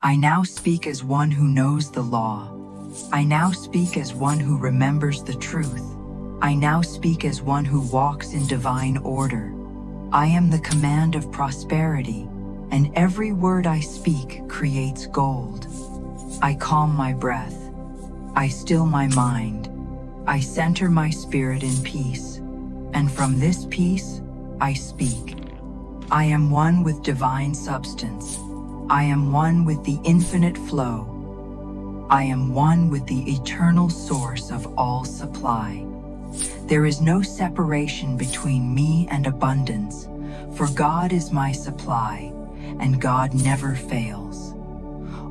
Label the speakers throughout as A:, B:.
A: I now speak as one who knows the law. I now speak as one who remembers the truth. I now speak as one who walks in divine order. I am the command of prosperity, and every word I speak creates gold. I calm my breath. I still my mind. I center my spirit in peace, and from this peace, I speak. I am one with divine substance. I am one with the infinite flow. I am one with the eternal source of all supply. There is no separation between me and abundance, for God is my supply, and God never fails.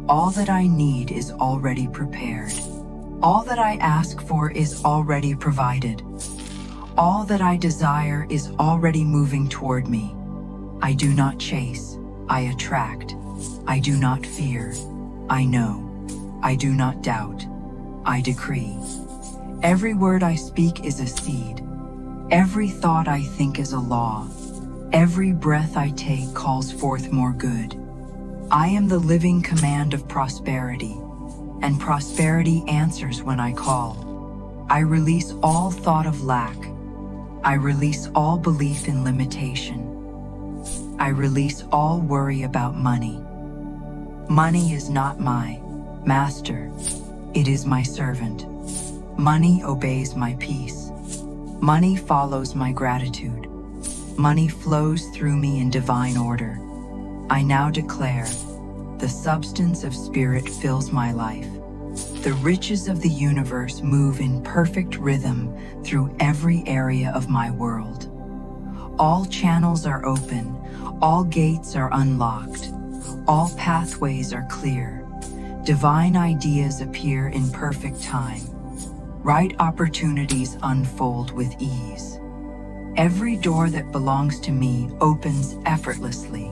A: All that I need is already prepared. All that I ask for is already provided. All that I desire is already moving toward me. I do not chase, I attract. I do not fear, I know. I do not doubt, I decree. Every word I speak is a seed. Every thought I think is a law. Every breath I take calls forth more good. I am the living command of prosperity, and prosperity answers when I call. I release all thought of lack. I release all belief in limitation. I release all worry about money. Money is not my master, it is my servant. Money obeys my peace. Money follows my gratitude. Money flows through me in divine order. I now declare, the substance of spirit fills my life. The riches of the universe move in perfect rhythm through every area of my world. All channels are open, all gates are unlocked, all pathways are clear. Divine ideas appear in perfect time. Right opportunities unfold with ease. Every door that belongs to me opens effortlessly.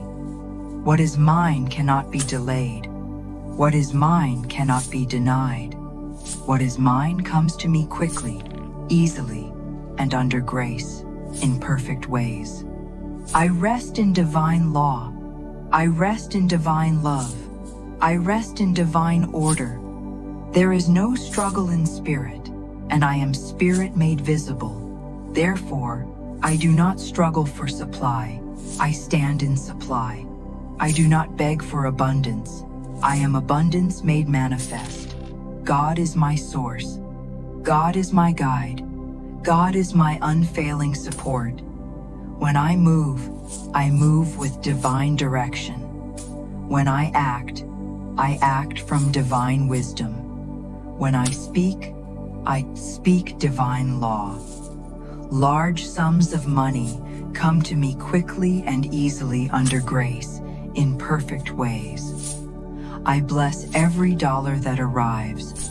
A: What is mine cannot be delayed. What is mine cannot be denied. What is mine comes to me quickly, easily, and under grace, in perfect ways. I rest in divine law. I rest in divine love. I rest in divine order. There is no struggle in spirit, and I am spirit made visible. Therefore, I do not struggle for supply. I stand in supply. I do not beg for abundance. I am abundance made manifest. God is my source. God is my guide. God is my unfailing support. When I move with divine direction. When I act from divine wisdom. When I speak divine law. Large sums of money come to me quickly and easily under grace, in perfect ways. I bless every dollar that arrives.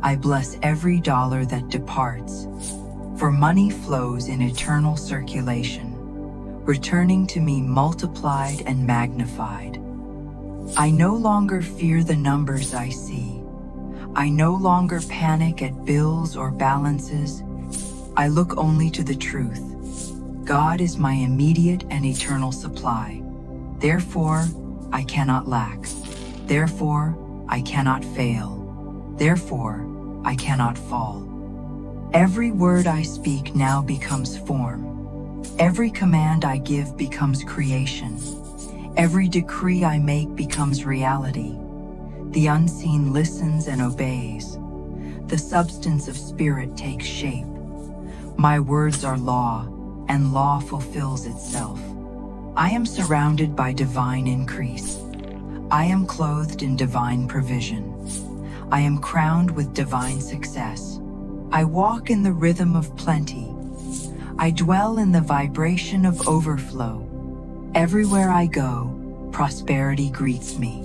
A: I bless every dollar that departs. For money flows in eternal circulation, returning to me multiplied and magnified. I no longer fear the numbers I see. I no longer panic at bills or balances. I look only to the truth. God is my immediate and eternal supply. Therefore, I cannot lack. Therefore, I cannot fail. Therefore, I cannot fall. Every word I speak now becomes form. Every command I give becomes creation. Every decree I make becomes reality. The unseen listens and obeys. The substance of spirit takes shape. My words are law, and law fulfills itself. I am surrounded by divine increase. I am clothed in divine provision. I am crowned with divine success. I walk in the rhythm of plenty. I dwell in the vibration of overflow. Everywhere I go, prosperity greets me.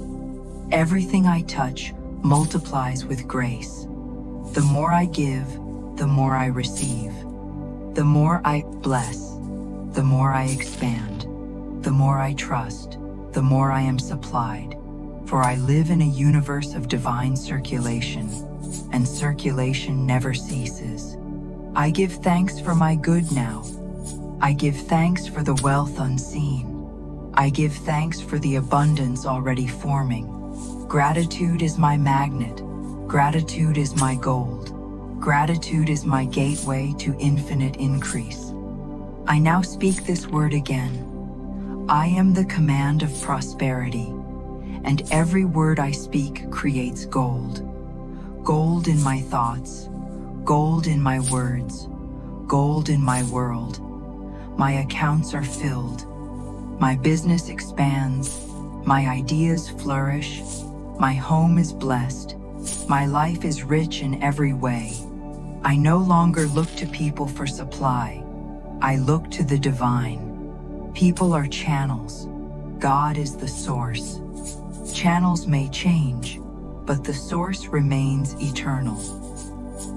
A: Everything I touch multiplies with grace. The more I give, the more I receive. The more I bless, the more I expand. The more I trust, the more I am supplied. For I live in a universe of divine circulation, and circulation never ceases. I give thanks for my good now. I give thanks for the wealth unseen. I give thanks for the abundance already forming. Gratitude is my magnet. Gratitude is my gold. Gratitude is my gateway to infinite increase. I now speak this word again. I am the command of prosperity, and every word I speak creates gold. Gold in my thoughts, gold in my words, gold in my world. My accounts are filled. My business expands. My ideas flourish. My home is blessed. My life is rich in every way. I no longer look to people for supply. I look to the divine. People are channels. God is the source. Channels may change, but the source remains eternal.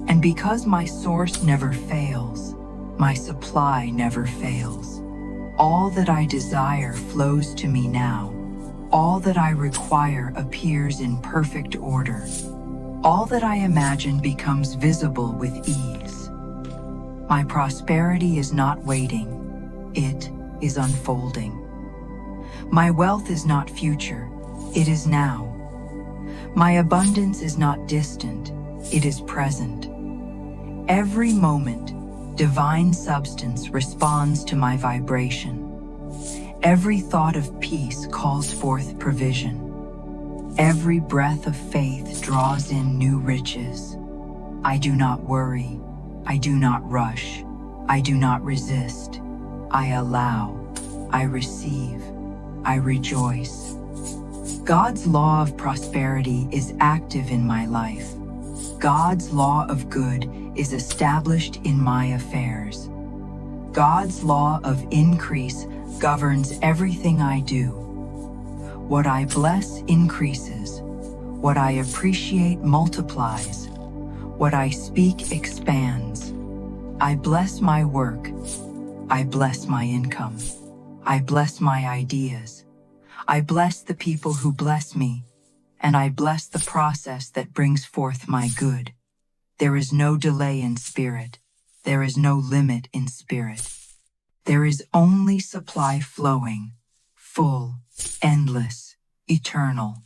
A: And because my source never fails, my supply never fails. All that I desire flows to me now. All that I require appears in perfect order. All that I imagine becomes visible with ease. My prosperity is not waiting. It is unfolding. My wealth is not future. It is now. My abundance is not distant. It is present. Every moment, divine substance responds to my vibration. Every thought of peace calls forth provision. Every breath of faith draws in new riches. I do not worry. I do not rush. I do not resist. I allow. I receive. I rejoice. God's law of prosperity is active in my life. God's law of good is established in my affairs. God's law of increase governs everything I do. What I bless increases. What I appreciate multiplies. What I speak expands. I bless my work. I bless my income. I bless my ideas. I bless the people who bless me, and I bless the process that brings forth my good. There is no delay in spirit. There is no limit in spirit. There is only supply flowing, full, endless, eternal.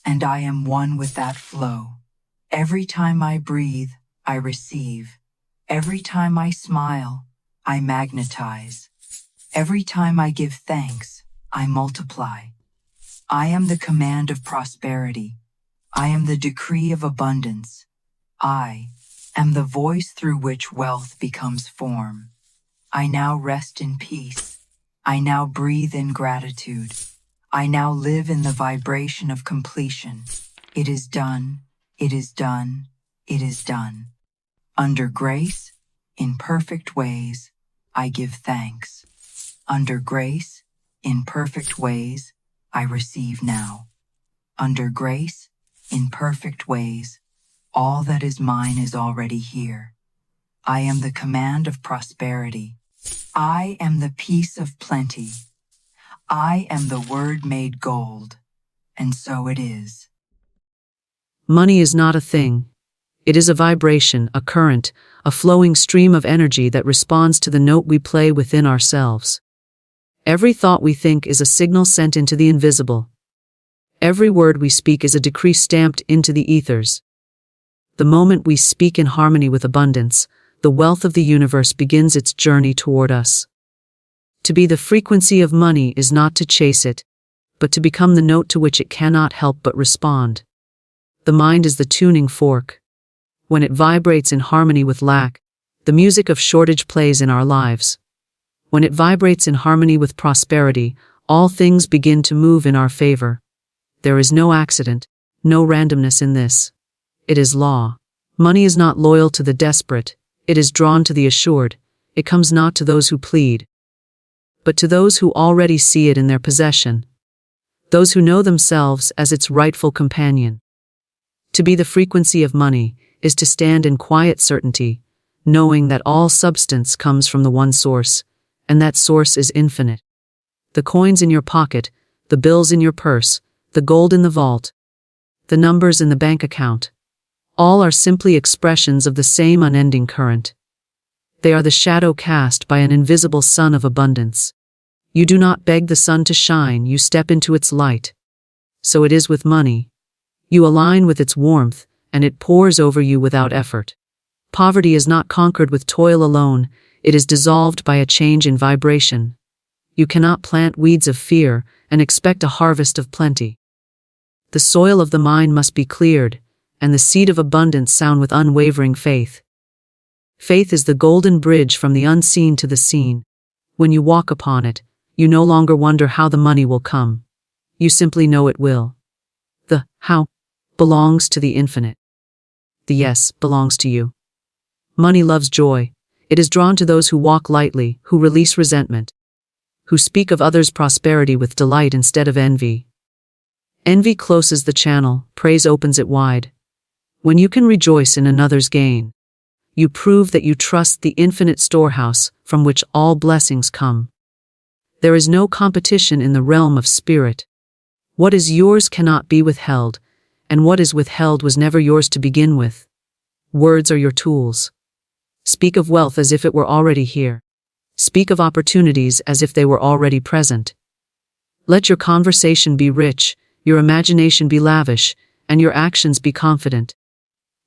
A: And I am one with that flow. Every time I breathe, I receive. Every time I smile, I magnetize. Every time I give thanks, I multiply. I am the command of prosperity. I am the decree of abundance. I am the voice through which wealth becomes form. I now rest in peace. I now breathe in gratitude. I now live in the vibration of completion. It is done. It is done. It is done. Under grace, in perfect ways, I give thanks. Under grace, in perfect ways, I receive now. Under grace, in perfect ways, all that is mine is already here. I am the command of prosperity. I am the peace of plenty. I am the word made gold. And so it is.
B: Money is not a thing. It is a vibration, a current, a flowing stream of energy that responds to the note we play within ourselves. Every thought we think is a signal sent into the invisible. Every word we speak is a decree stamped into the ethers. The moment we speak in harmony with abundance, the wealth of the universe begins its journey toward us. To be the frequency of money is not to chase it, but to become the note to which it cannot help but respond. The mind is the tuning fork. When it vibrates in harmony with lack, the music of shortage plays in our lives. When it vibrates in harmony with prosperity, all things begin to move in our favor. There is no accident, no randomness in this. It is law. Money is not loyal to the desperate. It is drawn to the assured. It comes not to those who plead, but to those who already see it in their possession. Those who know themselves as its rightful companion. To be the frequency of money is to stand in quiet certainty, knowing that all substance comes from the one source, and that source is infinite. The coins in your pocket, the bills in your purse, the gold in the vault, the numbers in the bank account, all are simply expressions of the same unending current. They are the shadow cast by an invisible sun of abundance. You do not beg the sun to shine, you step into its light. So it is with money. You align with its warmth, and it pours over you without effort. Poverty is not conquered with toil alone, it is dissolved by a change in vibration. You cannot plant weeds of fear and expect a harvest of plenty. The soil of the mind must be cleared, and the seed of abundance sown with unwavering faith. Faith is the golden bridge from the unseen to the seen. When you walk upon it, you no longer wonder how the money will come. You simply know it will. The how belongs to the infinite. The yes belongs to you. Money loves joy. It is drawn to those who walk lightly, who release resentment, who speak of others' prosperity with delight instead of envy. Envy closes the channel, praise opens it wide. When you can rejoice in another's gain, you prove that you trust the infinite storehouse from which all blessings come. There is no competition in the realm of spirit. What is yours cannot be withheld, and what is withheld was never yours to begin with. Words are your tools. Speak of wealth as if it were already here. Speak of opportunities as if they were already present. Let your conversation be rich, your imagination be lavish, and your actions be confident.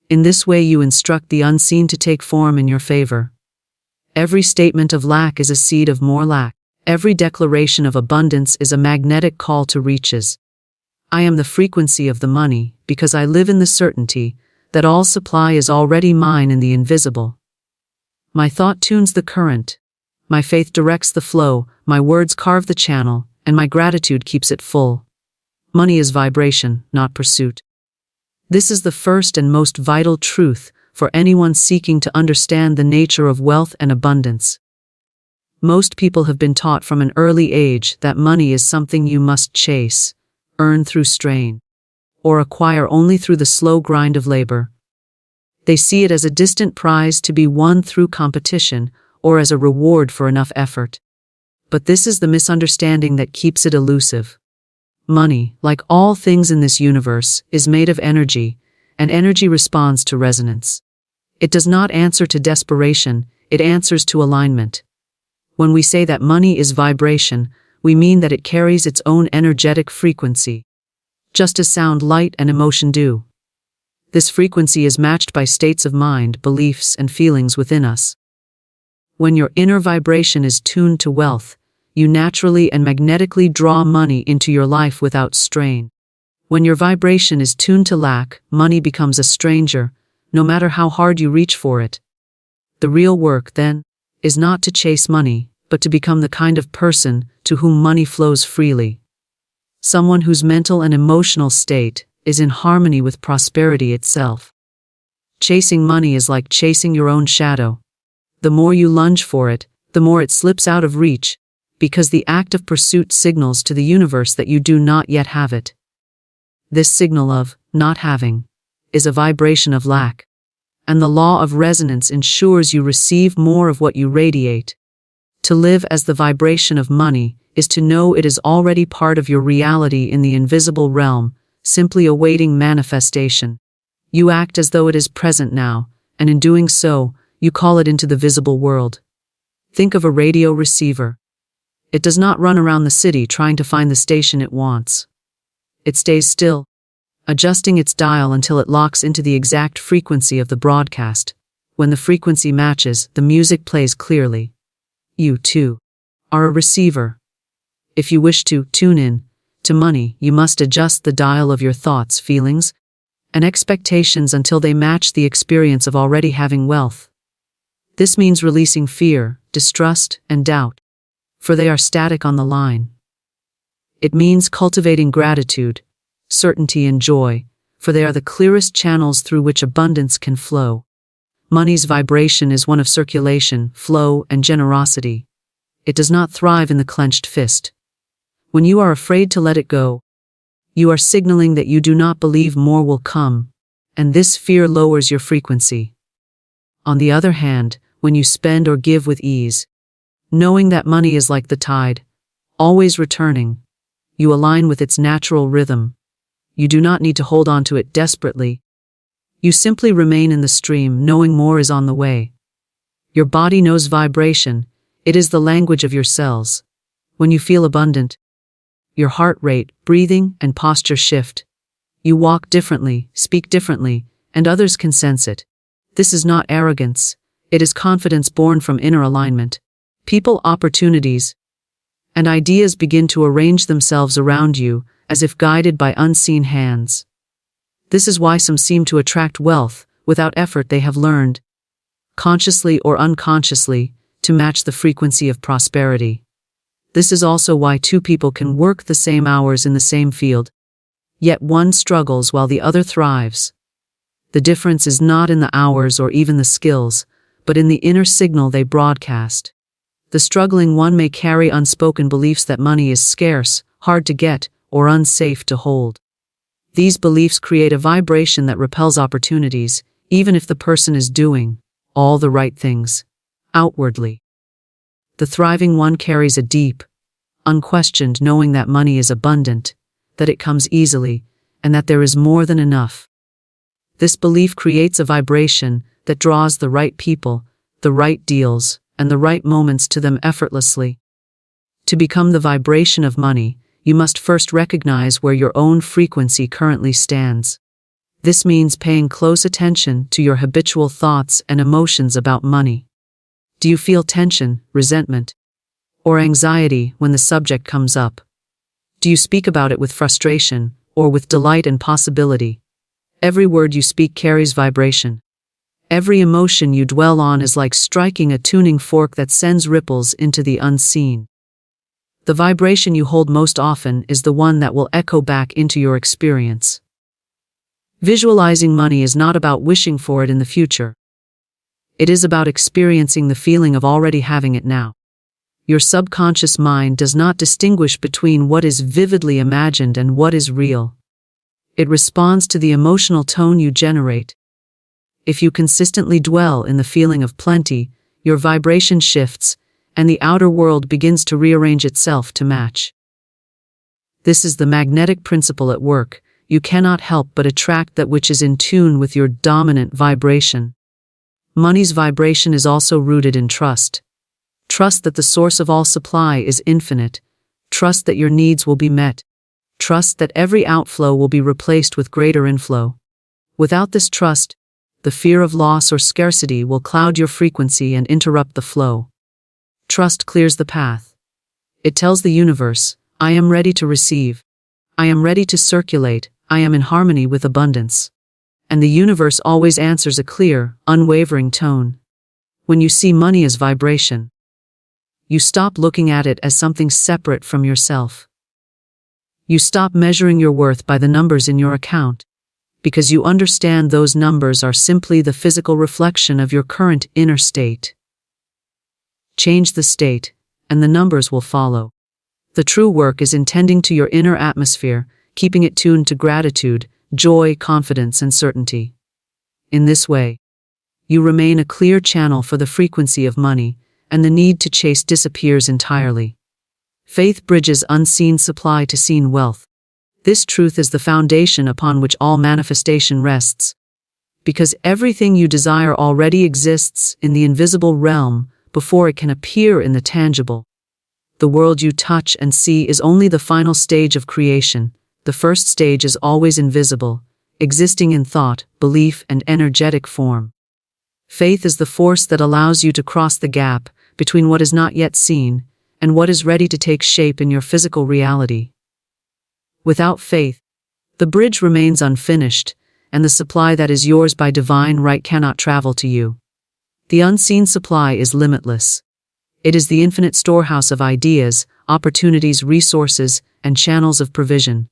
B: In this way you instruct the unseen to take form in your favor. Every statement of lack is a seed of more lack. Every declaration of abundance is a magnetic call to riches. I am the frequency of the money because I live in the certainty that all supply is already mine in the invisible. My thought tunes the current. My faith directs the flow, my words carve the channel, and my gratitude keeps it full. Money is vibration, not pursuit. This is the first and most vital truth for anyone seeking to understand the nature of wealth and abundance. Most people have been taught from an early age that money is something you must chase, earn through strain, or acquire only through the slow grind of labor. They see it as a distant prize to be won through competition or as a reward for enough effort. But this is the misunderstanding that keeps it elusive. Money, like all things in this universe, is made of energy, and energy responds to resonance. It does not answer to desperation, it answers to alignment. When we say that money is vibration, we mean that it carries its own energetic frequency, just as sound, light, and emotion do. This frequency is matched by states of mind, beliefs, and feelings within us. When your inner vibration is tuned to wealth, you naturally and magnetically draw money into your life without strain. When your vibration is tuned to lack, money becomes a stranger, no matter how hard you reach for it. The real work, then, is not to chase money, but to become the kind of person to whom money flows freely. Someone whose mental and emotional state is in harmony with prosperity itself. Chasing money is like chasing your own shadow. The more you lunge for it, the more it slips out of reach, because the act of pursuit signals to the universe that you do not yet have it. This signal of not having is a vibration of lack, and the law of resonance ensures you receive more of what you radiate. To live as the vibration of money is to know it is already part of your reality in the invisible realm, simply awaiting manifestation. You act as though it is present now, and in doing so, you call it into the visible world. Think of a radio receiver. It does not run around the city trying to find the station it wants. It stays still, adjusting its dial until it locks into the exact frequency of the broadcast. When the frequency matches, the music plays clearly. You, too, are a receiver. If you wish to tune in to money, you must adjust the dial of your thoughts, feelings, and expectations until they match the experience of already having wealth. This means releasing fear, distrust, and doubt, for they are static on the line. It means cultivating gratitude, certainty, and joy, for they are the clearest channels through which abundance can flow. Money's vibration is one of circulation, flow, and generosity. It does not thrive in the clenched fist. When you are afraid to let it go, you are signaling that you do not believe more will come, and this fear lowers your frequency. On the other hand, when you spend or give with ease, knowing that money is like the tide, always returning, you align with its natural rhythm. You do not need to hold on to it desperately. You simply remain in the stream, knowing more is on the way. Your body knows vibration. It is the language of your cells. When you feel abundant, your heart rate, breathing, and posture shift. You walk differently, speak differently, and others can sense it. This is not arrogance. It is confidence born from inner alignment. People, opportunities, and ideas begin to arrange themselves around you, as if guided by unseen hands. This is why some seem to attract wealth. Without effort they have learned, consciously or unconsciously, to match the frequency of prosperity. This is also why two people can work the same hours in the same field, yet one struggles while the other thrives. The difference is not in the hours or even the skills, but in the inner signal they broadcast. The struggling one may carry unspoken beliefs that money is scarce, hard to get, or unsafe to hold. These beliefs create a vibration that repels opportunities, even if the person is doing all the right things outwardly. The thriving one carries a deep, unquestioned knowing that money is abundant, that it comes easily, and that there is more than enough. This belief creates a vibration that draws the right people, the right deals, and the right moments to them effortlessly. To become the vibration of money, you must first recognize where your own frequency currently stands. This means paying close attention to your habitual thoughts and emotions about money. Do you feel tension, resentment, or anxiety when the subject comes up? Do you speak about it with frustration, or with delight and possibility? Every word you speak carries vibration. Every emotion you dwell on is like striking a tuning fork that sends ripples into the unseen. The vibration you hold most often is the one that will echo back into your experience. Visualizing money is not about wishing for it in the future. It is about experiencing the feeling of already having it now. Your subconscious mind does not distinguish between what is vividly imagined and what is real. It responds to the emotional tone you generate. If you consistently dwell in the feeling of plenty, your vibration shifts, and the outer world begins to rearrange itself to match. This is the magnetic principle at work. You cannot help but attract that which is in tune with your dominant vibration. Money's vibration is also rooted in trust. Trust that the source of all supply is infinite. Trust that your needs will be met. Trust that every outflow will be replaced with greater inflow. Without this trust, the fear of loss or scarcity will cloud your frequency and interrupt the flow. Trust clears the path. It tells the universe, I am ready to receive. I am ready to circulate. I am in harmony with abundance. And the universe always answers a clear, unwavering tone. When you see money as vibration, you stop looking at it as something separate from yourself. You stop measuring your worth by the numbers in your account, because you understand those numbers are simply the physical reflection of your current inner state. Change the state, and the numbers will follow. The true work is in tending to your inner atmosphere, keeping it tuned to gratitude, joy, confidence, and certainty. In this way, you remain a clear channel for the frequency of money, and the need to chase disappears entirely. Faith bridges unseen supply to seen wealth. This truth is the foundation upon which all manifestation rests. Because everything you desire already exists in the invisible realm before it can appear in the tangible. The world you touch and see is only the final stage of creation. The first stage is always invisible, existing in thought, belief, and energetic form. Faith is the force that allows you to cross the gap between what is not yet seen and what is ready to take shape in your physical reality. Without faith, the bridge remains unfinished, and the supply that is yours by divine right cannot travel to you. The unseen supply is limitless. It is the infinite storehouse of ideas, opportunities, resources, and channels of provision.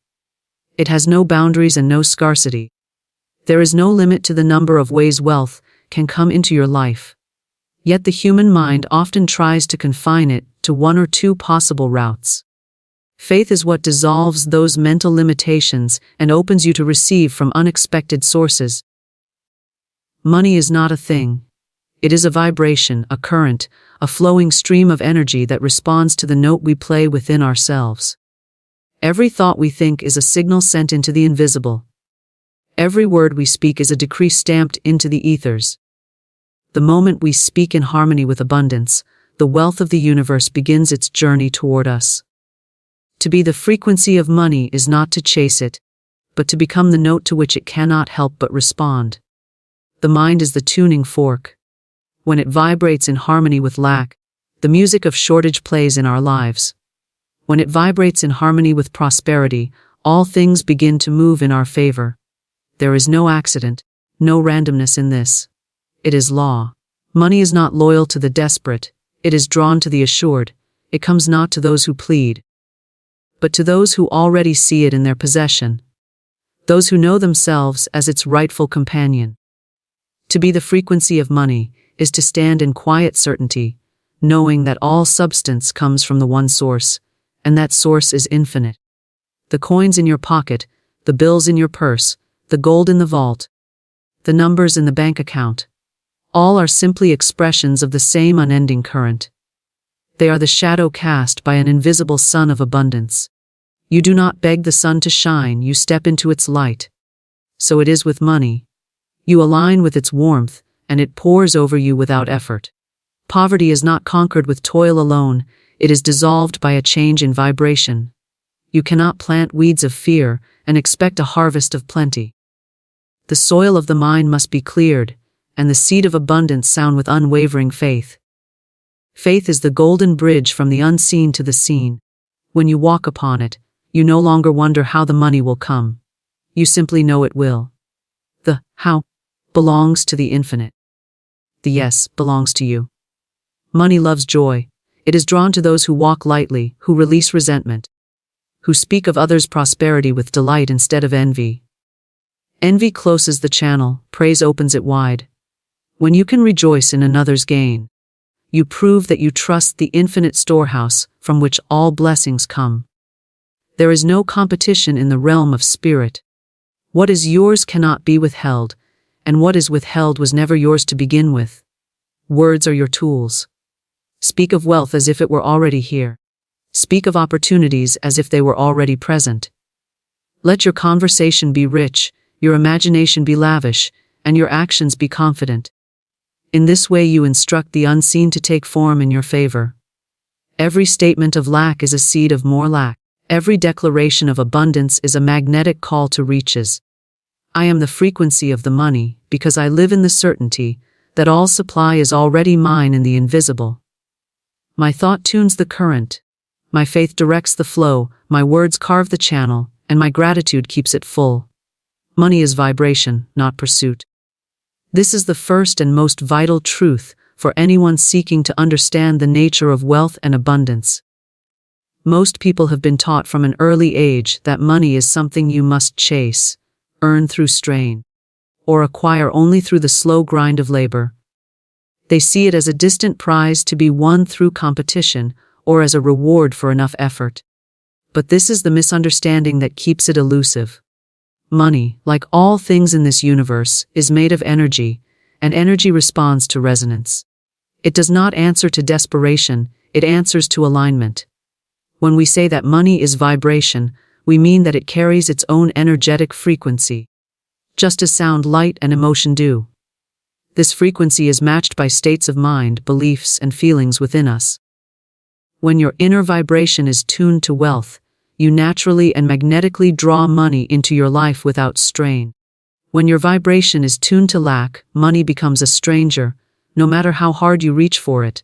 B: It has no boundaries and no scarcity. There is no limit to the number of ways wealth can come into your life. Yet the human mind often tries to confine it to one or two possible routes. Faith is what dissolves those mental limitations and opens you to receive from unexpected sources. Money is not a thing. It is a vibration, a current, a flowing stream of energy that responds to the note we play within ourselves. Every thought we think is a signal sent into the invisible. Every word we speak is a decree stamped into the ethers. The moment we speak in harmony with abundance, the wealth of the universe begins its journey toward us. To be the frequency of money is not to chase it, but to become the note to which it cannot help but respond. The mind is the tuning fork. When it vibrates in harmony with lack, the music of shortage plays in our lives. When it vibrates in harmony with prosperity, all things begin to move in our favor. There is no accident, no randomness in this. It is law. Money is not loyal to the desperate, it is drawn to the assured. It comes not to those who plead, but to those who already see it in their possession. Those who know themselves as its rightful companion. To be the frequency of money is to stand in quiet certainty, knowing that all substance comes from the one source, and that source is infinite. The coins in your pocket, the bills in your purse, the gold in the vault, the numbers in the bank account, all are simply expressions of the same unending current. They are the shadow cast by an invisible sun of abundance. You do not beg the sun to shine, you step into its light. So it is with money. You align with its warmth, and it pours over you without effort. Poverty is not conquered with toil alone, it is dissolved by a change in vibration. You cannot plant weeds of fear and expect a harvest of plenty. The soil of the mind must be cleared, and the seed of abundance sown with unwavering faith. Faith is the golden bridge from the unseen to the seen. When you walk upon it, you no longer wonder how the money will come. You simply know it will. The how belongs to the infinite. The yes belongs to you. Money loves joy. It is drawn to those who walk lightly, who release resentment, who speak of others' prosperity with delight instead of envy. Envy closes the channel, praise opens it wide. When you can rejoice in another's gain, you prove that you trust the infinite storehouse from which all blessings come. There is no competition in the realm of spirit. What is yours cannot be withheld, and what is withheld was never yours to begin with. Words are your tools. Speak of wealth as if it were already here. Speak of opportunities as if they were already present. Let your conversation be rich, your imagination be lavish, and your actions be confident. In this way you instruct the unseen to take form in your favor. Every statement of lack is a seed of more lack. Every declaration of abundance is a magnetic call to riches. I am the frequency of the money because I live in the certainty that all supply is already mine in the invisible. My thought tunes the current. My faith directs the flow, my words carve the channel, and my gratitude keeps it full. Money is vibration, not pursuit. This is the first and most vital truth for anyone seeking to understand the nature of wealth and abundance. Most people have been taught from an early age that money is something you must chase, earn through strain, or acquire only through the slow grind of labor. They see it as a distant prize to be won through competition or as a reward for enough effort. But this is the misunderstanding that keeps it elusive. Money, like all things in this universe, is made of energy, and energy responds to resonance. It does not answer to desperation, it answers to alignment. When we say that money is vibration, we mean that it carries its own energetic frequency, just as sound, light, and emotion do. This frequency is matched by states of mind, beliefs, and feelings within us. When your inner vibration is tuned to wealth, you naturally and magnetically draw money into your life without strain. When your vibration is tuned to lack, money becomes a stranger, no matter how hard you reach for it.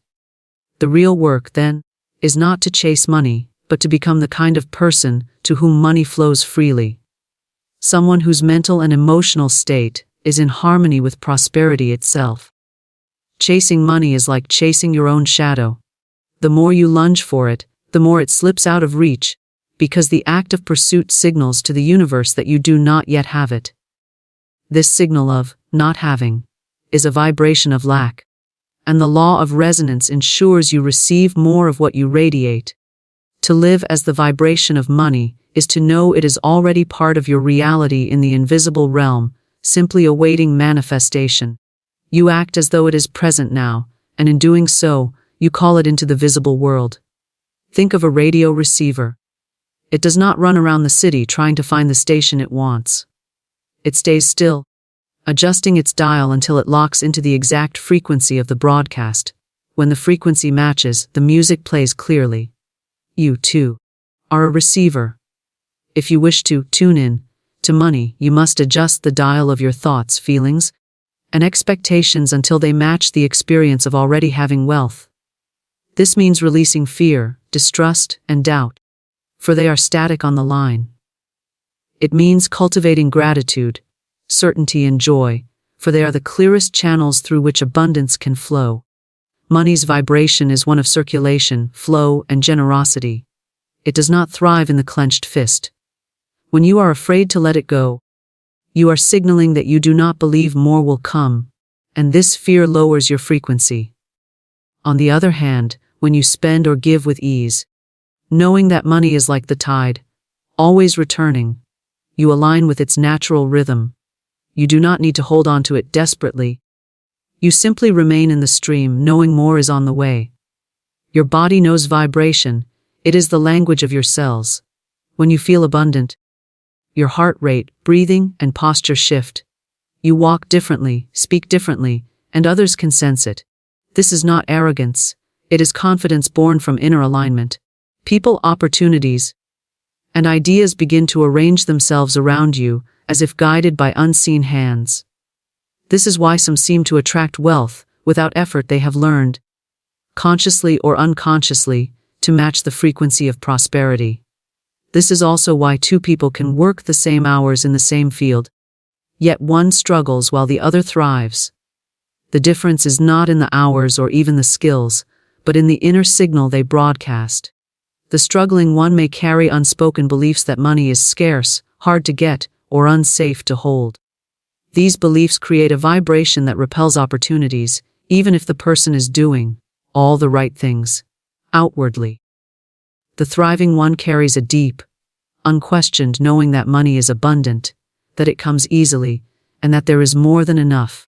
B: The real work, then, is not to chase money, but to become the kind of person to whom money flows freely. Someone whose mental and emotional state is in harmony with prosperity itself. Chasing money is like chasing your own shadow. The more you lunge for it, the more it slips out of reach, because the act of pursuit signals to the universe that you do not yet have it. This signal of not having is a vibration of lack, and the law of resonance ensures you receive more of what you radiate. To live as the vibration of money is to know it is already part of your reality in the invisible realm, simply awaiting manifestation. You act as though it is present now, and in doing so, you call it into the visible world. Think of a radio receiver. It does not run around the city trying to find the station it wants. It stays still, adjusting its dial until it locks into the exact frequency of the broadcast. When the frequency matches, the music plays clearly. You, too, are a receiver. If you wish to tune in, To money, you must adjust the dial of your thoughts, feelings, and expectations until they match the experience of already having wealth. This means releasing fear, distrust, and doubt, for they are static on the line. It means cultivating gratitude, certainty, and joy, for they are the clearest channels through which abundance can flow. Money's vibration is one of circulation, flow, and generosity. It does not thrive in the clenched fist. When you are afraid to let it go, you are signaling that you do not believe more will come, and this fear lowers your frequency. On the other hand, when you spend or give with ease, knowing that money is like the tide, always returning, you align with its natural rhythm. You do not need to hold on to it desperately. You simply remain in the stream, knowing more is on the way. Your body knows vibration. It is the language of your cells. When you feel abundant, your heart rate, breathing, and posture shift. You walk differently, speak differently, and others can sense it. This is not arrogance. It is confidence born from inner alignment. People, opportunities, and ideas begin to arrange themselves around you, as if guided by unseen hands. This is why some seem to attract wealth, without effort. They have learned, consciously or unconsciously, to match the frequency of prosperity. This is also why two people can work the same hours in the same field, yet one struggles while the other thrives. The difference is not in the hours or even the skills, but in the inner signal they broadcast. The struggling one may carry unspoken beliefs that money is scarce, hard to get, or unsafe to hold. These beliefs create a vibration that repels opportunities, even if the person is doing all the right things outwardly. The thriving one carries a deep, unquestioned knowing that money is abundant, that it comes easily, and that there is more than enough.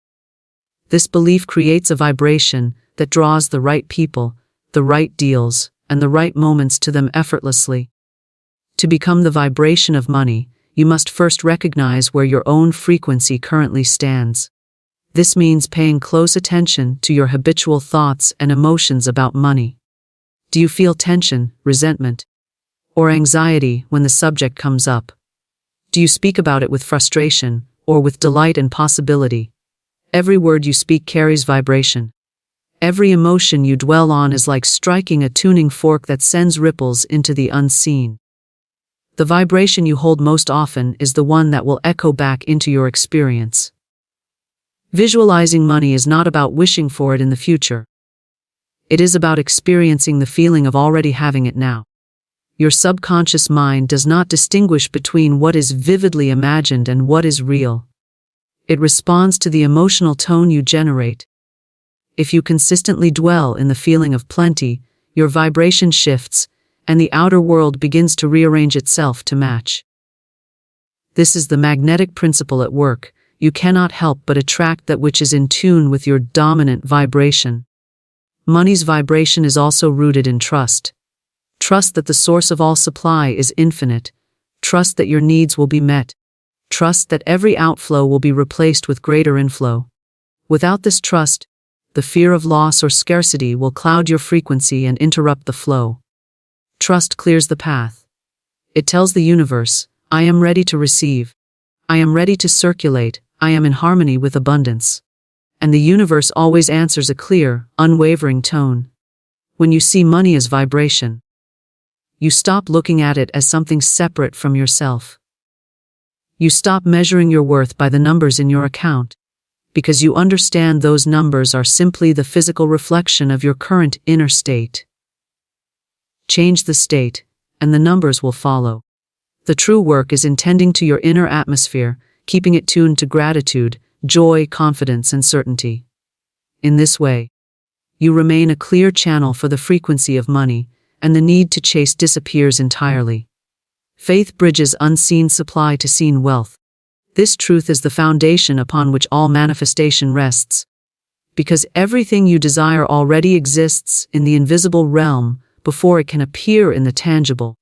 B: This belief creates a vibration that draws the right people, the right deals, and the right moments to them effortlessly. To become the vibration of money, you must first recognize where your own frequency currently stands. This means paying close attention to your habitual thoughts and emotions about money. Do you feel tension, resentment, or anxiety when the subject comes up? Do you speak about it with frustration, or with delight and possibility? Every word you speak carries vibration. Every emotion you dwell on is like striking a tuning fork that sends ripples into the unseen. The vibration you hold most often is the one that will echo back into your experience. Visualizing money is not about wishing for it in the future. It is about experiencing the feeling of already having it now. Your subconscious mind does not distinguish between what is vividly imagined and what is real. It responds to the emotional tone you generate. If you consistently dwell in the feeling of plenty, your vibration shifts, and the outer world begins to rearrange itself to match. This is the magnetic principle at work. You cannot help but attract that which is in tune with your dominant vibration. Money's vibration is also rooted in trust. Trust that the source of all supply is infinite. Trust that your needs will be met. Trust that every outflow will be replaced with greater inflow. Without this trust, the fear of loss or scarcity will cloud your frequency and interrupt the flow. Trust clears the path. It tells the universe, I am ready to receive. I am ready to circulate. I am in harmony with abundance. And the universe always answers a clear, unwavering tone. When you see money as vibration, you stop looking at it as something separate from yourself. You stop measuring your worth by the numbers in your account, because you understand those numbers are simply the physical reflection of your current inner state. Change the state, and the numbers will follow. The true work is in tending to your inner atmosphere, keeping it tuned to gratitude, joy, confidence, and certainty. In this way, you remain a clear channel for the frequency of money, and the need to chase disappears entirely. Faith bridges unseen supply to seen wealth. This truth is the foundation upon which all manifestation rests. Because everything you desire already exists in the invisible realm before it can appear in the tangible.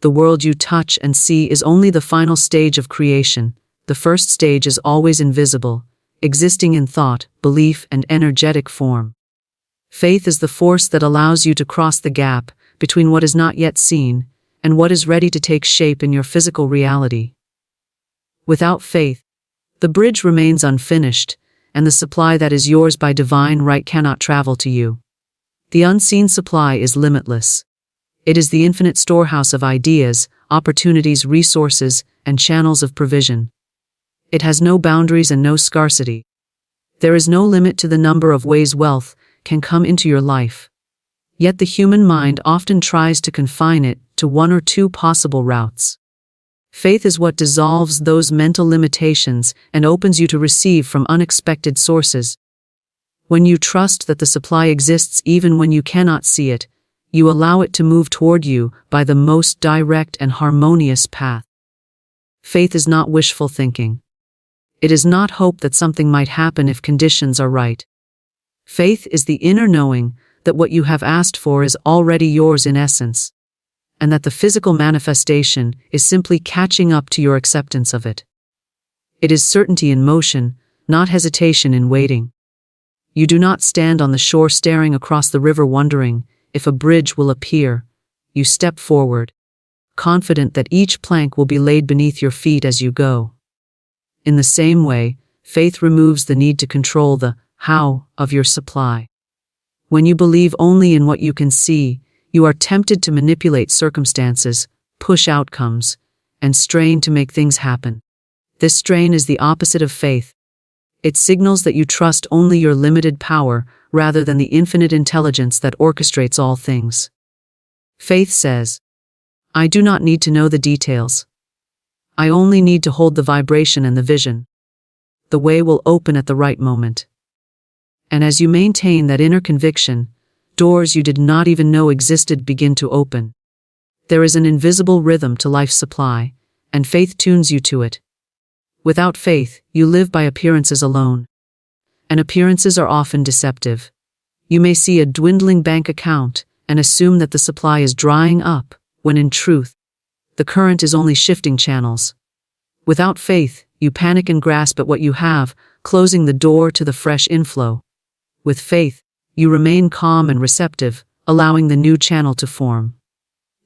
B: The world you touch and see is only the final stage of creation. The first stage is always invisible, existing in thought, belief, and energetic form. Faith is the force that allows you to cross the gap between what is not yet seen and what is ready to take shape in your physical reality. Without faith, the bridge remains unfinished, and the supply that is yours by divine right cannot travel to you. The unseen supply is limitless. It is the infinite storehouse of ideas, opportunities, resources, and channels of provision. It has no boundaries and no scarcity. There is no limit to the number of ways wealth can come into your life. Yet the human mind often tries to confine it to one or two possible routes. Faith is what dissolves those mental limitations and opens you to receive from unexpected sources. When you trust that the supply exists even when you cannot see it, you allow it to move toward you by the most direct and harmonious path. Faith is not wishful thinking. It is not hope that something might happen if conditions are right. Faith is the inner knowing that what you have asked for is already yours in essence, and that the physical manifestation is simply catching up to your acceptance of it. It is certainty in motion, not hesitation in waiting. You do not stand on the shore staring across the river wondering if a bridge will appear. You step forward, confident that each plank will be laid beneath your feet as you go. In the same way, faith removes the need to control the how of your supply. When you believe only in what you can see, you are tempted to manipulate circumstances, push outcomes, and strain to make things happen. This strain is the opposite of faith. It signals that you trust only your limited power rather than the infinite intelligence that orchestrates all things. Faith says, I do not need to know the details. I only need to hold the vibration and the vision. The way will open at the right moment. And as you maintain that inner conviction, doors you did not even know existed begin to open. There is an invisible rhythm to life's supply, and faith tunes you to it. Without faith, you live by appearances alone. And appearances are often deceptive. You may see a dwindling bank account and assume that the supply is drying up, when in truth, the current is only shifting channels. Without faith, you panic and grasp at what you have, closing the door to the fresh inflow. With faith, you remain calm and receptive, allowing the new channel to form.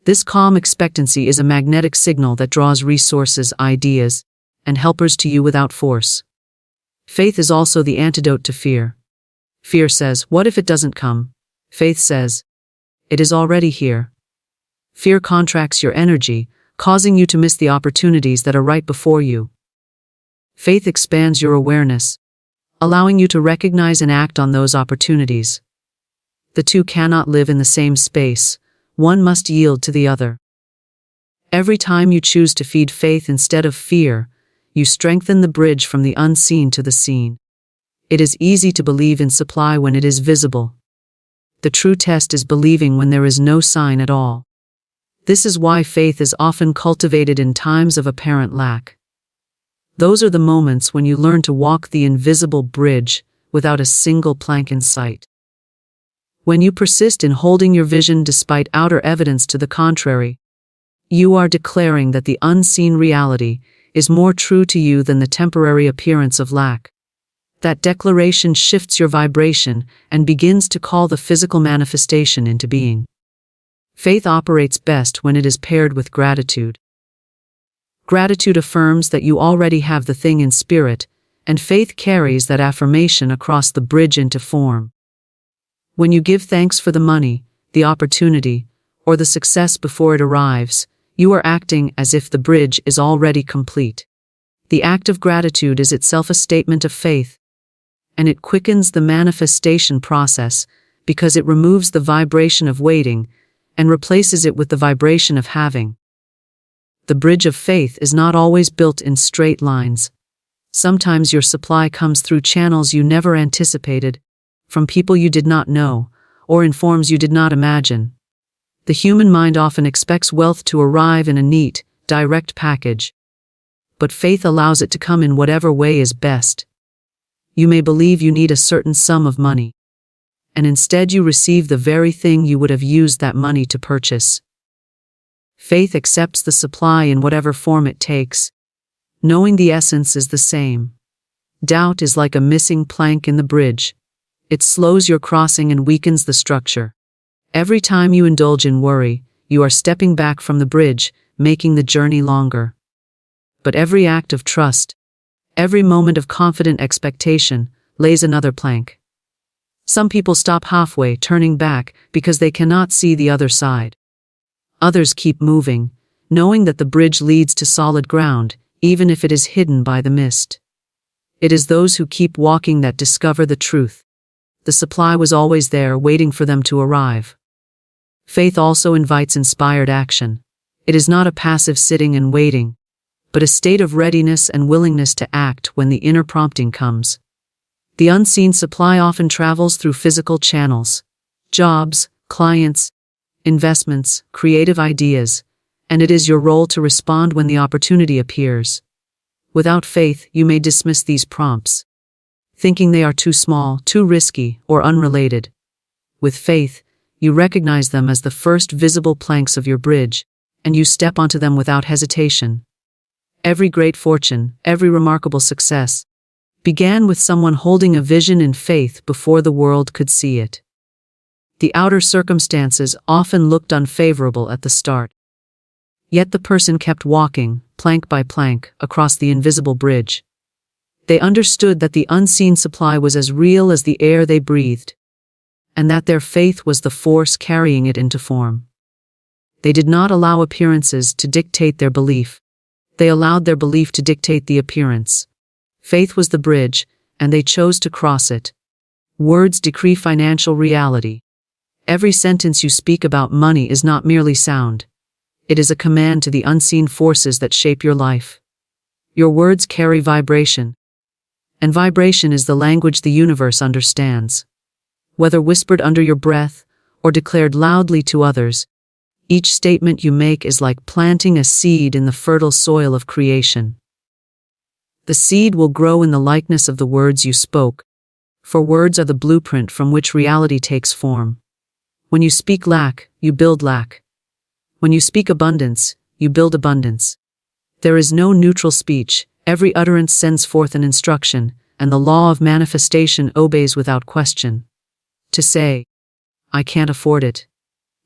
B: This calm expectancy is a magnetic signal that draws resources, ideas, and helpers to you without force. Faith is also the antidote to fear. Fear says, what if it doesn't come? Faith says, it is already here. Fear contracts your energy, causing you to miss the opportunities that are right before you. Faith expands your awareness, allowing you to recognize and act on those opportunities. The two cannot live in the same space. One must yield to the other. Every time you choose to feed faith instead of fear, you strengthen the bridge from the unseen to the seen. It is easy to believe in supply when it is visible. The true test is believing when there is no sign at all. This is why faith is often cultivated in times of apparent lack. Those are the moments when you learn to walk the invisible bridge without a single plank in sight. When you persist in holding your vision despite outer evidence to the contrary, you are declaring that the unseen reality is more true to you than the temporary appearance of lack. That declaration shifts your vibration and begins to call the physical manifestation into being. Faith operates best when it is paired with gratitude. Gratitude affirms that you already have the thing in spirit, and faith carries that affirmation across the bridge into form. When you give thanks for the money, the opportunity, or the success before it arrives, you are acting as if the bridge is already complete. The act of gratitude is itself a statement of faith, and it quickens the manifestation process because it removes the vibration of waiting and replaces it with the vibration of having. The bridge of faith is not always built in straight lines. Sometimes your supply comes through channels you never anticipated, from people you did not know, or in forms you did not imagine. The human mind often expects wealth to arrive in a neat, direct package. But faith allows it to come in whatever way is best. You may believe you need a certain sum of money, and instead you receive the very thing you would have used that money to purchase. Faith accepts the supply in whatever form it takes, knowing the essence is the same. Doubt is like a missing plank in the bridge. It slows your crossing and weakens the structure. Every time you indulge in worry, you are stepping back from the bridge, making the journey longer. But every act of trust, every moment of confident expectation, lays another plank. Some people stop halfway, turning back, because they cannot see the other side. Others keep moving, knowing that the bridge leads to solid ground, even if it is hidden by the mist. It is those who keep walking that discover the truth. The supply was always there, waiting for them to arrive. Faith also invites inspired action. It is not a passive sitting and waiting, but a state of readiness and willingness to act when the inner prompting comes. The unseen supply often travels through physical channels: jobs, clients, investments, creative ideas, and it is your role to respond when the opportunity appears. Without faith, you may dismiss these prompts, thinking they are too small, too risky, or unrelated. With faith, you recognize them as the first visible planks of your bridge, and you step onto them without hesitation. Every great fortune, every remarkable success, began with someone holding a vision in faith before the world could see it. The outer circumstances often looked unfavorable at the start. Yet the person kept walking, plank by plank, across the invisible bridge. They understood that the unseen supply was as real as the air they breathed, and that their faith was the force carrying it into form. They did not allow appearances to dictate their belief. They allowed their belief to dictate the appearance. Faith was the bridge, and they chose to cross it. Words decree financial reality. Every sentence you speak about money is not merely sound. It is a command to the unseen forces that shape your life. Your words carry vibration, and vibration is the language the universe understands. Whether whispered under your breath or declared loudly to others, each statement you make is like planting a seed in the fertile soil of creation. The seed will grow in the likeness of the words you spoke, for words are the blueprint from which reality takes form. When you speak lack, you build lack. When you speak abundance, you build abundance. There is no neutral speech. Every utterance sends forth an instruction, and the law of manifestation obeys without question. To say, "I can't afford it,"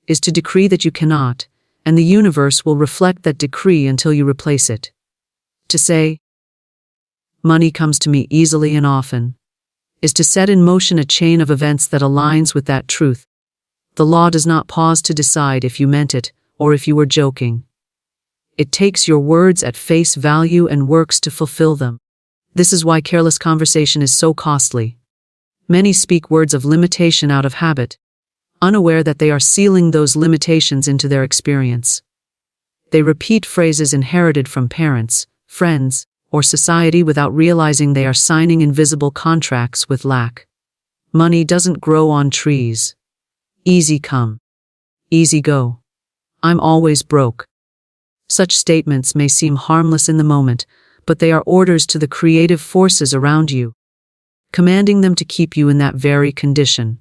B: is to decree that you cannot, and the universe will reflect that decree until you replace it. To say, "Money comes to me easily and often," is to set in motion a chain of events that aligns with that truth. The law does not pause to decide if you meant it or if you were joking. It takes your words at face value and works to fulfill them. This is why careless conversation is so costly. Many speak words of limitation out of habit, unaware that they are sealing those limitations into their experience. They repeat phrases inherited from parents, friends, or society without realizing they are signing invisible contracts with lack. Money doesn't grow on trees. Easy come, easy go. I'm always broke. Such statements may seem harmless in the moment, but they are orders to the creative forces around you, commanding them to keep you in that very condition.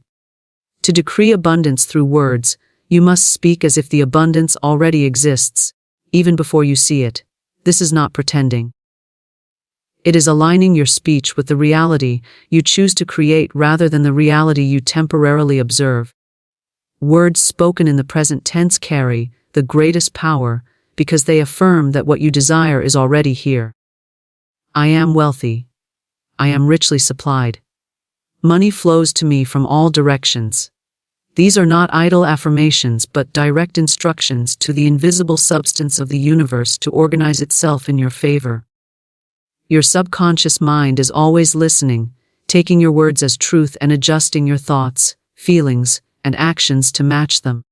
B: To decree abundance through words, you must speak as if the abundance already exists, even before you see it. This is not pretending. It is aligning your speech with the reality you choose to create rather than the reality you temporarily observe. Words spoken in the present tense carry the greatest power because they affirm that what you desire is already here. I am wealthy. I am richly supplied. Money flows to me from all directions. These are not idle affirmations but direct instructions to the invisible substance of the universe to organize itself in your favor. Your subconscious mind is always listening, taking your words as truth and adjusting your thoughts, feelings, and actions to match them.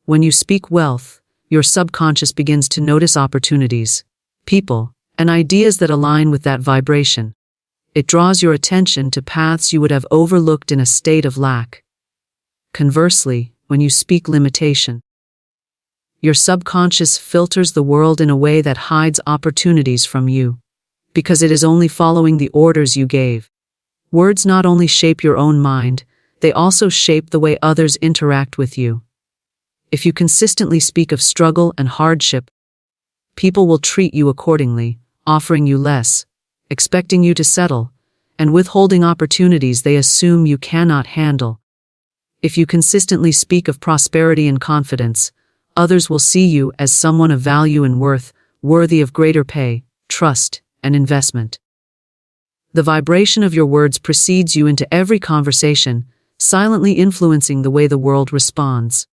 B: When you speak wealth, your subconscious begins to notice opportunities, people, and ideas that align with that vibration. It draws your attention to paths you would have overlooked in a state of lack. Conversely, when you speak limitation, your subconscious filters the world in a way that hides opportunities from you, because it is only following the orders you gave. Words not only shape your own mind, they also shape the way others interact with you. If you consistently speak of struggle and hardship, people will treat you accordingly, offering you less, expecting you to settle, and withholding opportunities they assume you cannot handle. If you consistently speak of prosperity and confidence, others will see you as someone of value and worth, worthy of greater pay, trust, and investment. The vibration of your words precedes you into every conversation, silently influencing the way the world responds.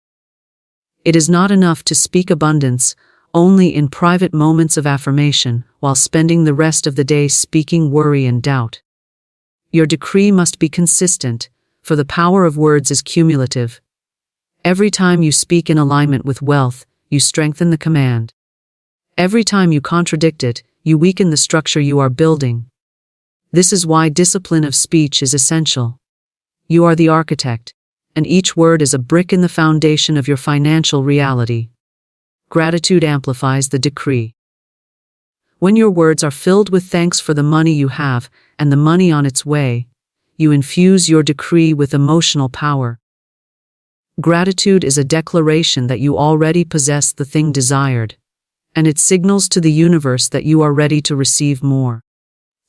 B: It is not enough to speak abundance only in private moments of affirmation while spending the rest of the day speaking worry and doubt. Your decree must be consistent, for the power of words is cumulative. Every time you speak in alignment with wealth, you strengthen the command. Every time you contradict it, you weaken the structure you are building. This is why discipline of speech is essential. You are the architect, and each word is a brick in the foundation of your financial reality. Gratitude amplifies the decree. When your words are filled with thanks for the money you have and the money on its way, you infuse your decree with emotional power. Gratitude is a declaration that you already possess the thing desired, and it signals to the universe that you are ready to receive more.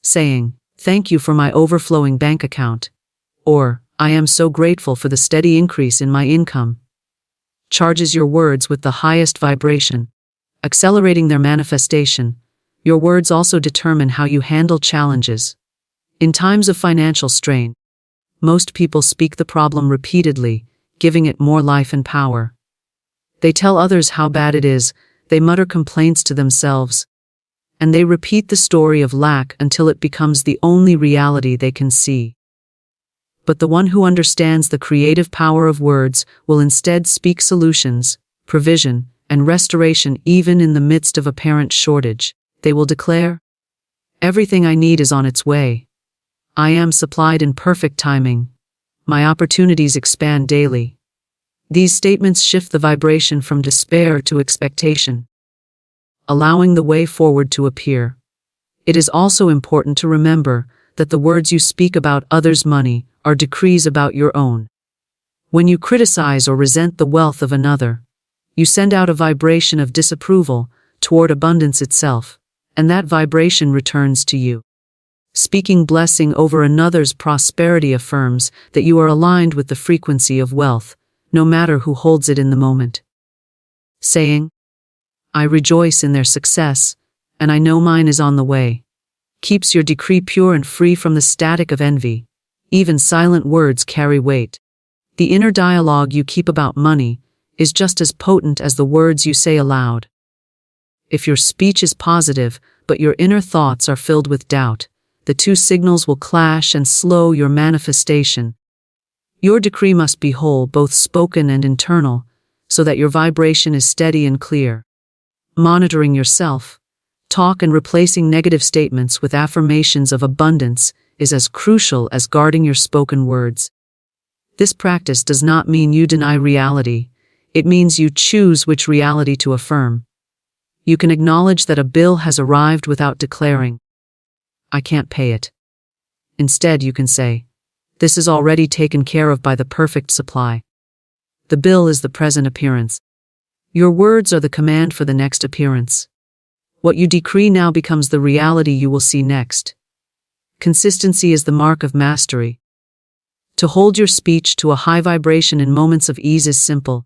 B: Saying, "Thank you for my overflowing bank account," or "I am so grateful for the steady increase in my income," charges your words with the highest vibration, accelerating their manifestation. Your words also determine how you handle challenges. In times of financial strain, most people speak the problem repeatedly, giving it more life and power. They tell others how bad it is, they mutter complaints to themselves, and they repeat the story of lack until it becomes the only reality they can see. But the one who understands the creative power of words will instead speak solutions, provision, and restoration even in the midst of apparent shortage. They will declare, "Everything I need is on its way. I am supplied in perfect timing. My opportunities expand daily." These statements shift the vibration from despair to expectation, allowing the way forward to appear. It is also important to remember that the words you speak about others' money are decrees about your own. When you criticize or resent the wealth of another, you send out a vibration of disapproval toward abundance itself, and that vibration returns to you. Speaking blessing over another's prosperity affirms that you are aligned with the frequency of wealth, no matter who holds it in the moment. Saying, "I rejoice in their success, and I know mine is on the way," keeps your decree pure and free from the static of envy. Even silent words carry weight. The inner dialogue you keep about money is just as potent as the words you say aloud. If your speech is positive, but your inner thoughts are filled with doubt, the two signals will clash and slow your manifestation. Your decree must be whole, both spoken and internal, so that your vibration is steady and clear. Monitoring yourself, talk and replacing negative statements with affirmations of abundance is as crucial as guarding your spoken words. This practice does not mean you deny reality, it means you choose which reality to affirm. You can acknowledge that a bill has arrived without declaring, "I can't pay it." Instead, you can say, "This is already taken care of by the perfect supply." The bill is the present appearance. Your words are the command for the next appearance. What you decree now becomes the reality you will see next. Consistency is the mark of mastery. To hold your speech to a high vibration in moments of ease is simple.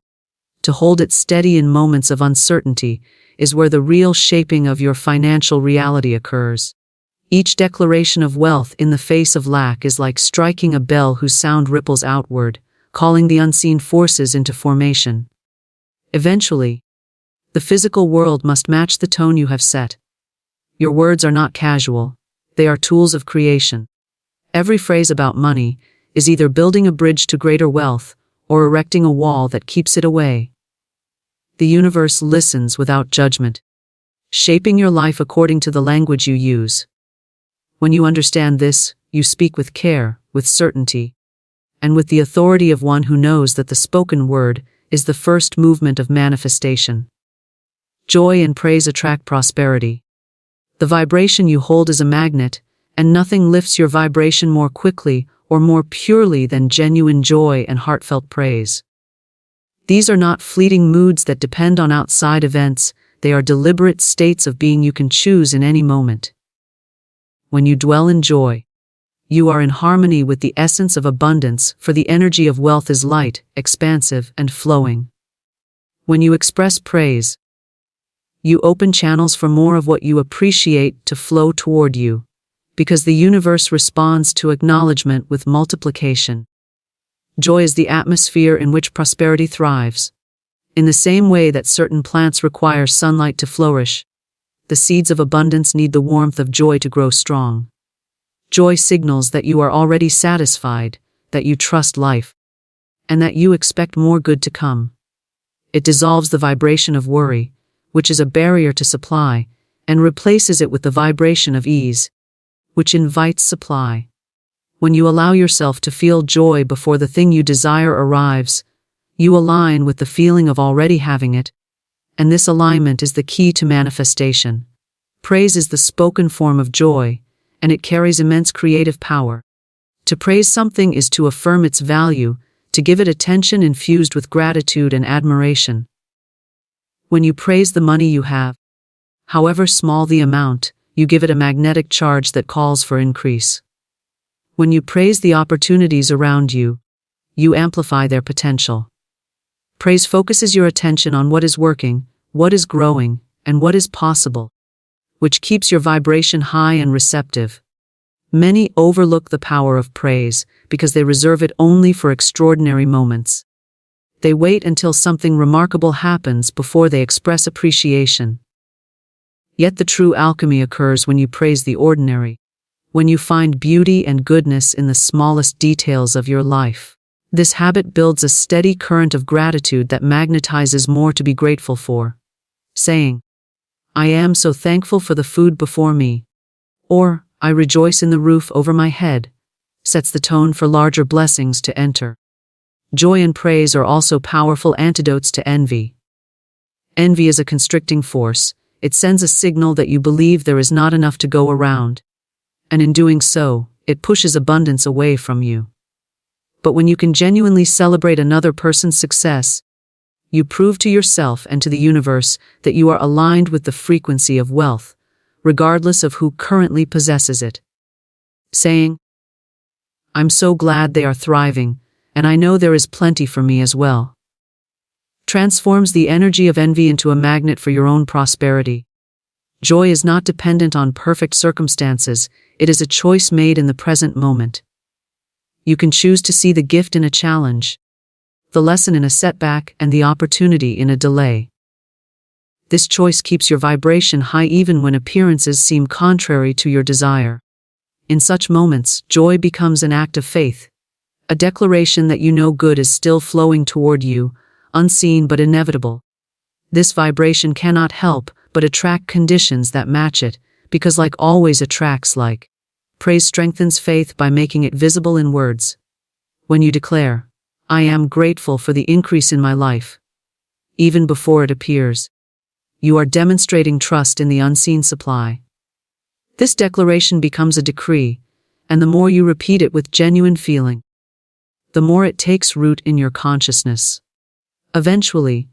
B: To hold it steady in moments of uncertainty is where the real shaping of your financial reality occurs. Each declaration of wealth in the face of lack is like striking a bell whose sound ripples outward, calling the unseen forces into formation. Eventually, the physical world must match the tone you have set. Your words are not casual, they are tools of creation. Every phrase about money is either building a bridge to greater wealth or erecting a wall that keeps it away. The universe listens without judgment, shaping your life according to the language you use. When you understand this, you speak with care, with certainty, and with the authority of one who knows that the spoken word is the first movement of manifestation. Joy and praise attract prosperity. The vibration you hold is a magnet, and nothing lifts your vibration more quickly or more purely than genuine joy and heartfelt praise. These are not fleeting moods that depend on outside events, they are deliberate states of being you can choose in any moment. When you dwell in joy, you are in harmony with the essence of abundance, for the energy of wealth is light, expansive, and flowing. When you express praise, You open channels for more of what you appreciate to flow toward you, because the universe responds to acknowledgement with multiplication. Joy is the atmosphere in which prosperity thrives. In the same way that certain plants require sunlight to flourish, the seeds of abundance need the warmth of joy to grow strong. Joy signals that you are already satisfied, that you trust life, and that you expect more good to come. It dissolves the vibration of worry, which is a barrier to supply, and replaces it with the vibration of ease, which invites supply. When you allow yourself to feel joy before the thing you desire arrives, you align with the feeling of already having it, and this alignment is the key to manifestation. Praise is the spoken form of joy, and it carries immense creative power. To praise something is to affirm its value, to give it attention infused with gratitude and admiration. When you praise the money you have, however small the amount, you give it a magnetic charge that calls for increase. When you praise the opportunities around you, you amplify their potential. Praise focuses your attention on what is working, what is growing, and what is possible, which keeps your vibration high and receptive. Many overlook the power of praise because they reserve it only for extraordinary moments. They wait until something remarkable happens before they express appreciation. Yet the true alchemy occurs when you praise the ordinary, when you find beauty and goodness in the smallest details of your life. This habit builds a steady current of gratitude that magnetizes more to be grateful for. Saying, "I am so thankful for the food before me," or "I rejoice in the roof over my head," sets the tone for larger blessings to enter. Joy and praise are also powerful antidotes to envy. Envy is a constricting force. It sends a signal that you believe there is not enough to go around, and in doing so, it pushes abundance away from you. But when you can genuinely celebrate another person's success, you prove to yourself and to the universe that you are aligned with the frequency of wealth, regardless of who currently possesses it. Saying, "I'm so glad they are thriving, and I know there is plenty for me as well," transforms the energy of envy into a magnet for your own prosperity. Joy is not dependent on perfect circumstances, it is a choice made in the present moment. You can choose to see the gift in a challenge, the lesson in a setback, and the opportunity in a delay. This choice keeps your vibration high even when appearances seem contrary to your desire. In such moments, joy becomes an act of faith, a declaration that you know good is still flowing toward you, unseen but inevitable. This vibration cannot help but attract conditions that match it, because like always attracts like. Praise strengthens faith by making it visible in words. When you declare, "I am grateful for the increase in my life," even before it appears, you are demonstrating trust in the unseen supply. This declaration becomes a decree, and the more you repeat it with genuine feeling, the more it takes root in your consciousness. Eventually,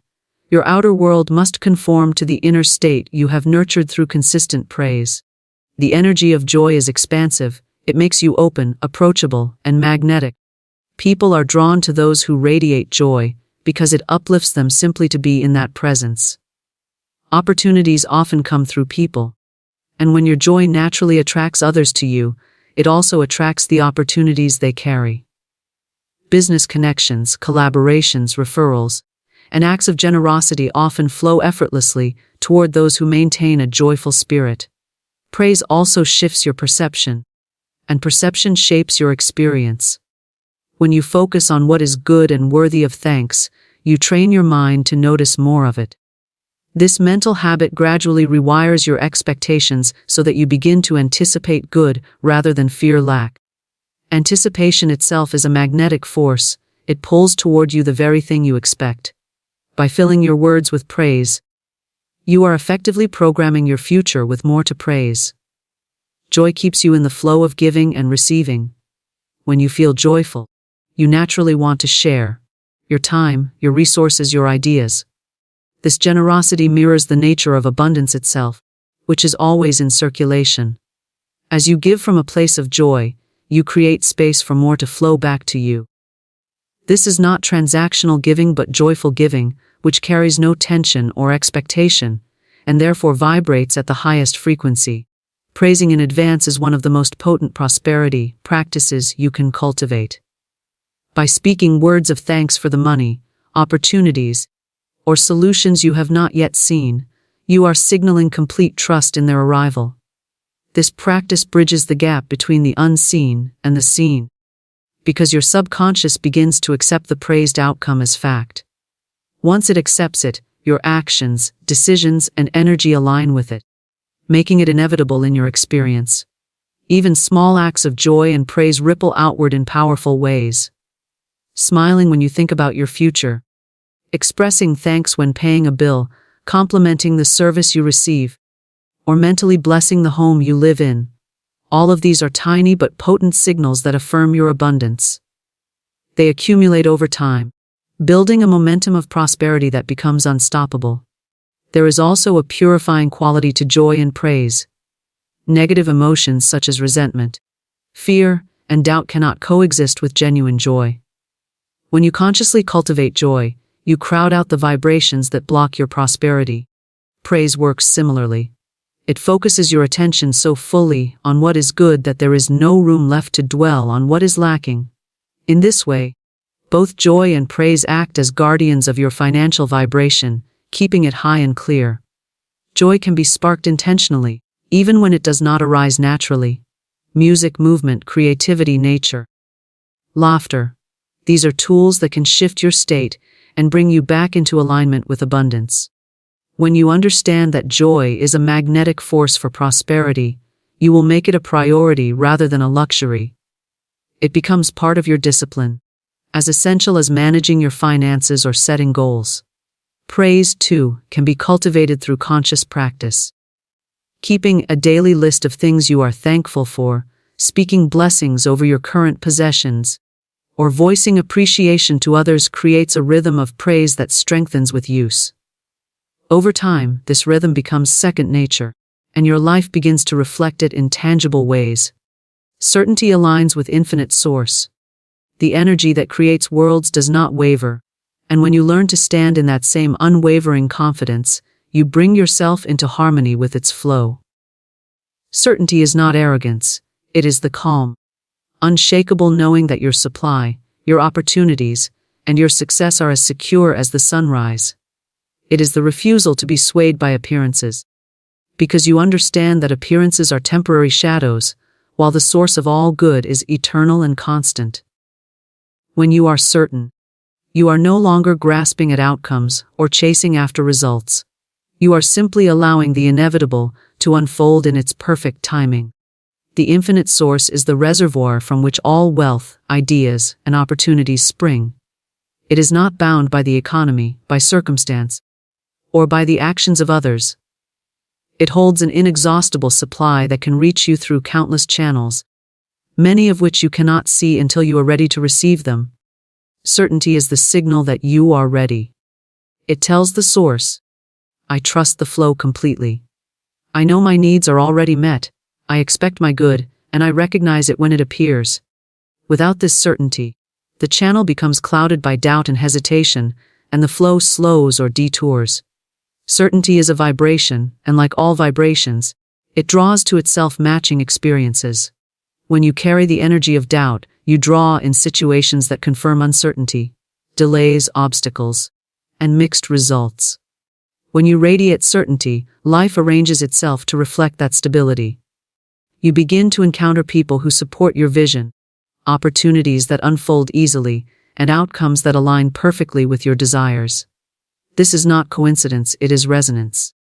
B: your outer world must conform to the inner state you have nurtured through consistent praise. The energy of joy is expansive, it makes you open, approachable, and magnetic. People are drawn to those who radiate joy, because it uplifts them simply to be in that presence. Opportunities often come through people, and when your joy naturally attracts others to you, it also attracts the opportunities they carry. Business connections, collaborations, referrals, and acts of generosity often flow effortlessly toward those who maintain a joyful spirit. Praise also shifts your perception, and perception shapes your experience. When you focus on what is good and worthy of thanks, you train your mind to notice more of it. This mental habit gradually rewires your expectations so that you begin to anticipate good rather than fear lack. Anticipation itself is a magnetic force, it pulls toward you the very thing you expect. By filling your words with praise, you are effectively programming your future with more to praise. Joy keeps you in the flow of giving and receiving. When you feel joyful, you naturally want to share your time, your resources, your ideas. This generosity mirrors the nature of abundance itself, which is always in circulation. As you give from a place of joy, you create space for more to flow back to you. This is not transactional giving but joyful giving, which carries no tension or expectation, and therefore vibrates at the highest frequency. Praising in advance is one of the most potent prosperity practices you can cultivate. By speaking words of thanks for the money, opportunities, or solutions you have not yet seen, you are signaling complete trust in their arrival. This practice bridges the gap between the unseen and the seen, because your subconscious begins to accept the praised outcome as fact. Once it accepts it, your actions, decisions, and energy align with it, making it inevitable in your experience. Even small acts of joy and praise ripple outward in powerful ways. Smiling when you think about your future, expressing thanks when paying a bill, complimenting the service you receive, or mentally blessing the home you live in. All of these are tiny but potent signals that affirm your abundance. They accumulate over time, building a momentum of prosperity that becomes unstoppable. There is also a purifying quality to joy and praise. Negative emotions such as resentment, fear, and doubt cannot coexist with genuine joy. When you consciously cultivate joy, you crowd out the vibrations that block your prosperity. Praise works similarly. It focuses your attention so fully on what is good that there is no room left to dwell on what is lacking. In this way, both joy and praise act as guardians of your financial vibration, keeping it high and clear. Joy can be sparked intentionally, even when it does not arise naturally. Music, movement, creativity, nature, laughter. These are tools that can shift your state and bring you back into alignment with abundance. When you understand that joy is a magnetic force for prosperity, you will make it a priority rather than a luxury. It becomes part of your discipline, as essential as managing your finances or setting goals. Praise, too, can be cultivated through conscious practice. Keeping a daily list of things you are thankful for, speaking blessings over your current possessions, or voicing appreciation to others creates a rhythm of praise that strengthens with use. Over time, this rhythm becomes second nature, and your life begins to reflect it in tangible ways. Certainty aligns with infinite source. The energy that creates worlds does not waver, and when you learn to stand in that same unwavering confidence, you bring yourself into harmony with its flow. Certainty is not arrogance, it is the calm, unshakable knowing that your supply, your opportunities, and your success are as secure as the sunrise. It is the refusal to be swayed by appearances, because you understand that appearances are temporary shadows, while the source of all good is eternal and constant. When you are certain, you are no longer grasping at outcomes or chasing after results. You are simply allowing the inevitable to unfold in its perfect timing. The infinite source is the reservoir from which all wealth, ideas, and opportunities spring. It is not bound by the economy, by circumstance, or by the actions of others. It holds an inexhaustible supply that can reach you through countless channels, many of which you cannot see until you are ready to receive them. Certainty is the signal that you are ready. It tells the source, I trust the flow completely. I know my needs are already met, I expect my good, and I recognize it when it appears. Without this certainty, the channel becomes clouded by doubt and hesitation, and the flow slows or detours. Certainty is a vibration, and like all vibrations, it draws to itself matching experiences. When you carry the energy of doubt, you draw in situations that confirm uncertainty, delays, obstacles, and mixed results. When you radiate certainty, life arranges itself to reflect that stability. You begin to encounter people who support your vision, opportunities that unfold easily, and outcomes that align perfectly with your desires. This is not coincidence, it is resonance.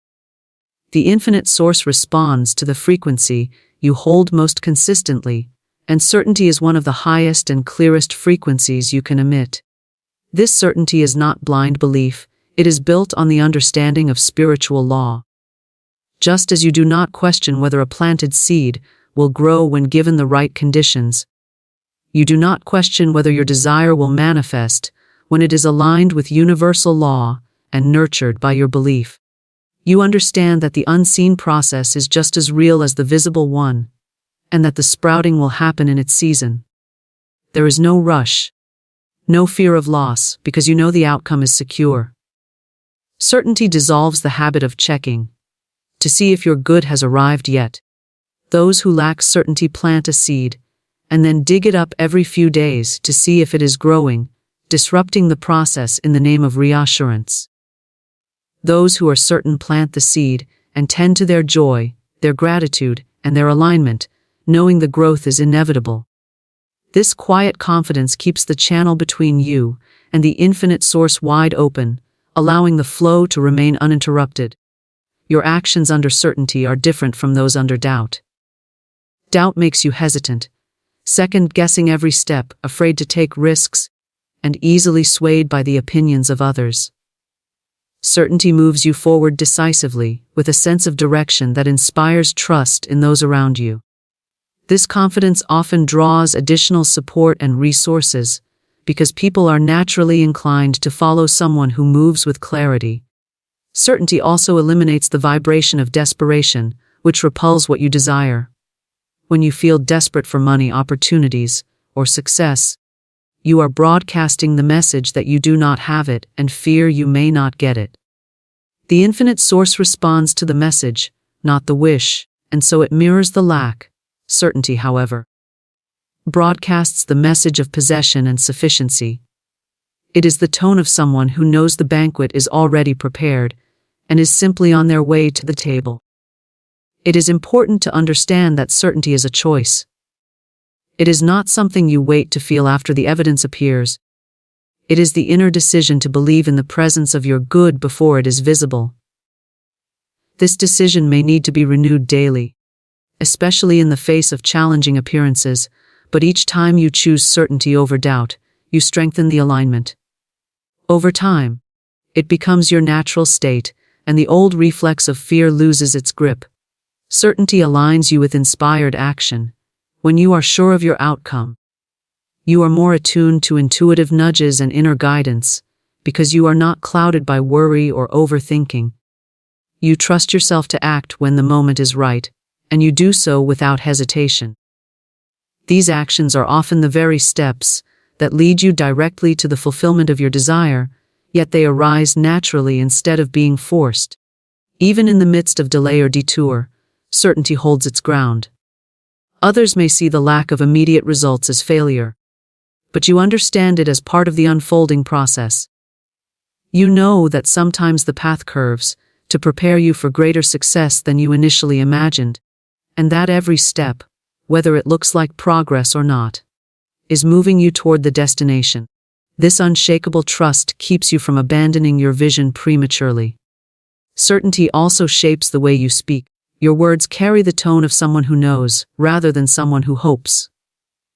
B: The infinite source responds to the frequency you hold most consistently, and certainty is one of the highest and clearest frequencies you can emit. This certainty is not blind belief, it is built on the understanding of spiritual law. Just as you do not question whether a planted seed will grow when given the right conditions, you do not question whether your desire will manifest when it is aligned with universal law and nurtured by your belief. You understand that the unseen process is just as real as the visible one, and that the sprouting will happen in its season. There is no rush, no fear of loss, because you know the outcome is secure. Certainty dissolves the habit of checking, to see if your good has arrived yet. Those who lack certainty plant a seed, and then dig it up every few days to see if it is growing, disrupting the process in the name of reassurance. Those who are certain plant the seed and tend to their joy, their gratitude, and their alignment, knowing the growth is inevitable. This quiet confidence keeps the channel between you and the infinite source wide open, allowing the flow to remain uninterrupted. Your actions under certainty are different from those under doubt. Doubt makes you hesitant, second-guessing every step, afraid to take risks, and easily swayed by the opinions of others. Certainty moves you forward decisively, with a sense of direction that inspires trust in those around you. This confidence often draws additional support and resources, because people are naturally inclined to follow someone who moves with clarity. Certainty also eliminates the vibration of desperation, which repels what you desire. When you feel desperate for money, opportunities, or success, you are broadcasting the message that you do not have it and fear you may not get it. The infinite source responds to the message, not the wish, and so it mirrors the lack. Certainty, however, broadcasts the message of possession and sufficiency. It is the tone of someone who knows the banquet is already prepared and is simply on their way to the table. It is important to understand that certainty is a choice. It is not something you wait to feel after the evidence appears. It is the inner decision to believe in the presence of your good before it is visible. This decision may need to be renewed daily, especially in the face of challenging appearances, but each time you choose certainty over doubt, you strengthen the alignment. Over time, it becomes your natural state, and the old reflex of fear loses its grip. Certainty aligns you with inspired action. When you are sure of your outcome, you are more attuned to intuitive nudges and inner guidance, because you are not clouded by worry or overthinking. You trust yourself to act when the moment is right, and you do so without hesitation. These actions are often the very steps that lead you directly to the fulfillment of your desire, yet they arise naturally instead of being forced. Even in the midst of delay or detour, certainty holds its ground. Others may see the lack of immediate results as failure, but you understand it as part of the unfolding process. You know that sometimes the path curves to prepare you for greater success than you initially imagined, and that every step, whether it looks like progress or not, is moving you toward the destination. This unshakable trust keeps you from abandoning your vision prematurely. Certainty also shapes the way you speak. Your words carry the tone of someone who knows, rather than someone who hopes.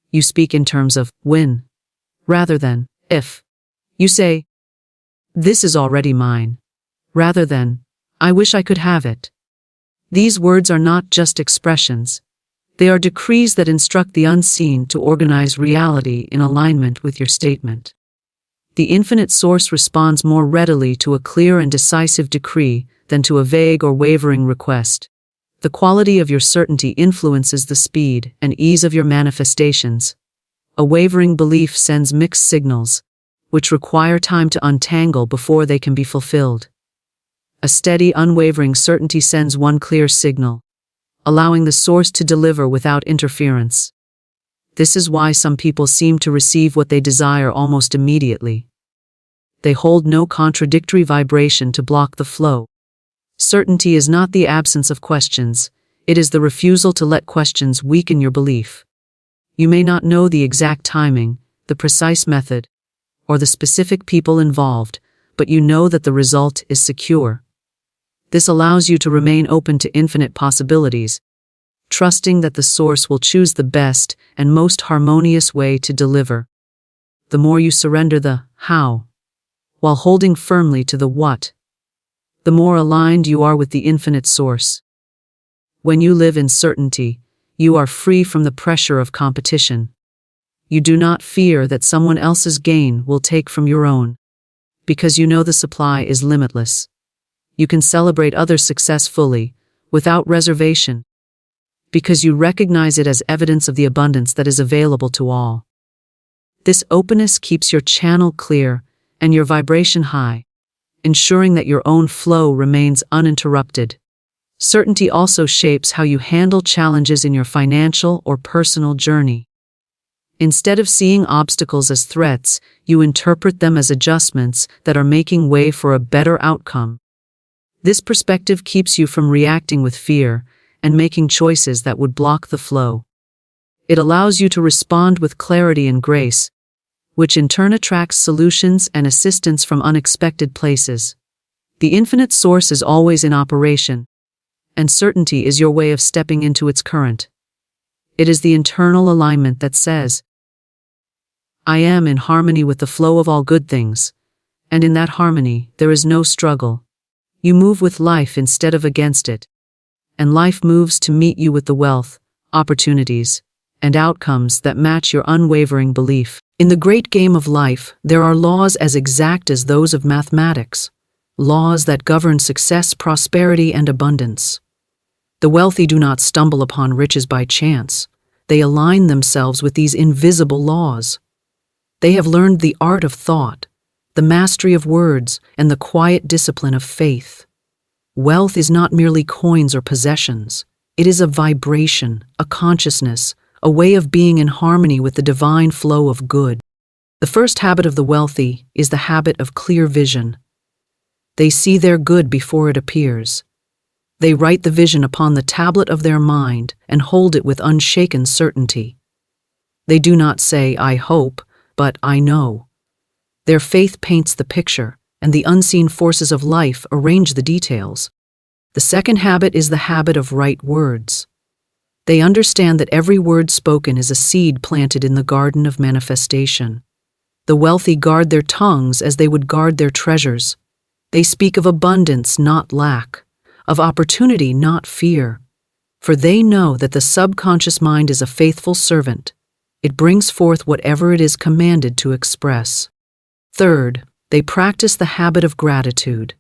B: You speak in terms of when, rather than if. You say, "This is already mine," rather than, "I wish I could have it." These words are not just expressions. They are decrees that instruct the unseen to organize reality in alignment with your statement. The infinite source responds more readily to a clear and decisive decree than to a vague or wavering request. The quality of your certainty influences the speed and ease of your manifestations. A wavering belief sends mixed signals, which require time to untangle before they can be fulfilled. A steady, unwavering certainty sends one clear signal, allowing the source to deliver without interference. This is why some people seem to receive what they desire almost immediately. They hold no contradictory vibration to block the flow. Certainty is not the absence of questions, it is the refusal to let questions weaken your belief. You may not know the exact timing, the precise method, or the specific people involved, but you know that the result is secure. This allows you to remain open to infinite possibilities, trusting that the source will choose the best and most harmonious way to deliver. The more you surrender the how, while holding firmly to the what, the more aligned you are with the infinite source. When you live in certainty, you are free from the pressure of competition. You do not fear that someone else's gain will take from your own, because you know the supply is limitless. You can celebrate others' success fully, without reservation, because you recognize it as evidence of the abundance that is available to all. This openness keeps your channel clear and your vibration high, ensuring that your own flow remains uninterrupted. Certainty also shapes how you handle challenges in your financial or personal journey. Instead of seeing obstacles as threats, you interpret them as adjustments that are making way for a better outcome. This perspective keeps you from reacting with fear and making choices that would block the flow. It allows you to respond with clarity and grace, which in turn attracts solutions and assistance from unexpected places. The infinite source is always in operation, and certainty is your way of stepping into its current. It is the internal alignment that says, I am in harmony with the flow of all good things, and in that harmony there is no struggle. You move with life instead of against it, and life moves to meet you with the wealth, opportunities, and outcomes that match your unwavering belief. In the great game of life, there are laws as exact as those of mathematics, laws that govern success, prosperity, and abundance. The wealthy do not stumble upon riches by chance. They align themselves with these invisible laws. They have learned the art of thought, the mastery of words, and the quiet discipline of faith. Wealth is not merely coins or possessions. It is a vibration, a consciousness, a way of being in harmony with the divine flow of good. The first habit of the wealthy is the habit of clear vision. They see their good before it appears. They write the vision upon the tablet of their mind and hold it with unshaken certainty. They do not say, I hope, but I know. Their faith paints the picture, and the unseen forces of life arrange the details. The second habit is the habit of right words. They understand that every word spoken is a seed planted in the garden of manifestation. The wealthy guard their tongues as they would guard their treasures. They speak of abundance, not lack, of opportunity, not fear. For they know that the subconscious mind is a faithful servant. It brings forth whatever it is commanded to express. Third, they practice the habit of gratitude.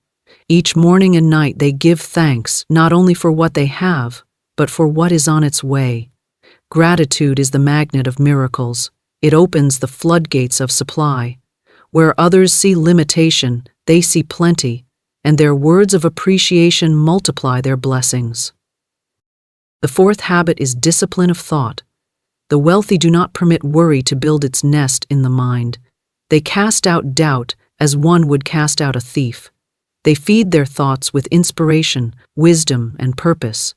B: Each morning and night they give thanks not only for what they have, but for what is on its way. Gratitude is the magnet of miracles. It opens the floodgates of supply. Where others see limitation, they see plenty, and their words of appreciation multiply their blessings. The fourth habit is discipline of thought. The wealthy do not permit worry to build its nest in the mind. They cast out doubt as one would cast out a thief. They feed their thoughts with inspiration, wisdom, and purpose.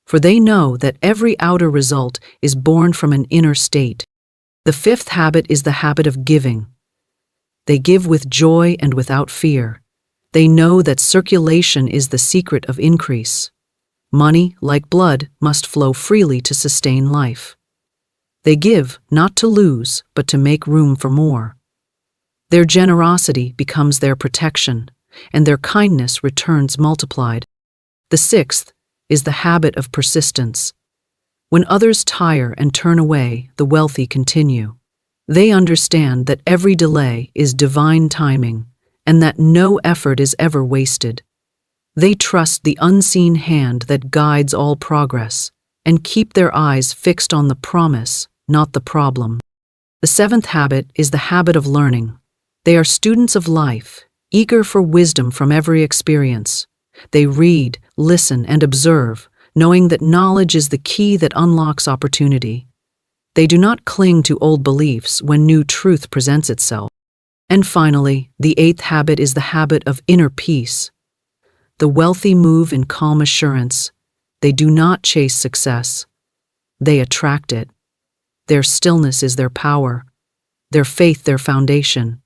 B: For they know that every outer result is born from an inner state. The fifth habit is the habit of giving. They give with joy and without fear. They know that circulation is the secret of increase. Money, like blood, must flow freely to sustain life. They give, not to lose, but to make room for more. Their generosity becomes their protection, and their kindness returns multiplied. The sixth is the habit of persistence. When others tire and turn away, the wealthy continue. They understand that every delay is divine timing, and that no effort is ever wasted. They trust the unseen hand that guides all progress, and keep their eyes fixed on the promise, not the problem. The seventh habit is the habit of learning. They are students of life, eager for wisdom from every experience. They read, listen, and observe, knowing that knowledge is the key that unlocks opportunity. They do not cling to old beliefs when new truth presents itself. And finally, the eighth habit is the habit of inner peace. The wealthy move in calm assurance. They do not chase success. They attract it. Their stillness is their power, their faith their foundation.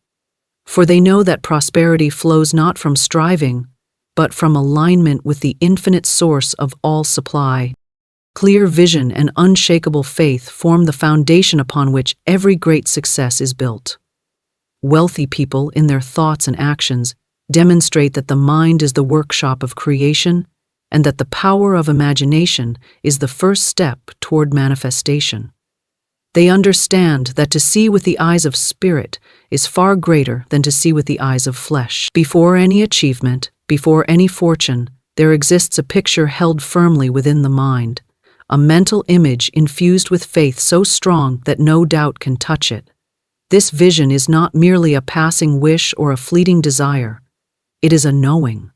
B: For they know that prosperity flows not from striving, but from alignment with the infinite source of all supply. Clear vision and unshakable faith form the foundation upon which every great success is built. Wealthy people, in their thoughts and actions, demonstrate that the mind is the workshop of creation and that the power of imagination is the first step toward manifestation. They understand that to see with the eyes of spirit is far greater than to see with the eyes of flesh. Before any achievement, before any fortune, there exists a picture held firmly within the mind, a mental image infused with faith so strong that no doubt can touch it. This vision is not merely a passing wish or a fleeting desire. It is a knowing.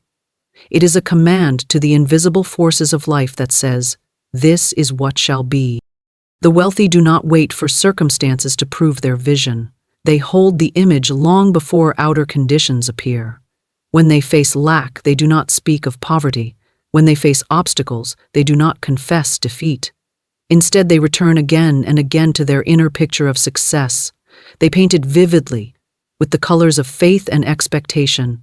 B: It is a command to the invisible forces of life that says, "This is what shall be." The wealthy do not wait for circumstances to prove their vision. They hold the image long before outer conditions appear. When they face lack, they do not speak of poverty. When they face obstacles, they do not confess defeat. Instead, they return again and again to their inner picture of success. They paint it vividly, with the colors of faith and expectation.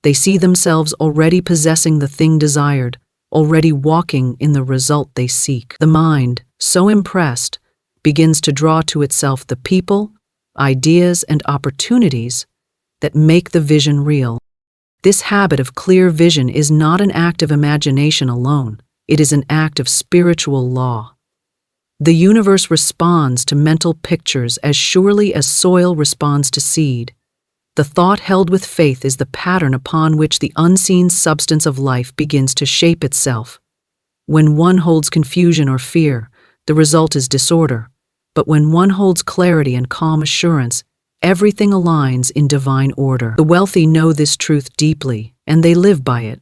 B: They see themselves already possessing the thing desired, already walking in the result they seek. The mind, so impressed, begins to draw to itself the people, ideas, and opportunities that make the vision real. This habit of clear vision is not an act of imagination alone. It is an act of spiritual law. The universe responds to mental pictures as surely as soil responds to seed. The thought held with faith is the pattern upon which the unseen substance of life begins to shape itself. When one holds confusion or fear, the result is disorder. But when one holds clarity and calm assurance, everything aligns in divine order. The wealthy know this truth deeply, and they live by it.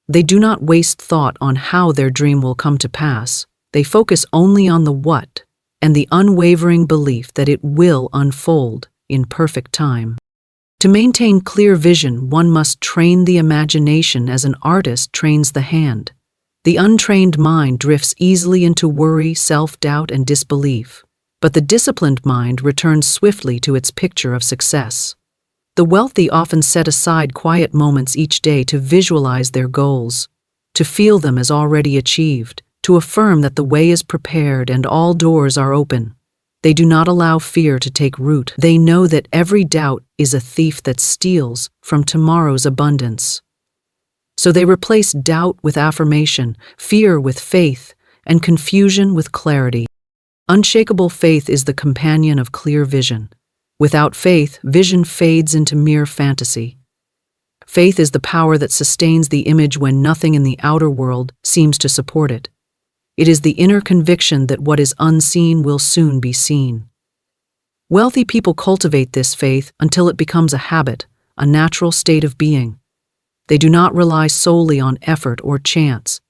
B: They do not waste thought on how their dream will come to pass. They focus only on the what, and the unwavering belief that it will unfold in perfect time. To maintain clear vision, one must train the imagination as an artist trains the hand. The untrained mind drifts easily into worry, self-doubt, and disbelief, but the disciplined mind returns swiftly to its picture of success. The wealthy often set aside quiet moments each day to visualize their goals, to feel them as already achieved, to affirm that the way is prepared and all doors are open. They do not allow fear to take root. They know that every doubt is a thief that steals from tomorrow's abundance. So they replace doubt with affirmation, fear with faith, and confusion with clarity. Unshakable faith is the companion of clear vision. Without faith, vision fades into mere fantasy. Faith is the power that sustains the image when nothing in the outer world seems to support it. It is the inner conviction that what is unseen will soon be seen. Wealthy people cultivate this faith until it becomes a habit, a natural state of being. They do not rely solely on effort or chance.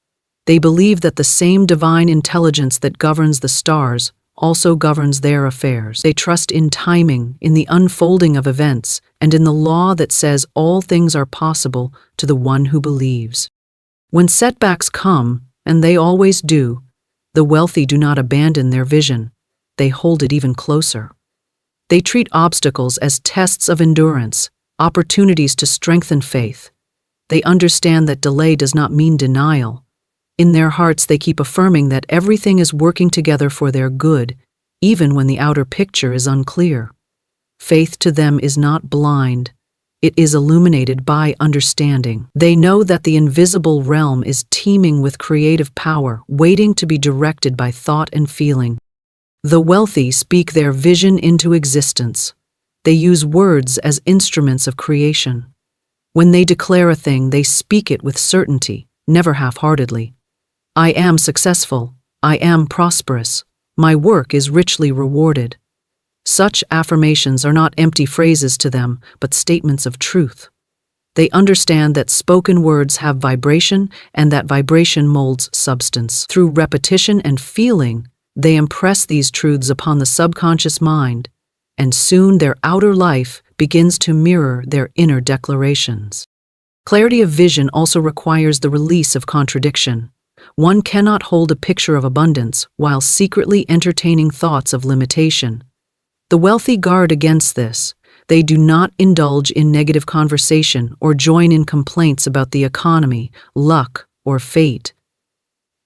B: They believe that the same divine intelligence that governs the stars also governs their affairs. They trust in timing, in the unfolding of events, and in the law that says all things are possible to the one who believes. When setbacks come, and they always do, the wealthy do not abandon their vision. They hold it even closer. They treat obstacles as tests of endurance, opportunities to strengthen faith. They understand that delay does not mean denial. In their hearts, they keep affirming that everything is working together for their good, even when the outer picture is unclear. Faith to them is not blind. It is illuminated by understanding. They know that the invisible realm is teeming with creative power, waiting to be directed by thought and feeling. The wealthy speak their vision into existence. They use words as instruments of creation. When they declare a thing, they speak it with certainty, never half-heartedly. I am successful. I am prosperous. My work is richly rewarded. Such affirmations are not empty phrases to them, but statements of truth. They understand that spoken words have vibration and that vibration molds substance. Through repetition and feeling, they impress these truths upon the subconscious mind, and soon their outer life begins to mirror their inner declarations. Clarity of vision also requires the release of contradiction. One cannot hold a picture of abundance while secretly entertaining thoughts of limitation. The wealthy guard against this. They do not indulge in negative conversation or join in complaints about the economy, luck, or fate.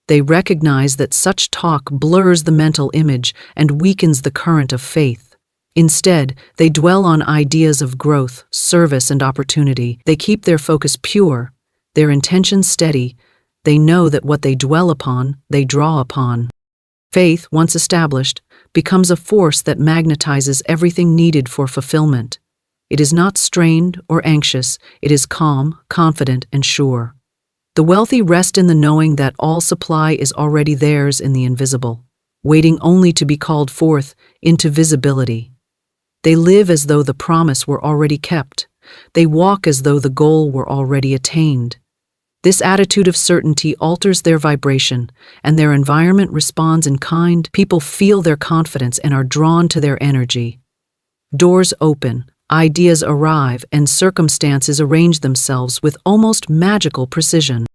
B: They recognize that such talk blurs the mental image and weakens the current of faith. Instead, they dwell on ideas of growth, service, and opportunity. They keep their focus pure, their intention steady. They know that what they dwell upon, they draw upon. Faith, once established, becomes a force that magnetizes everything needed for fulfillment. It is not strained or anxious, it is calm, confident, and sure. The wealthy rest in the knowing that all supply is already theirs in the invisible, waiting only to be called forth into visibility. They live as though the promise were already kept. They walk as though the goal were already attained. This attitude of certainty alters their vibration, and their environment responds in kind. People feel their confidence and are drawn to their energy. Doors open, ideas arrive, and circumstances arrange themselves with almost magical precision.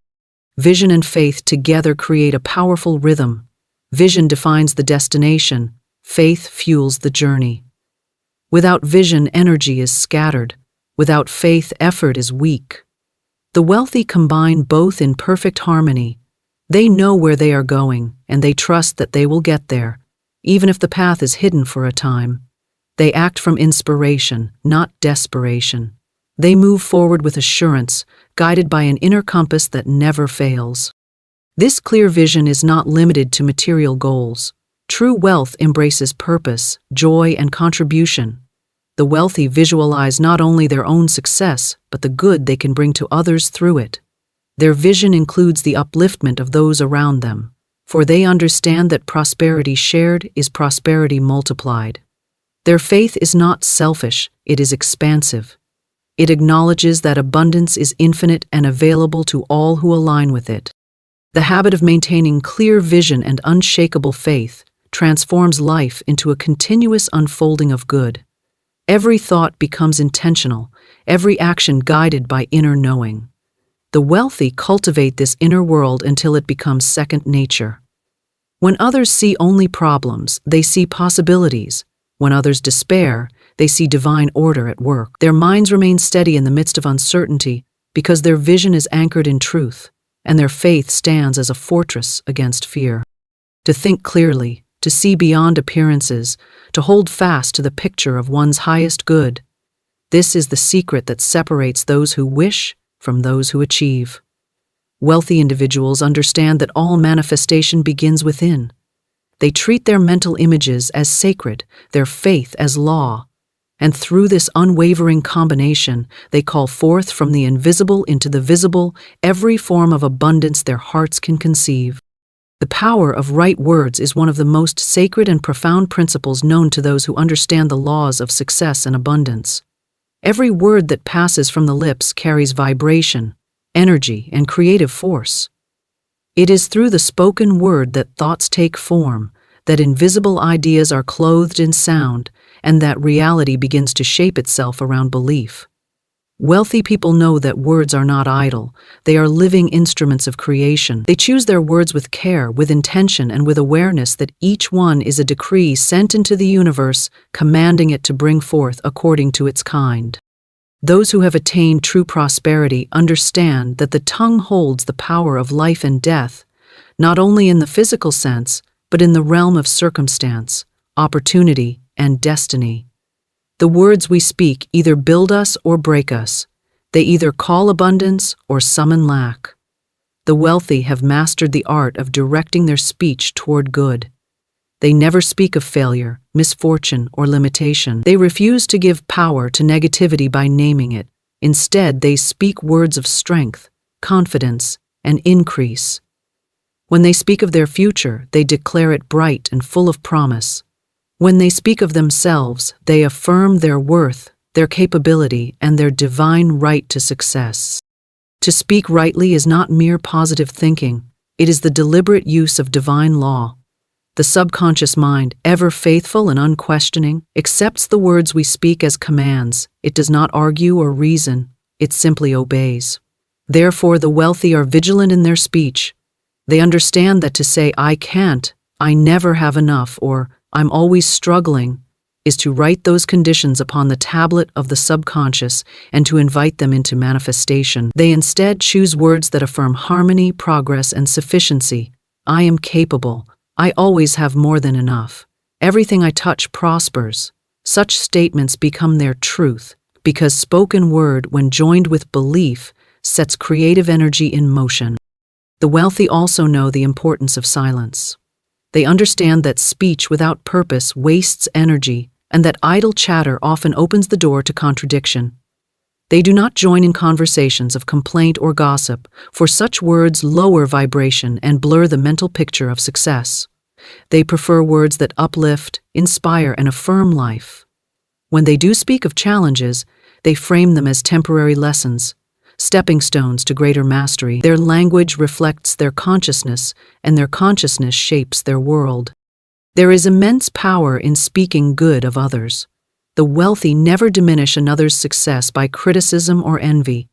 B: Vision and faith together create a powerful rhythm. Vision defines the destination, faith fuels the journey. Without vision, energy is scattered. Without faith, effort is weak. The wealthy combine both in perfect harmony. They know where they are going, and they trust that they will get there, even if the path is hidden for a time. They act from inspiration, not desperation. They move forward with assurance, guided by an inner compass that never fails. This clear vision is not limited to material goals. True wealth embraces purpose, joy, and contribution. The wealthy visualize not only their own success, but the good they can bring to others through it. Their vision includes the upliftment of those around them, for they understand that prosperity shared is prosperity multiplied. Their faith is not selfish, it is expansive. It acknowledges that abundance is infinite and available to all who align with it. The habit of maintaining clear vision and unshakable faith transforms life into a continuous unfolding of good. Every thought becomes intentional, every action guided by inner knowing. The wealthy cultivate this inner world until it becomes second nature. When others see only problems, they see possibilities. When others despair, they see divine order at work. Their minds remain steady in the midst of uncertainty because their vision is anchored in truth, and their faith stands as a fortress against fear. To think clearly, to see beyond appearances, to hold fast to the picture of one's highest good. This is the secret that separates those who wish from those who achieve. Wealthy individuals understand that all manifestation begins within. They treat their mental images as sacred, their faith as law, and through this unwavering combination, they call forth from the invisible into the visible every form of abundance their hearts can conceive. The power of right words is one of the most sacred and profound principles known to those who understand the laws of success and abundance. Every word that passes from the lips carries vibration, energy, and creative force. It is through the spoken word that thoughts take form, that invisible ideas are clothed in sound, and that reality begins to shape itself around belief. Wealthy people know that words are not idle, they are living instruments of creation. They choose their words with care, with intention, and with awareness that each one is a decree sent into the universe, commanding it to bring forth according to its kind. Those who have attained true prosperity understand that the tongue holds the power of life and death, not only in the physical sense, but in the realm of circumstance, opportunity, and destiny. The words we speak either build us or break us. They either call abundance or summon lack. The wealthy have mastered the art of directing their speech toward good. They never speak of failure, misfortune, or limitation. They refuse to give power to negativity by naming it. Instead, they speak words of strength, confidence, and increase. When they speak of their future, they declare it bright and full of promise. When they speak of themselves, they affirm their worth, their capability, and their divine right to success. To speak rightly is not mere positive thinking, it is the deliberate use of divine law. The subconscious mind, ever faithful and unquestioning, accepts the words we speak as commands. It does not argue or reason, it simply obeys. Therefore, the wealthy are vigilant in their speech. They understand that to say, "I can't," "I never have enough," or "I'm always struggling," is to write those conditions upon the tablet of the subconscious and to invite them into manifestation. They instead choose words that affirm harmony, progress, and sufficiency. "I am capable. I always have more than enough. Everything I touch prospers." Such statements become their truth, because spoken word, when joined with belief, sets creative energy in motion. The wealthy also know the importance of silence. They understand that speech without purpose wastes energy, and that idle chatter often opens the door to contradiction. They do not join in conversations of complaint or gossip, for such words lower vibration and blur the mental picture of success. They prefer words that uplift, inspire, and affirm life. When they do speak of challenges, they frame them as temporary lessons, stepping stones to greater mastery. Their language reflects their consciousness, and their consciousness shapes their world. There is immense power in speaking good of others. The wealthy never diminish another's success by criticism or envy.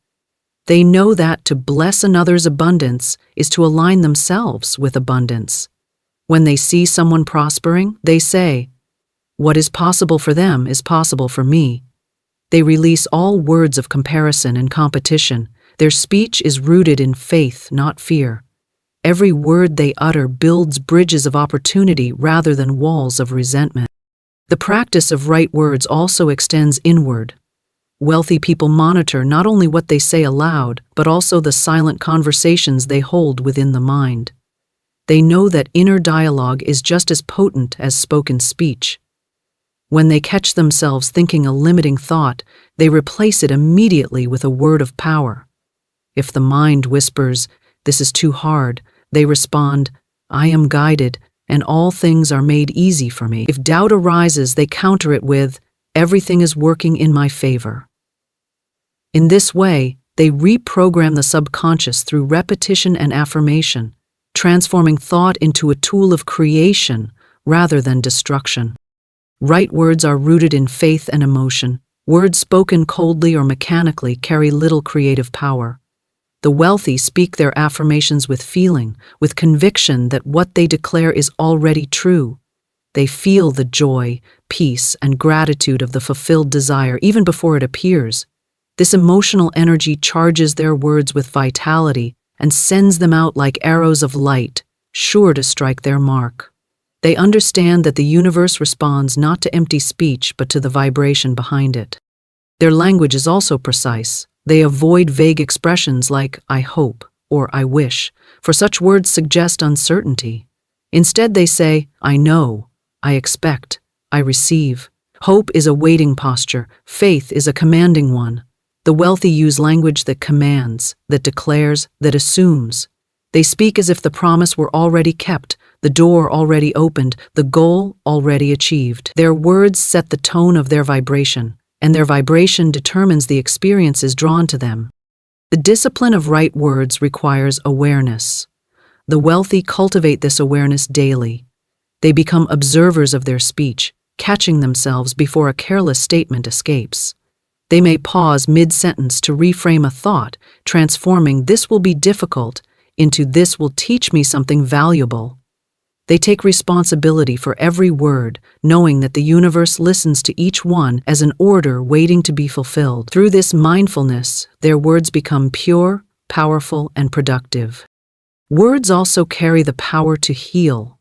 B: They know that to bless another's abundance is to align themselves with abundance. When they see someone prospering, they say, "What is possible for them is possible for me." They release all words of comparison and competition. Their speech is rooted in faith, not fear. Every word they utter builds bridges of opportunity rather than walls of resentment. The practice of right words also extends inward. Wealthy people monitor not only what they say aloud, but also the silent conversations they hold within the mind. They know that inner dialogue is just as potent as spoken speech. When they catch themselves thinking a limiting thought, they replace it immediately with a word of power. If the mind whispers, "This is too hard," they respond, "I am guided, and all things are made easy for me." If doubt arises, they counter it with, "Everything is working in my favor." In this way, they reprogram the subconscious through repetition and affirmation, transforming thought into a tool of creation rather than destruction. Right words are rooted in faith and emotion. Words spoken coldly or mechanically carry little creative power. The wealthy speak their affirmations with feeling, with conviction that what they declare is already true. They feel the joy, peace, and gratitude of the fulfilled desire even before it appears. This emotional energy charges their words with vitality and sends them out like arrows of light, sure to strike their mark. They understand that the universe responds not to empty speech but to the vibration behind it. Their language is also precise. They avoid vague expressions like "I hope" or "I wish," for such words suggest uncertainty. Instead they say, "I know," "I expect," "I receive." Hope is a waiting posture. Faith is a commanding one. The wealthy use language that commands, that declares, that assumes. They speak as if the promise were already kept, the door already opened, the goal already achieved. Their words set the tone of their vibration, and their vibration determines the experiences drawn to them. The discipline of right words requires awareness. The wealthy cultivate this awareness daily. They become observers of their speech, catching themselves before a careless statement escapes. They may pause mid-sentence to reframe a thought, transforming "this will be difficult" into "this will teach me something valuable." They take responsibility for every word, knowing that the universe listens to each one as an order waiting to be fulfilled. Through this mindfulness, their words become pure, powerful, and productive. Words also carry the power to heal.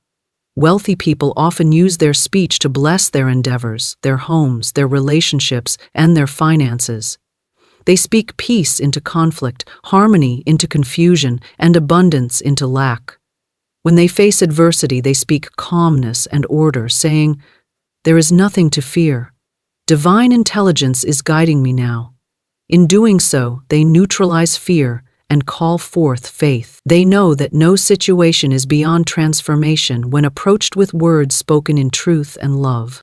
B: Wealthy people often use their speech to bless their endeavors, their homes, their relationships, and their finances. They speak peace into conflict, harmony into confusion, and abundance into lack. When they face adversity, they speak calmness and order, saying, "There is nothing to fear. Divine intelligence is guiding me now." In doing so, they neutralize fear and call forth faith. They know that no situation is beyond transformation when approached with words spoken in truth and love.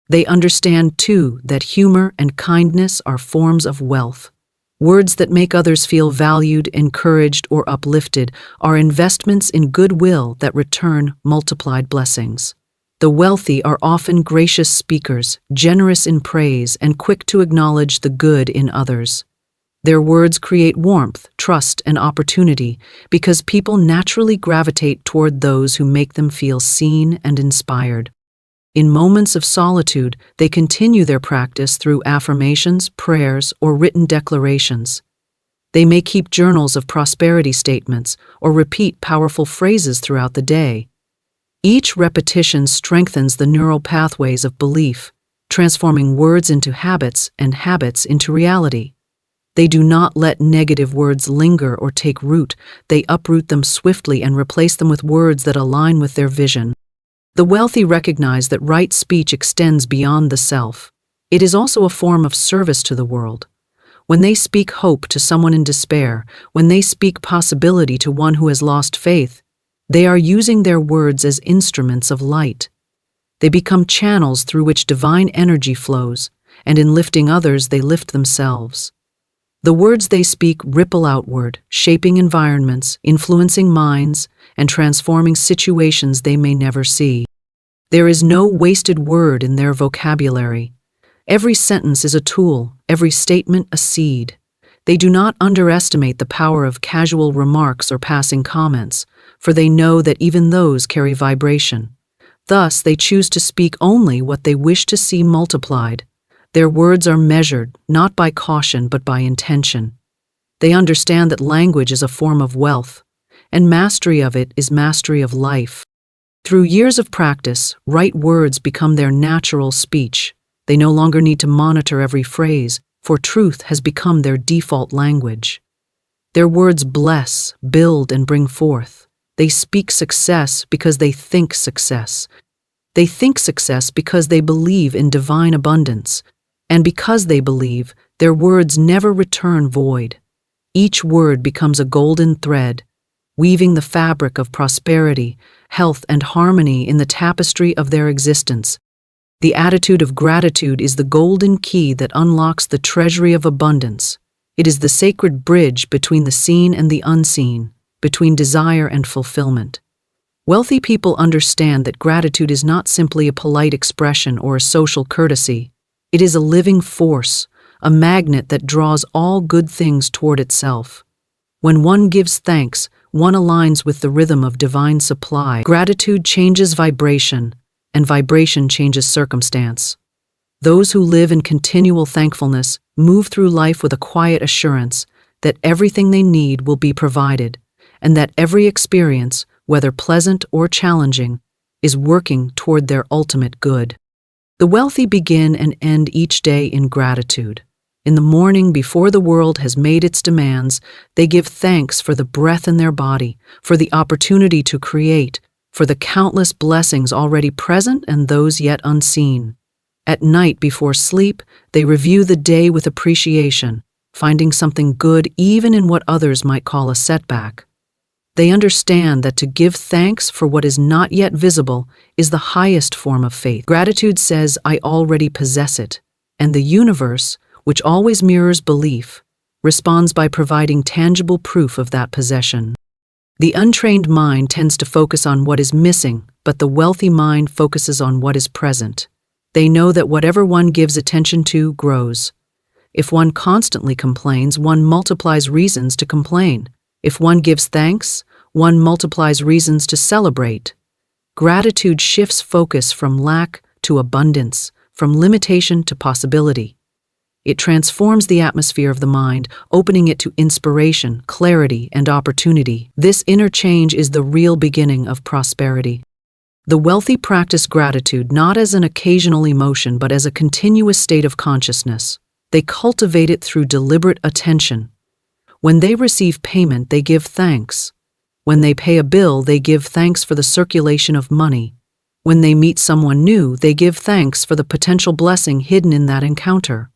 B: They understand, too, that humor and kindness are forms of wealth. Words that make others feel valued, encouraged, or uplifted are investments in goodwill that return multiplied blessings. The wealthy are often gracious speakers, generous in praise, and quick to acknowledge the good in others. Their words create warmth, trust, and opportunity because people naturally gravitate toward those who make them feel seen and inspired. In moments of solitude, they continue their practice through affirmations, prayers, or written declarations. They may keep journals of prosperity statements or repeat powerful phrases throughout the day. Each repetition strengthens the neural pathways of belief, transforming words into habits and habits into reality. They do not let negative words linger or take root. They uproot them swiftly and replace them with words that align with their vision. The wealthy recognize that right speech extends beyond the self. It is also a form of service to the world. When they speak hope to someone in despair, when they speak possibility to one who has lost faith, they are using their words as instruments of light. They become channels through which divine energy flows, and in lifting others, they lift themselves. The words they speak ripple outward, shaping environments, influencing minds, and transforming situations they may never see. There is no wasted word in their vocabulary. Every sentence is a tool, every statement a seed. They do not underestimate the power of casual remarks or passing comments, for they know that even those carry vibration. Thus, they choose to speak only what they wish to see multiplied. Their words are measured, not by caution but by intention. They understand that language is a form of wealth, and mastery of it is mastery of life. Through years of practice, right words become their natural speech. They no longer need to monitor every phrase, for truth has become their default language. Their words bless, build, and bring forth. They speak success because they think success. They think success because they believe in divine abundance. And because they believe, their words never return void. Each word becomes a golden thread, weaving the fabric of prosperity, health, and harmony in the tapestry of their existence. The attitude of gratitude is the golden key that unlocks the treasury of abundance. It is the sacred bridge between the seen and the unseen, between desire and fulfillment. Wealthy people understand that gratitude is not simply a polite expression or a social courtesy. It is a living force, a magnet that draws all good things toward itself. When one gives thanks, one aligns with the rhythm of divine supply. Gratitude changes vibration, and vibration changes circumstance. Those who live in continual thankfulness move through life with a quiet assurance that everything they need will be provided, and that every experience, whether pleasant or challenging, is working toward their ultimate good. The wealthy begin and end each day in gratitude. In the morning, before the world has made its demands, they give thanks for the breath in their body, for the opportunity to create, for the countless blessings already present and those yet unseen. At night before sleep, they review the day with appreciation, finding something good even in what others might call a setback. They understand that to give thanks for what is not yet visible is the highest form of faith. Gratitude says, "I already possess it," and the universe, which always mirrors belief, responds by providing tangible proof of that possession. The untrained mind tends to focus on what is missing, but the wealthy mind focuses on what is present. They know that whatever one gives attention to grows. If one constantly complains, one multiplies reasons to complain. If one gives thanks, one multiplies reasons to celebrate. Gratitude shifts focus from lack to abundance, from limitation to possibility. It transforms the atmosphere of the mind, opening it to inspiration, clarity, and opportunity. This inner change is the real beginning of prosperity. The wealthy practice gratitude not as an occasional emotion but as a continuous state of consciousness. They cultivate it through deliberate attention. When they receive payment, they give thanks. When they pay a bill, they give thanks for the circulation of money. When they meet someone new, they give thanks for the potential blessing hidden in that encounter.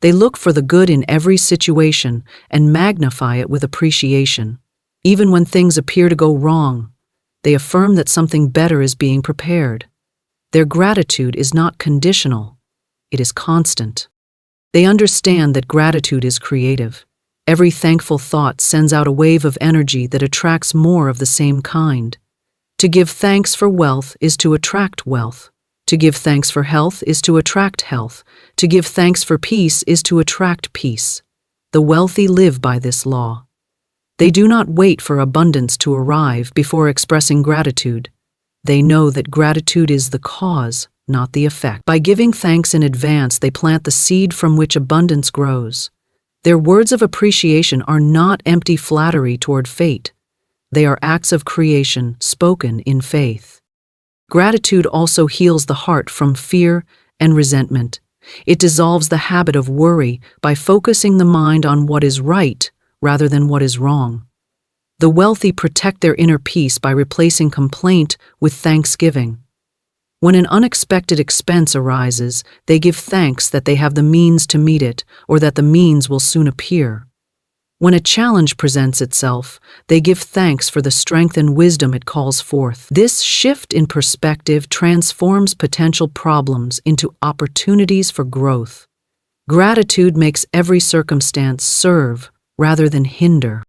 B: They look for the good in every situation and magnify it with appreciation. Even when things appear to go wrong, they affirm that something better is being prepared. Their gratitude is not conditional, it is constant. They understand that gratitude is creative. Every thankful thought sends out a wave of energy that attracts more of the same kind. To give thanks for wealth is to attract wealth. To give thanks for health is to attract health. To give thanks for peace is to attract peace. The wealthy live by this law. They do not wait for abundance to arrive before expressing gratitude. They know that gratitude is the cause, not the effect. By giving thanks in advance, they plant the seed from which abundance grows. Their words of appreciation are not empty flattery toward fate. They are acts of creation spoken in faith. Gratitude also heals the heart from fear and resentment. It dissolves the habit of worry by focusing the mind on what is right rather than what is wrong. The wealthy protect their inner peace by replacing complaint with thanksgiving. When an unexpected expense arises, they give thanks that they have the means to meet it or that the means will soon appear. When a challenge presents itself, they give thanks for the strength and wisdom it calls forth. This shift in perspective transforms potential problems into opportunities for growth. Gratitude makes every circumstance serve rather than hinder.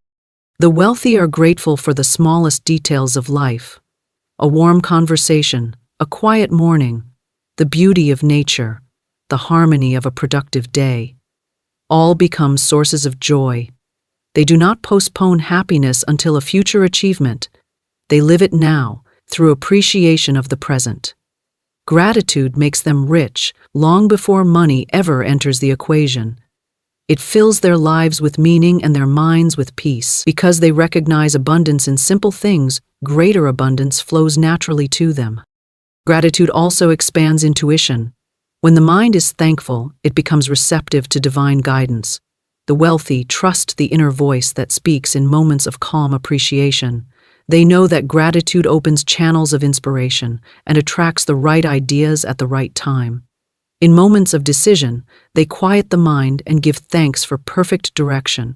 B: The wealthy are grateful for the smallest details of life: a warm conversation, a quiet morning, the beauty of nature, the harmony of a productive day. All become sources of joy. They do not postpone happiness until a future achievement. They live it now, through appreciation of the present. Gratitude makes them rich long before money ever enters the equation. It fills their lives with meaning and their minds with peace. Because they recognize abundance in simple things, greater abundance flows naturally to them. Gratitude also expands intuition. When the mind is thankful, it becomes receptive to divine guidance. The wealthy trust the inner voice that speaks in moments of calm appreciation. They know that gratitude opens channels of inspiration and attracts the right ideas at the right time. In moments of decision, they quiet the mind and give thanks for perfect direction.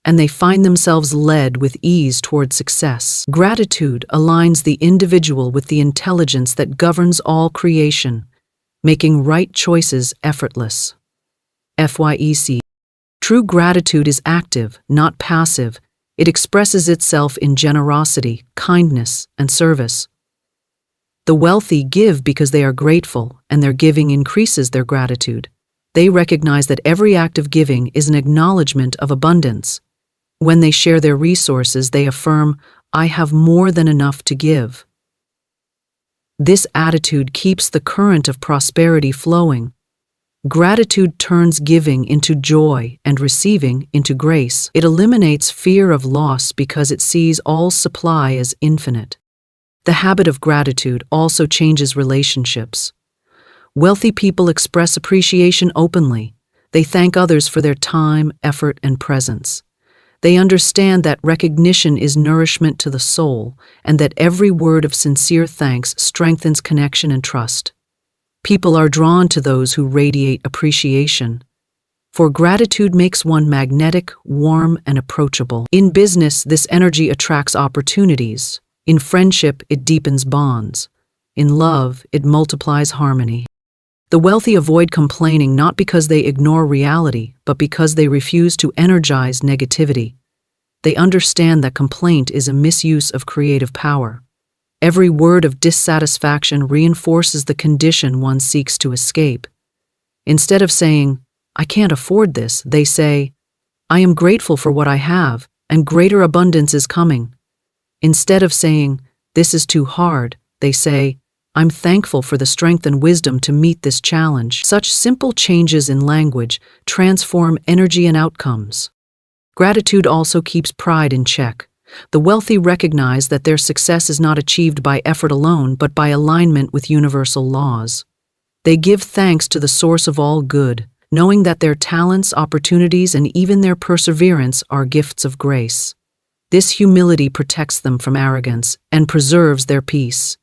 B: And they find themselves led with ease toward success. Gratitude aligns the individual with the intelligence that governs all creation, making right choices effortless. FYEC. True gratitude is active, not passive. It expresses itself in generosity, kindness, and service. The wealthy give because they are grateful, and their giving increases their gratitude. They recognize that every act of giving is an acknowledgement of abundance. When they share their resources, they affirm, "I have more than enough to give." This attitude keeps the current of prosperity flowing. Gratitude turns giving into joy and receiving into grace. It eliminates fear of loss because it sees all supply as infinite. The habit of gratitude also changes relationships. Wealthy people express appreciation openly. They thank others for their time, effort, and presence. They understand that recognition is nourishment to the soul, and that every word of sincere thanks strengthens connection and trust. People are drawn to those who radiate appreciation, for gratitude makes one magnetic, warm, and approachable. In business, this energy attracts opportunities. In friendship, it deepens bonds. In love, it multiplies harmony. The wealthy avoid complaining not because they ignore reality, but because they refuse to energize negativity. They understand that complaint is a misuse of creative power. Every word of dissatisfaction reinforces the condition one seeks to escape. Instead of saying, "I can't afford this," they say, "I am grateful for what I have, and greater abundance is coming." Instead of saying, "This is too hard," they say, "I'm thankful for the strength and wisdom to meet this challenge." Such simple changes in language transform energy and outcomes. Gratitude also keeps pride in check. The wealthy recognize that their success is not achieved by effort alone, but by alignment with universal laws. They give thanks to the source of all good, knowing that their talents, opportunities, and even their perseverance are gifts of grace. This humility protects them from arrogance and preserves their peace.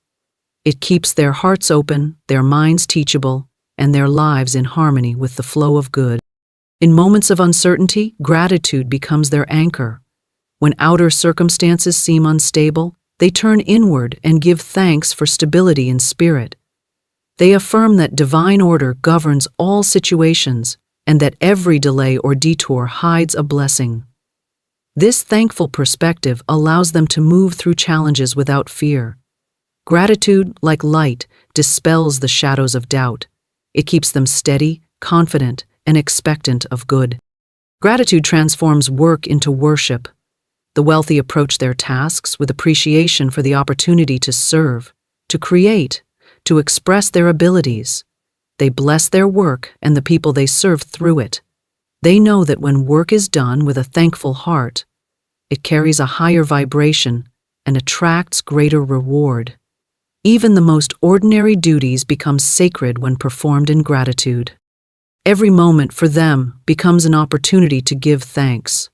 B: It keeps their hearts open, their minds teachable, and their lives in harmony with the flow of good. In moments of uncertainty, gratitude becomes their anchor. When outer circumstances seem unstable, they turn inward and give thanks for stability in spirit. They affirm that divine order governs all situations and that every delay or detour hides a blessing. This thankful perspective allows them to move through challenges without fear. Gratitude, like light, dispels the shadows of doubt. It keeps them steady, confident, and expectant of good. Gratitude transforms work into worship. The wealthy approach their tasks with appreciation for the opportunity to serve, to create, to express their abilities. They bless their work and the people they serve through it. They know that when work is done with a thankful heart, it carries a higher vibration and attracts greater reward. Even the most ordinary duties become sacred when performed in gratitude. Every moment for them becomes an opportunity to give thanks.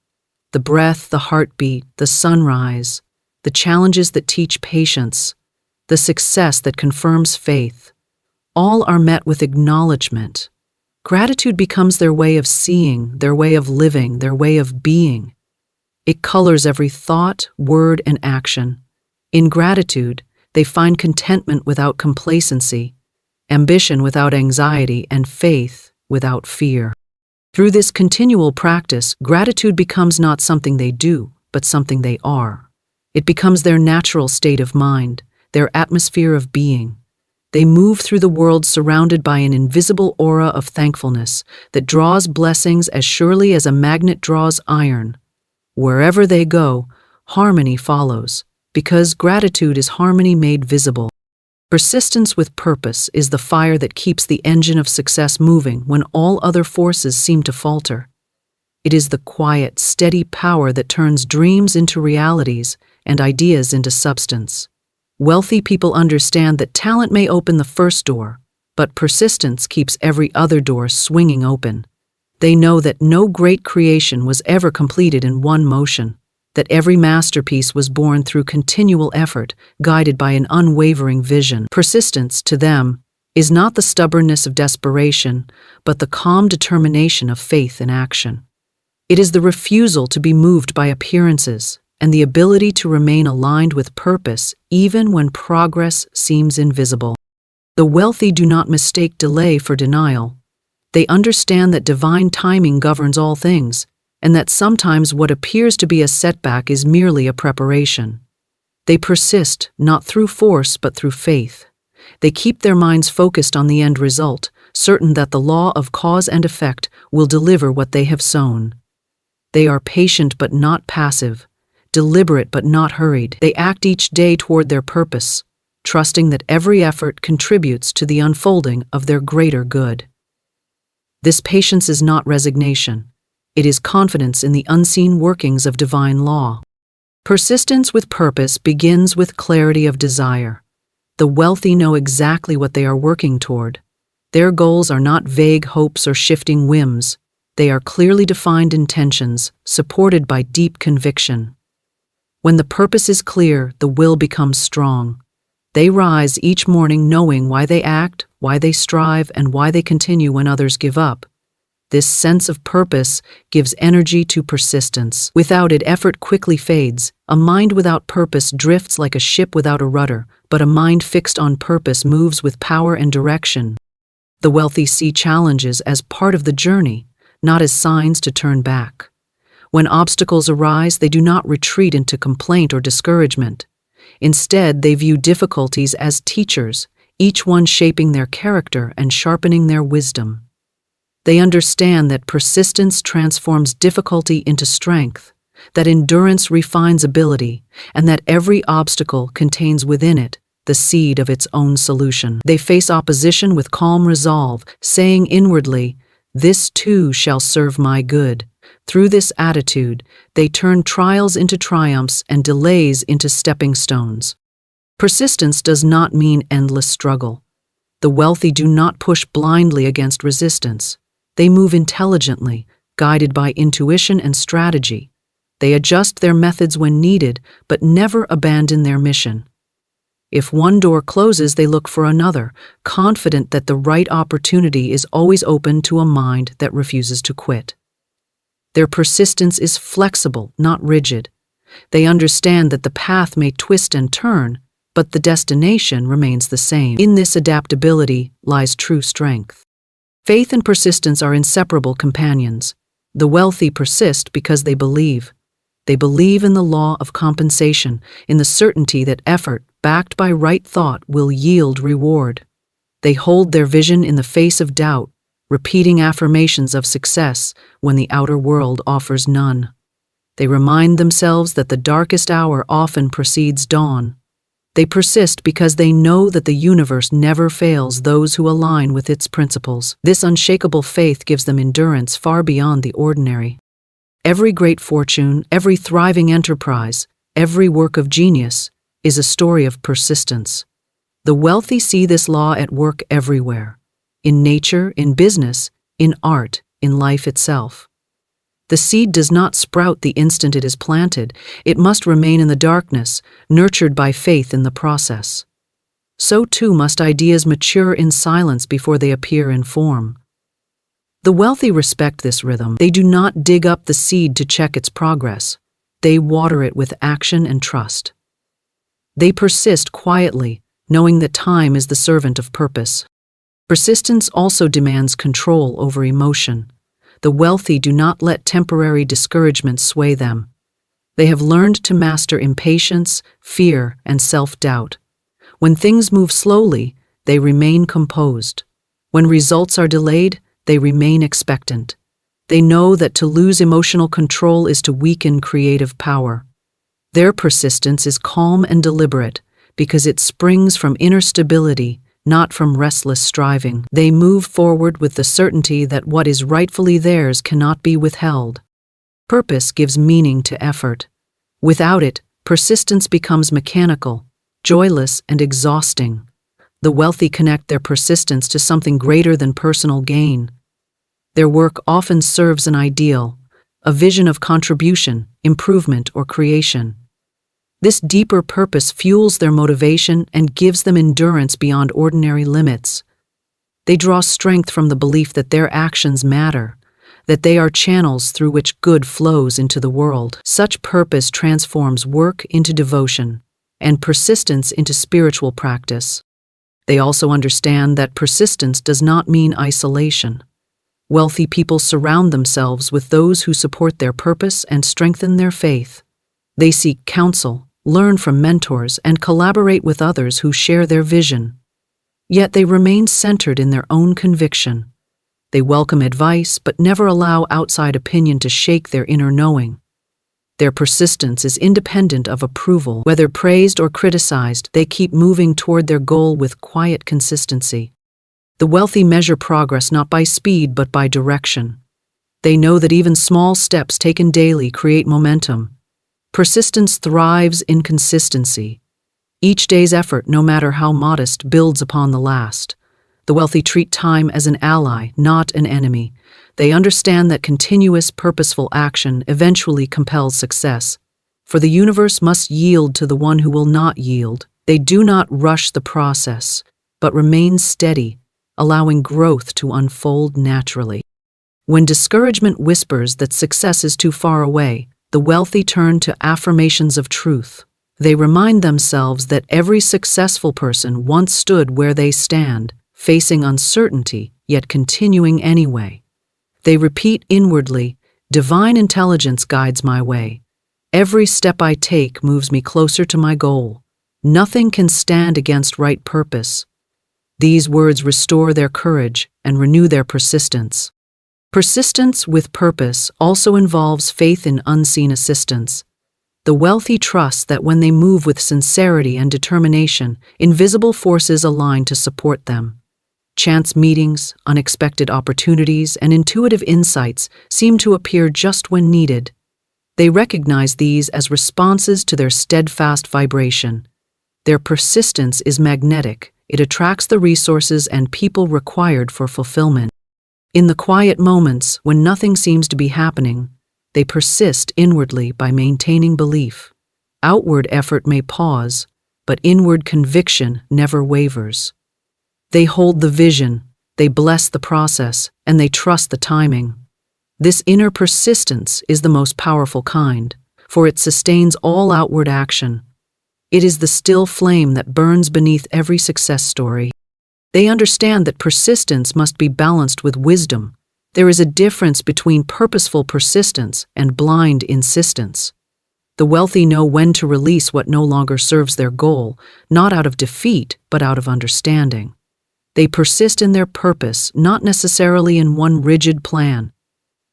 B: The breath, the heartbeat, the sunrise, the challenges that teach patience, the success that confirms faith, all are met with acknowledgement. Gratitude becomes their way of seeing, their way of living, their way of being. It colors every thought, word, and action. In gratitude, they find contentment without complacency, ambition without anxiety, and faith without fear. Through this continual practice, gratitude becomes not something they do, but something they are. It becomes their natural state of mind, their atmosphere of being. They move through the world surrounded by an invisible aura of thankfulness that draws blessings as surely as a magnet draws iron. Wherever they go, harmony follows, because gratitude is harmony made visible. Persistence with purpose is the fire that keeps the engine of success moving when all other forces seem to falter. It is the quiet, steady power that turns dreams into realities and ideas into substance. Wealthy people understand that talent may open the first door, but persistence keeps every other door swinging open. They know that no great creation was ever completed in one motion, that every masterpiece was born through continual effort, guided by an unwavering vision. Persistence, to them, is not the stubbornness of desperation, but the calm determination of faith in action. It is the refusal to be moved by appearances and the ability to remain aligned with purpose even when progress seems invisible. The wealthy do not mistake delay for denial. They understand that divine timing governs all things, and that sometimes what appears to be a setback is merely a preparation. They persist, not through force but through faith. They keep their minds focused on the end result, certain that the law of cause and effect will deliver what they have sown. They are patient but not passive, deliberate but not hurried. They act each day toward their purpose, trusting that every effort contributes to the unfolding of their greater good. This patience is not resignation. It is confidence in the unseen workings of divine law. Persistence with purpose begins with clarity of desire. The wealthy know exactly what they are working toward. Their goals are not vague hopes or shifting whims. They are clearly defined intentions, supported by deep conviction. When the purpose is clear, the will becomes strong. They rise each morning knowing why they act, why they strive, and why they continue when others give up. This sense of purpose gives energy to persistence. Without it, effort quickly fades. A mind without purpose drifts like a ship without a rudder, but a mind fixed on purpose moves with power and direction. The wealthy see challenges as part of the journey, not as signs to turn back. When obstacles arise, they do not retreat into complaint or discouragement. Instead, they view difficulties as teachers, each one shaping their character and sharpening their wisdom. They understand that persistence transforms difficulty into strength, that endurance refines ability, and that every obstacle contains within it the seed of its own solution. They face opposition with calm resolve, saying inwardly, "This too shall serve my good." Through this attitude, they turn trials into triumphs and delays into stepping stones. Persistence does not mean endless struggle. The wealthy do not push blindly against resistance. They move intelligently, guided by intuition and strategy. They adjust their methods when needed, but never abandon their mission. If one door closes, they look for another, confident that the right opportunity is always open to a mind that refuses to quit. Their persistence is flexible, not rigid. They understand that the path may twist and turn, but the destination remains the same. In this adaptability lies true strength. Faith and persistence are inseparable companions. The wealthy persist because they believe. They believe in the law of compensation, in the certainty that effort, backed by right thought, will yield reward. They hold their vision in the face of doubt, repeating affirmations of success when the outer world offers none. They remind themselves that the darkest hour often precedes dawn. They persist because they know that the universe never fails those who align with its principles. This unshakable faith gives them endurance far beyond the ordinary. Every great fortune, every thriving enterprise, every work of genius is a story of persistence. The wealthy see this law at work everywhere. In nature, in business, in art, in life itself. The seed does not sprout the instant it is planted. It must remain in the darkness, nurtured by faith in the process. So too must ideas mature in silence before they appear in form. The wealthy respect this rhythm. They do not dig up the seed to check its progress. They water it with action and trust. They persist quietly, knowing that time is the servant of purpose. Persistence also demands control over emotion. The wealthy do not let temporary discouragement sway them. They have learned to master impatience, fear, and self-doubt. When things move slowly, they remain composed. When results are delayed, they remain expectant. They know that to lose emotional control is to weaken creative power. Their persistence is calm and deliberate because it springs from inner stability, not from restless striving. They move forward with the certainty that what is rightfully theirs cannot be withheld. Purpose gives meaning to effort. Without it, persistence becomes mechanical, joyless, and exhausting. The wealthy connect their persistence to something greater than personal gain. Their work often serves an ideal, a vision of contribution, improvement, or creation. This deeper purpose fuels their motivation and gives them endurance beyond ordinary limits. They draw strength from the belief that their actions matter, that they are channels through which good flows into the world. Such purpose transforms work into devotion and persistence into spiritual practice. They also understand that persistence does not mean isolation. Wealthy people surround themselves with those who support their purpose and strengthen their faith. They seek counsel, learn from mentors, and collaborate with others who share their vision. Yet they remain centered in their own conviction. They welcome advice but never allow outside opinion to shake their inner knowing. Their persistence is independent of approval. Whether praised or criticized, they keep moving toward their goal with quiet consistency. The wealthy measure progress not by speed but by direction. They know that even small steps taken daily create momentum. Persistence thrives in consistency. Each day's effort, no matter how modest, builds upon the last. The wealthy treat time as an ally, not an enemy. They understand that continuous, purposeful action eventually compels success. For the universe must yield to the one who will not yield. They do not rush the process, but remain steady, allowing growth to unfold naturally. When discouragement whispers that success is too far away, the wealthy turn to affirmations of truth. They remind themselves that every successful person once stood where they stand, facing uncertainty, yet continuing anyway. They repeat inwardly, "Divine intelligence guides my way. Every step I take moves me closer to my goal. Nothing can stand against right purpose." These words restore their courage and renew their persistence. Persistence with purpose also involves faith in unseen assistance. The wealthy trust that when they move with sincerity and determination, invisible forces align to support them. Chance meetings, unexpected opportunities, and intuitive insights seem to appear just when needed. They recognize these as responses to their steadfast vibration. Their persistence is magnetic. It attracts the resources and people required for fulfillment. In the quiet moments when nothing seems to be happening, they persist inwardly by maintaining belief. Outward effort may pause, but inward conviction never wavers. They hold the vision, they bless the process, and they trust the timing. This inner persistence is the most powerful kind, for it sustains all outward action. It is the still flame that burns beneath every success story. They understand that persistence must be balanced with wisdom. There is a difference between purposeful persistence and blind insistence. The wealthy know when to release what no longer serves their goal, not out of defeat, but out of understanding. They persist in their purpose, not necessarily in one rigid plan.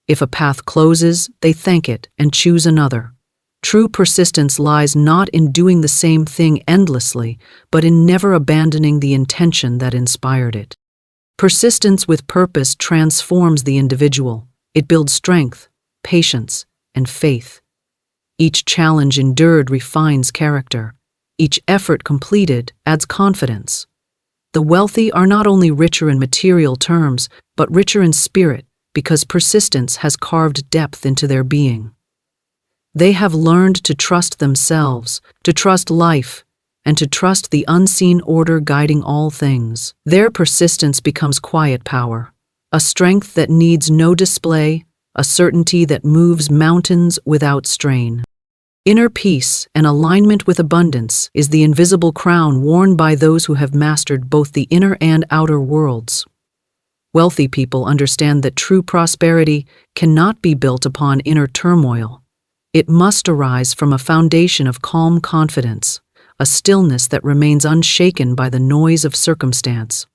B: If a path closes, they thank it and choose another. True persistence lies not in doing the same thing endlessly, but in never abandoning the intention that inspired it. Persistence with purpose transforms the individual. It builds strength, patience, and faith. Each challenge endured refines character. Each effort completed adds confidence. The wealthy are not only richer in material terms, but richer in spirit, because persistence has carved depth into their being. They have learned to trust themselves, to trust life, and to trust the unseen order guiding all things. Their persistence becomes quiet power, a strength that needs no display, a certainty that moves mountains without strain. Inner peace and alignment with abundance is the invisible crown worn by those who have mastered both the inner and outer worlds. Wealthy people understand that true prosperity cannot be built upon inner turmoil. It must arise from a foundation of calm confidence, a stillness that remains unshaken by the noise of circumstance.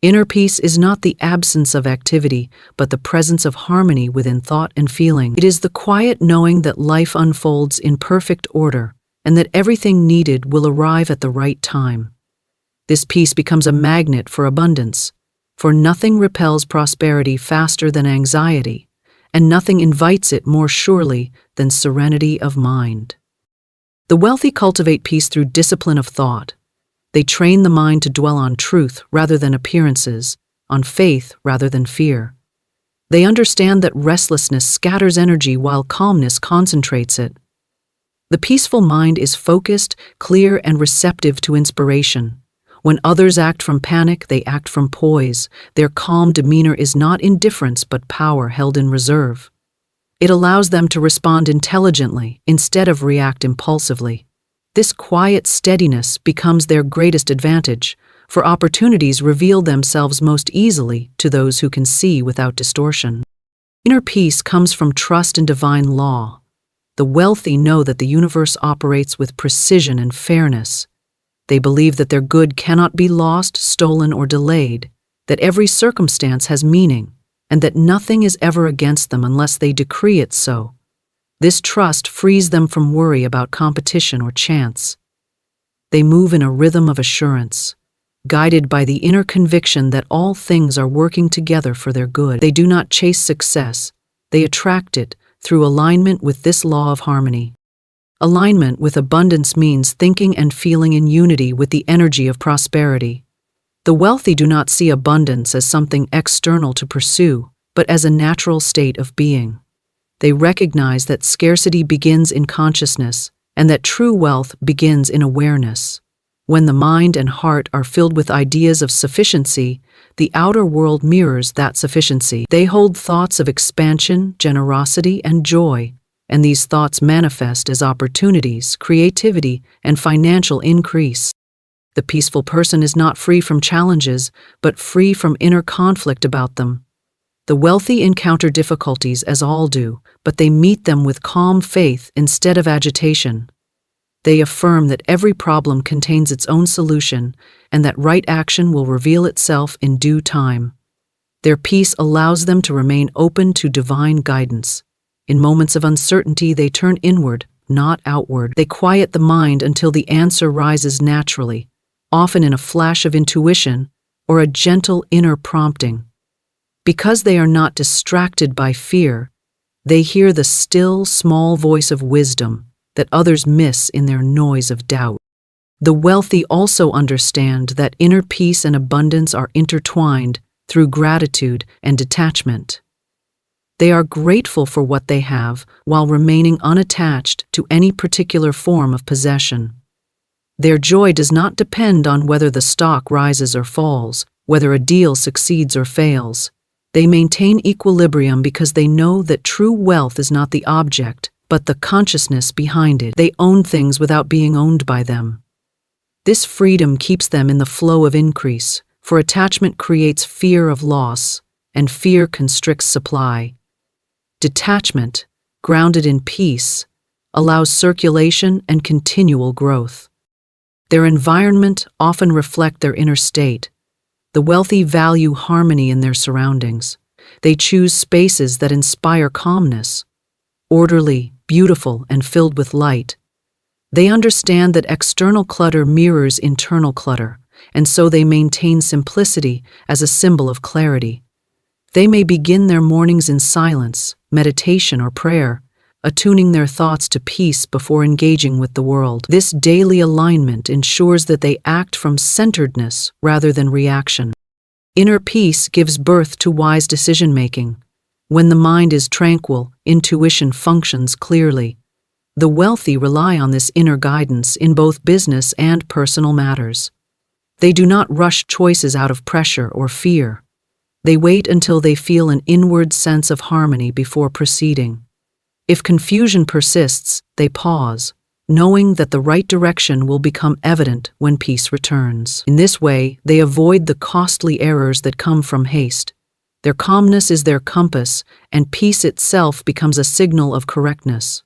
B: Inner peace is not the absence of activity, but the presence of harmony within thought and feeling. It is the quiet knowing that life unfolds in perfect order and that everything needed will arrive at the right time. This peace becomes a magnet for abundance, for nothing repels prosperity faster than anxiety, and nothing invites it more surely than serenity of mind. The wealthy cultivate peace through discipline of thought. They train the mind to dwell on truth rather than appearances, on faith rather than fear. They understand that restlessness scatters energy while calmness concentrates it. The peaceful mind is focused, clear, and receptive to inspiration. When others act from panic, they act from poise. Their calm demeanor is not indifference but power held in reserve. It allows them to respond intelligently instead of react impulsively. This quiet steadiness becomes their greatest advantage, for opportunities reveal themselves most easily to those who can see without distortion. Inner peace comes from trust in divine law. The wealthy know that the universe operates with precision and fairness. They believe that their good cannot be lost, stolen, or delayed, that every circumstance has meaning, and that nothing is ever against them unless they decree it so. This trust frees them from worry about competition or chance. They move in a rhythm of assurance, guided by the inner conviction that all things are working together for their good. They do not chase success, they attract it through alignment with this law of harmony. Alignment with abundance means thinking and feeling in unity with the energy of prosperity. The wealthy do not see abundance as something external to pursue, but as a natural state of being. They recognize that scarcity begins in consciousness and that true wealth begins in awareness. When the mind and heart are filled with ideas of sufficiency, the outer world mirrors that sufficiency. They hold thoughts of expansion, generosity, and joy, and these thoughts manifest as opportunities, creativity, and financial increase. The peaceful person is not free from challenges, but free from inner conflict about them. The wealthy encounter difficulties as all do, but they meet them with calm faith instead of agitation. They affirm that every problem contains its own solution and that right action will reveal itself in due time. Their peace allows them to remain open to divine guidance. In moments of uncertainty, they turn inward, not outward. They quiet the mind until the answer rises naturally, often in a flash of intuition or a gentle inner prompting. Because they are not distracted by fear, they hear the still, small voice of wisdom that others miss in their noise of doubt. The wealthy also understand that inner peace and abundance are intertwined through gratitude and detachment. They are grateful for what they have while remaining unattached to any particular form of possession. Their joy does not depend on whether the stock rises or falls, whether a deal succeeds or fails. They maintain equilibrium because they know that true wealth is not the object, but the consciousness behind it. They own things without being owned by them. This freedom keeps them in the flow of increase, for attachment creates fear of loss, and fear constricts supply. Detachment, grounded in peace, allows circulation and continual growth. Their environment often reflects their inner state. The wealthy value harmony in their surroundings. They choose spaces that inspire calmness, orderly, beautiful, and filled with light. They understand that external clutter mirrors internal clutter, and so they maintain simplicity as a symbol of clarity. They may begin their mornings in silence, meditation, or prayer, attuning their thoughts to peace before engaging with the world. This daily alignment ensures that they act from centeredness rather than reaction. Inner peace gives birth to wise decision-making. When the mind is tranquil, intuition functions clearly. The wealthy rely on this inner guidance in both business and personal matters. They do not rush choices out of pressure or fear. They wait until they feel an inward sense of harmony before proceeding. If confusion persists, they pause, knowing that the right direction will become evident when peace returns. In this way, they avoid the costly errors that come from haste. Their calmness is their compass, and peace itself becomes a signal of correctness.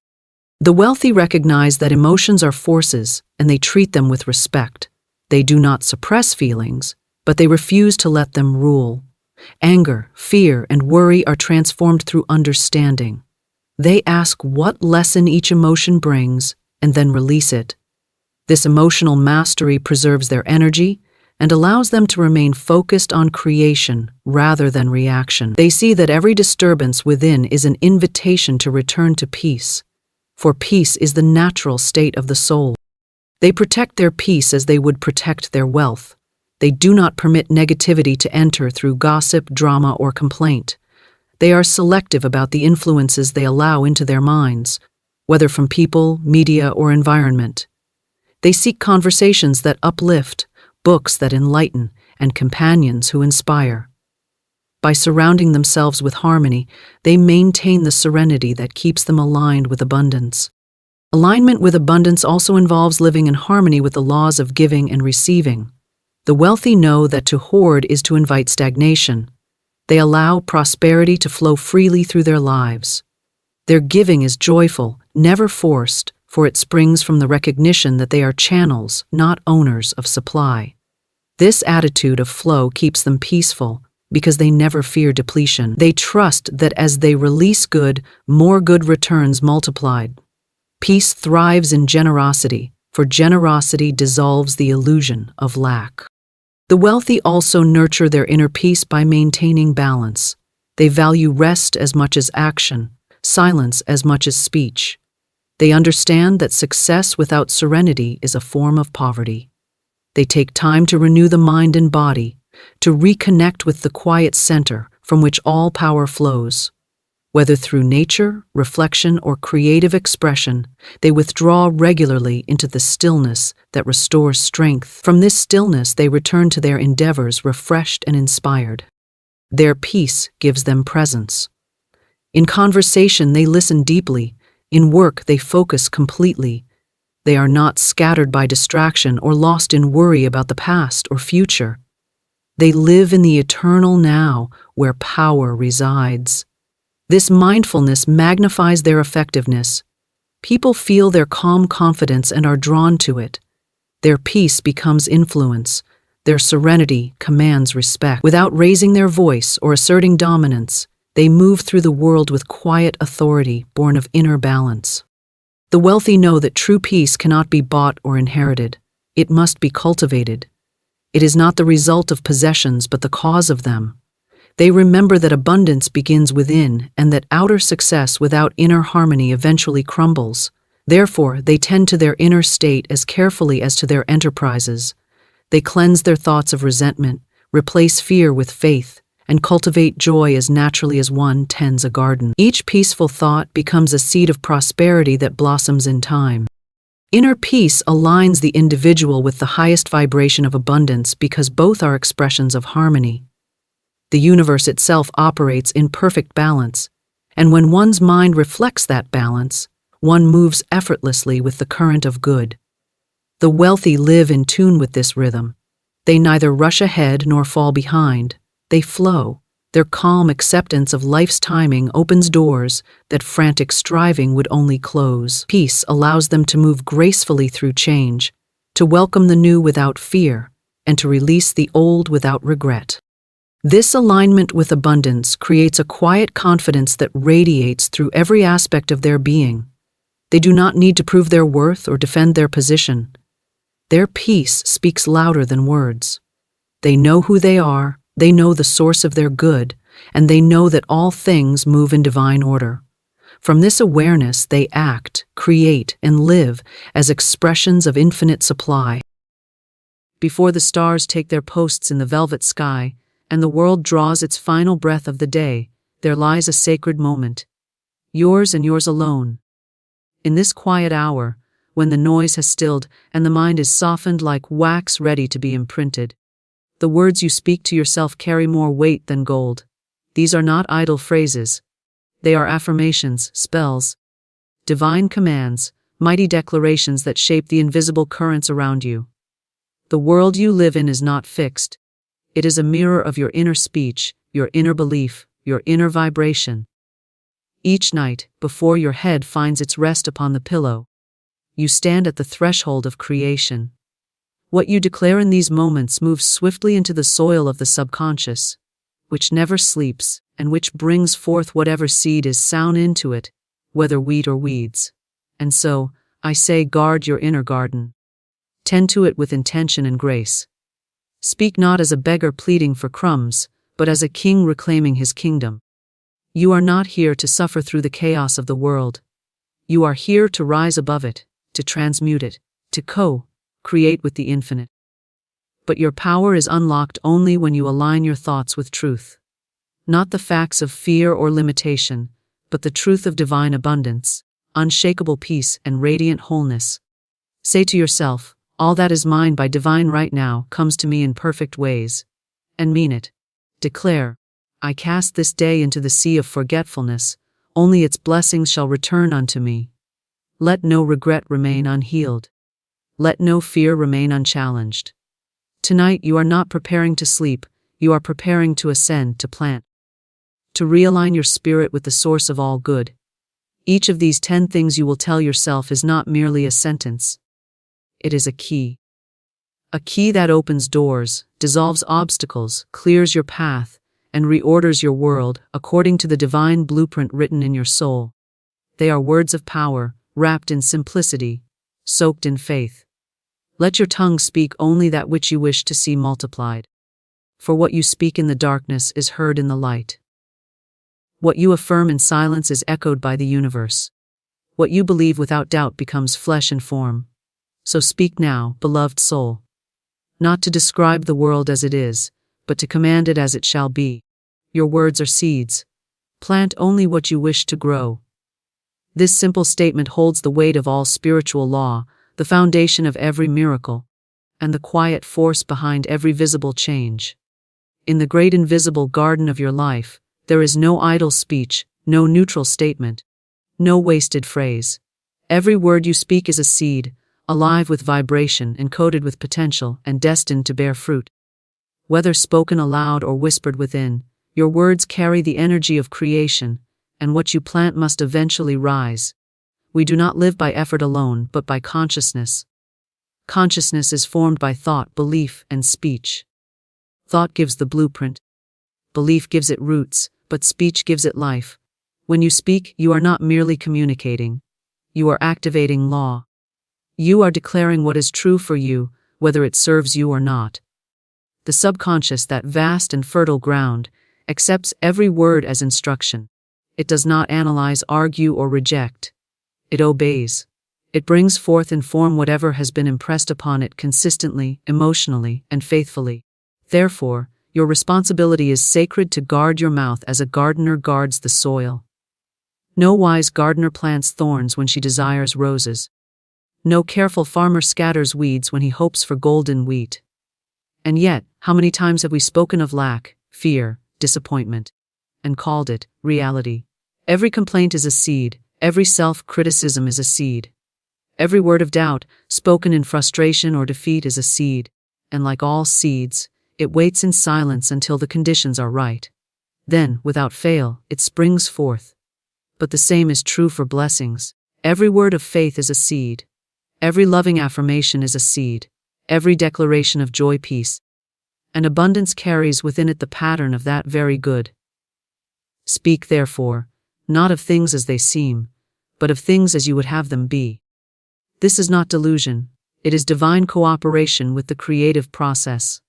B: The wealthy recognize that emotions are forces, and they treat them with respect. They do not suppress feelings, but they refuse to let them rule. Anger, fear, and worry are transformed through understanding. They ask what lesson each emotion brings, and then release it. This emotional mastery preserves their energy and allows them to remain focused on creation rather than reaction. They see that every disturbance within is an invitation to return to peace, for peace is the natural state of the soul. They protect their peace as they would protect their wealth. They do not permit negativity to enter through gossip, drama, or complaint. They are selective about the influences they allow into their minds, whether from people, media, or environment. They seek conversations that uplift, books that enlighten, and companions who inspire. By surrounding themselves with harmony, they maintain the serenity that keeps them aligned with abundance. Alignment with abundance also involves living in harmony with the laws of giving and receiving. The wealthy know that to hoard is to invite stagnation. They allow prosperity to flow freely through their lives. Their giving is joyful, never forced, for it springs from the recognition that they are channels, not owners of supply. This attitude of flow keeps them peaceful because they never fear depletion. They trust that as they release good, more good returns multiplied. Peace thrives in generosity, for generosity dissolves the illusion of lack. The wealthy also nurture their inner peace by maintaining balance. They value rest as much as action, silence as much as speech. They understand that success without serenity is a form of poverty. They take time to renew the mind and body, to reconnect with the quiet center from which all power flows. Whether through nature, reflection, or creative expression, they withdraw regularly into the stillness that restores strength. From this stillness, they return to their endeavors refreshed and inspired. Their peace gives them presence. In conversation, they listen deeply. In work, they focus completely. They are not scattered by distraction or lost in worry about the past or future. They live in the eternal now, where power resides. This mindfulness magnifies their effectiveness. People feel their calm confidence and are drawn to it. Their peace becomes influence. Their serenity commands respect. Without raising their voice or asserting dominance, they move through the world with quiet authority born of inner balance. The wealthy know that true peace cannot be bought or inherited. It must be cultivated. It is not the result of possessions but the cause of them. They remember that abundance begins within and that outer success without inner harmony eventually crumbles. Therefore, they tend to their inner state as carefully as to their enterprises. They cleanse their thoughts of resentment, replace fear with faith, and cultivate joy as naturally as one tends a garden. Each peaceful thought becomes a seed of prosperity that blossoms in time. Inner peace aligns the individual with the highest vibration of abundance because both are expressions of harmony. The universe itself operates in perfect balance, and when one's mind reflects that balance, one moves effortlessly with the current of good. The wealthy live in tune with this rhythm. They neither rush ahead nor fall behind. They flow. Their calm acceptance of life's timing opens doors that frantic striving would only close. Peace allows them to move gracefully through change, to welcome the new without fear, and to release the old without regret. This alignment with abundance creates a quiet confidence that radiates through every aspect of their being. They do not need to prove their worth or defend their position. Their peace speaks louder than words. They know who they are, they know the source of their good, and they know that all things move in divine order. From this awareness, they act, create, and live as expressions of infinite supply. Before the stars take their posts in the velvet sky, and the world draws its final breath of the day, there lies a sacred moment. Yours and yours alone. In this quiet hour, when the noise has stilled and the mind is softened like wax ready to be imprinted, the words you speak to yourself carry more weight than gold. These are not idle phrases. They are affirmations, spells, divine commands, mighty declarations that shape the invisible currents around you. The world you live in is not fixed. It is a mirror of your inner speech, your inner belief, your inner vibration. Each night, before your head finds its rest upon the pillow, you stand at the threshold of creation. What you declare in these moments moves swiftly into the soil of the subconscious, which never sleeps, and which brings forth whatever seed is sown into it, whether wheat or weeds. And so, I say, guard your inner garden. Tend to it with intention and grace. Speak not as a beggar pleading for crumbs, but as a king reclaiming his kingdom. You are not here to suffer through the chaos of the world. You are here to rise above it, to transmute it, to co-create with the infinite. But your power is unlocked only when you align your thoughts with truth. Not the facts of fear or limitation, but the truth of divine abundance, unshakable peace, and radiant wholeness. Say to yourself, all that is mine by divine right now comes to me in perfect ways. And mean it. Declare, I cast this day into the sea of forgetfulness, only its blessings shall return unto me. Let no regret remain unhealed. Let no fear remain unchallenged. Tonight you are not preparing to sleep, you are preparing to ascend, to plant. To realign your spirit with the source of all good. Each of these 10 things you will tell yourself is not merely a sentence. It is a key. A key that opens doors, dissolves obstacles, clears your path, and reorders your world according to the divine blueprint written in your soul. They are words of power, wrapped in simplicity, soaked in faith. Let your tongue speak only that which you wish to see multiplied. For what you speak in the darkness is heard in the light. What you affirm in silence is echoed by the universe. What you believe without doubt becomes flesh and form. So speak now, beloved soul. Not to describe the world as it is, but to command it as it shall be. Your words are seeds. Plant only what you wish to grow. This simple statement holds the weight of all spiritual law, the foundation of every miracle, and the quiet force behind every visible change. In the great invisible garden of your life, there is no idle speech, no neutral statement, no wasted phrase. Every word you speak is a seed, alive with vibration, encoded with potential, and destined to bear fruit. Whether spoken aloud or whispered within, your words carry the energy of creation, and what you plant must eventually rise. We do not live by effort alone, but by consciousness. Consciousness is formed by thought, belief, and speech. Thought gives the blueprint. Belief gives it roots, but speech gives it life. When you speak, you are not merely communicating. You are activating law. You are declaring what is true for you, whether it serves you or not. The subconscious, that vast and fertile ground, accepts every word as instruction. It does not analyze, argue, or reject. It obeys. It brings forth in form whatever has been impressed upon it consistently, emotionally, and faithfully. Therefore, your responsibility is sacred to guard your mouth as a gardener guards the soil. No wise gardener plants thorns when she desires roses. No careful farmer scatters weeds when he hopes for golden wheat. And yet, how many times have we spoken of lack, fear, disappointment, and called it reality? Every complaint is a seed, every self-criticism is a seed. Every word of doubt, spoken in frustration or defeat, is a seed, and like all seeds, it waits in silence until the conditions are right. Then, without fail, it springs forth. But the same is true for blessings. Every word of faith is a seed. Every loving affirmation is a seed. Every declaration of joy, peace, and abundance carries within it the pattern of that very good. Speak, therefore, not of things as they seem, but of things as you would have them be. This is not delusion, it is divine cooperation with the creative process.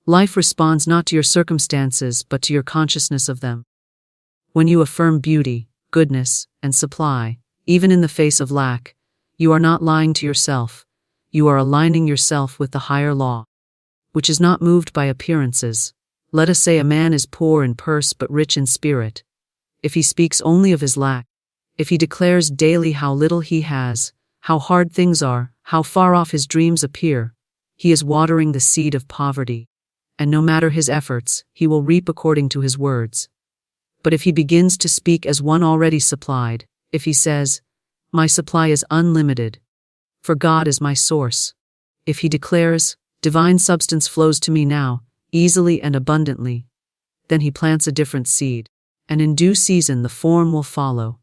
B: Life responds not to your circumstances but to your consciousness of them. When you affirm beauty, goodness, and supply, even in the face of lack, you are not lying to yourself, you are aligning yourself with the higher law, which is not moved by appearances. Let us say a man is poor in purse but rich in spirit. If he speaks only of his lack, if he declares daily how little he has, how hard things are, how far off his dreams appear, he is watering the seed of poverty, and no matter his efforts, he will reap according to his words. But if he begins to speak as one already supplied, if he says, My supply is unlimited, for God is my source. If He declares, divine substance flows to me now, easily and abundantly, then He plants a different seed, and in due season the form will follow.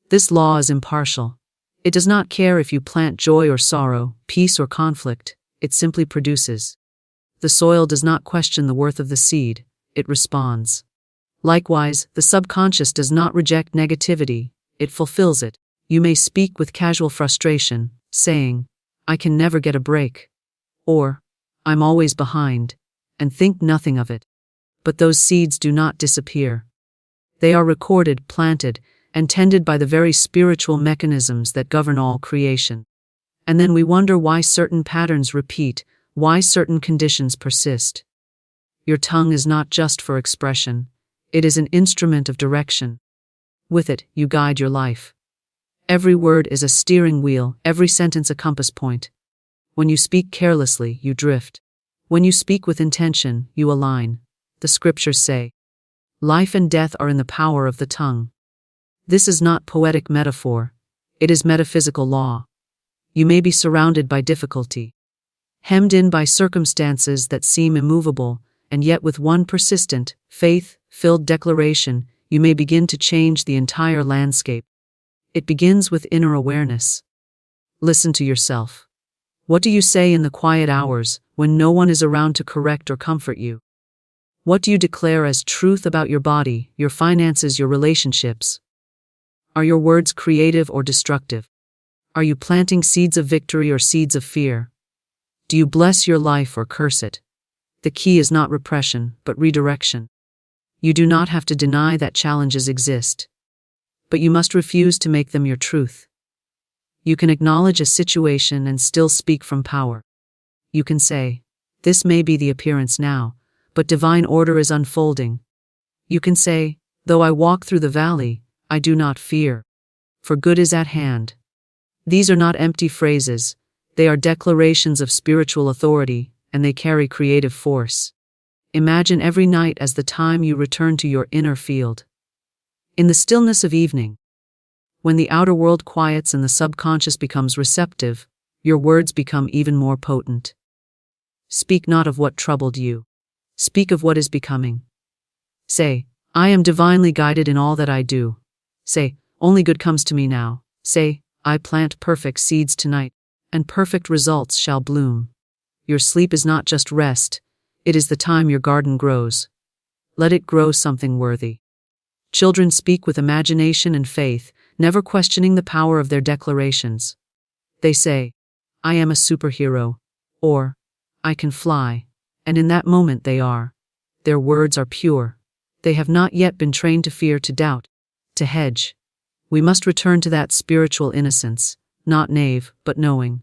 B: This law is impartial. It does not care if you plant joy or sorrow, peace or conflict, it simply produces. The soil does not question the worth of the seed, it responds. Likewise, the subconscious does not reject negativity, it fulfills it. You may speak with casual frustration, saying, I can never get a break, or, I'm always behind, and think nothing of it. But those seeds do not disappear. They are recorded, planted, and tended by the very spiritual mechanisms that govern all creation. And then we wonder why certain patterns repeat, why certain conditions persist. Your tongue is not just for expression, it is an instrument of direction. With it, you guide your life. Every word is a steering wheel, every sentence a compass point. When you speak carelessly, you drift. When you speak with intention, you align. The scriptures say, life and death are in the power of the tongue. This is not poetic metaphor, it is metaphysical law. You may be surrounded by difficulty, hemmed in by circumstances that seem immovable, and yet with one persistent, faith-filled declaration, you may begin to change the entire landscape. It begins with inner awareness. Listen to yourself. What do you say in the quiet hours, when no one is around to correct or comfort you? What do you declare as truth about your body, your finances, your relationships? Are your words creative or destructive? Are you planting seeds of victory or seeds of fear? Do you bless your life or curse it? The key is not repression, but redirection. You do not have to deny that challenges exist, but you must refuse to make them your truth. You can acknowledge a situation and still speak from power. You can say, this may be the appearance now, but divine order is unfolding. You can say, though I walk through the valley, I do not fear, for good is at hand. These are not empty phrases, they are declarations of spiritual authority, and they carry creative force. Imagine every night as the time you return to your inner field. In the stillness of evening, when the outer world quiets and the subconscious becomes receptive, your words become even more potent. Speak not of what troubled you. Speak of what is becoming. Say, I am divinely guided in all that I do. Say, only good comes to me now. Say, I plant perfect seeds tonight, and perfect results shall bloom. Your sleep is not just rest, it is the time your garden grows. Let it grow something worthy. Children speak with imagination and faith, never questioning the power of their declarations. They say, I am a superhero, or, I can fly, and in that moment they are. Their words are pure. They have not yet been trained to fear, to doubt, to hedge. We must return to that spiritual innocence, not naive, but knowing.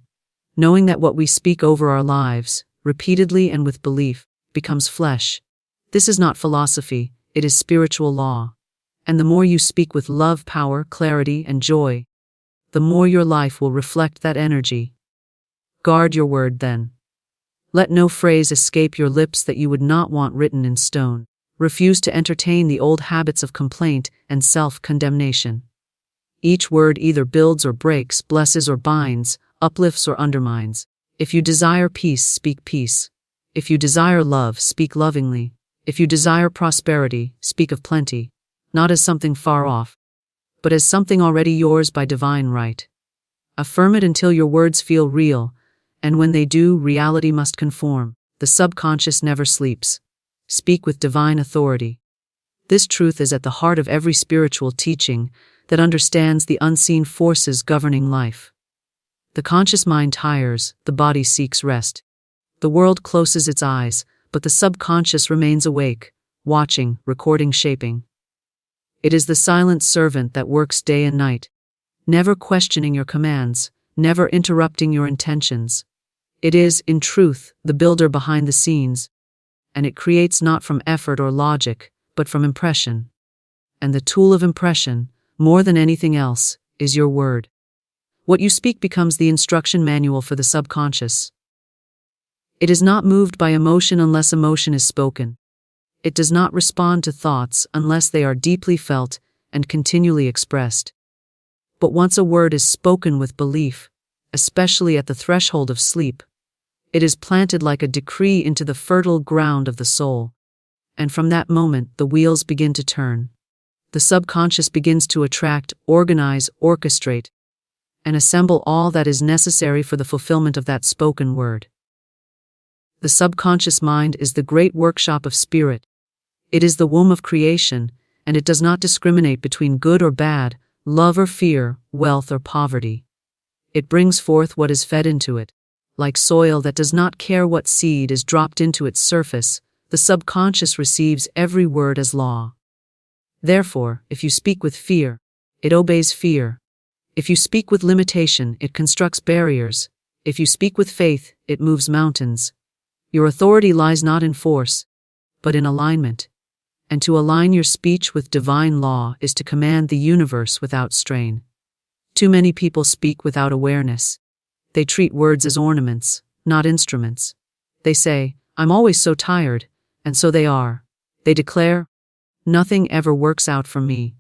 B: Knowing that what we speak over our lives, repeatedly and with belief, becomes flesh. This is not philosophy, it is spiritual law. And the more you speak with love, power, clarity, and joy, the more your life will reflect that energy. Guard your word then. Let no phrase escape your lips that you would not want written in stone. Refuse to entertain the old habits of complaint and self-condemnation. Each word either builds or breaks, blesses or binds, uplifts or undermines. If you desire peace, speak peace. If you desire love, speak lovingly. If you desire prosperity, speak of plenty, not as something far off, but as something already yours by divine right. Affirm it until your words feel real, and when they do, reality must conform. The subconscious never sleeps. Speak with divine authority. This truth is at the heart of every spiritual teaching that understands the unseen forces governing life. The conscious mind tires, the body seeks rest. The world closes its eyes, but the subconscious remains awake, watching, recording, shaping. It is the silent servant that works day and night, never questioning your commands, never interrupting your intentions. It is, in truth, the builder behind the scenes, and it creates not from effort or logic, but from impression. And the tool of impression, more than anything else, is your word. What you speak becomes the instruction manual for the subconscious. It is not moved by emotion unless emotion is spoken. It does not respond to thoughts unless they are deeply felt and continually expressed. But once a word is spoken with belief, especially at the threshold of sleep, it is planted like a decree into the fertile ground of the soul. And from that moment, the wheels begin to turn. The subconscious begins to attract, organize, orchestrate, and assemble all that is necessary for the fulfillment of that spoken word. The subconscious mind is the great workshop of spirit. It is the womb of creation, and it does not discriminate between good or bad, love or fear, wealth or poverty. It brings forth what is fed into it. Like soil that does not care what seed is dropped into its surface, the subconscious receives every word as law. Therefore, if you speak with fear, it obeys fear. If you speak with limitation, it constructs barriers. If you speak with faith, it moves mountains. Your authority lies not in force, but in alignment. And to align your speech with divine law is to command the universe without strain. Too many people speak without awareness. They treat words as ornaments, not instruments. They say, "I'm always so tired," and so they are. They declare, "Nothing ever works out for me,"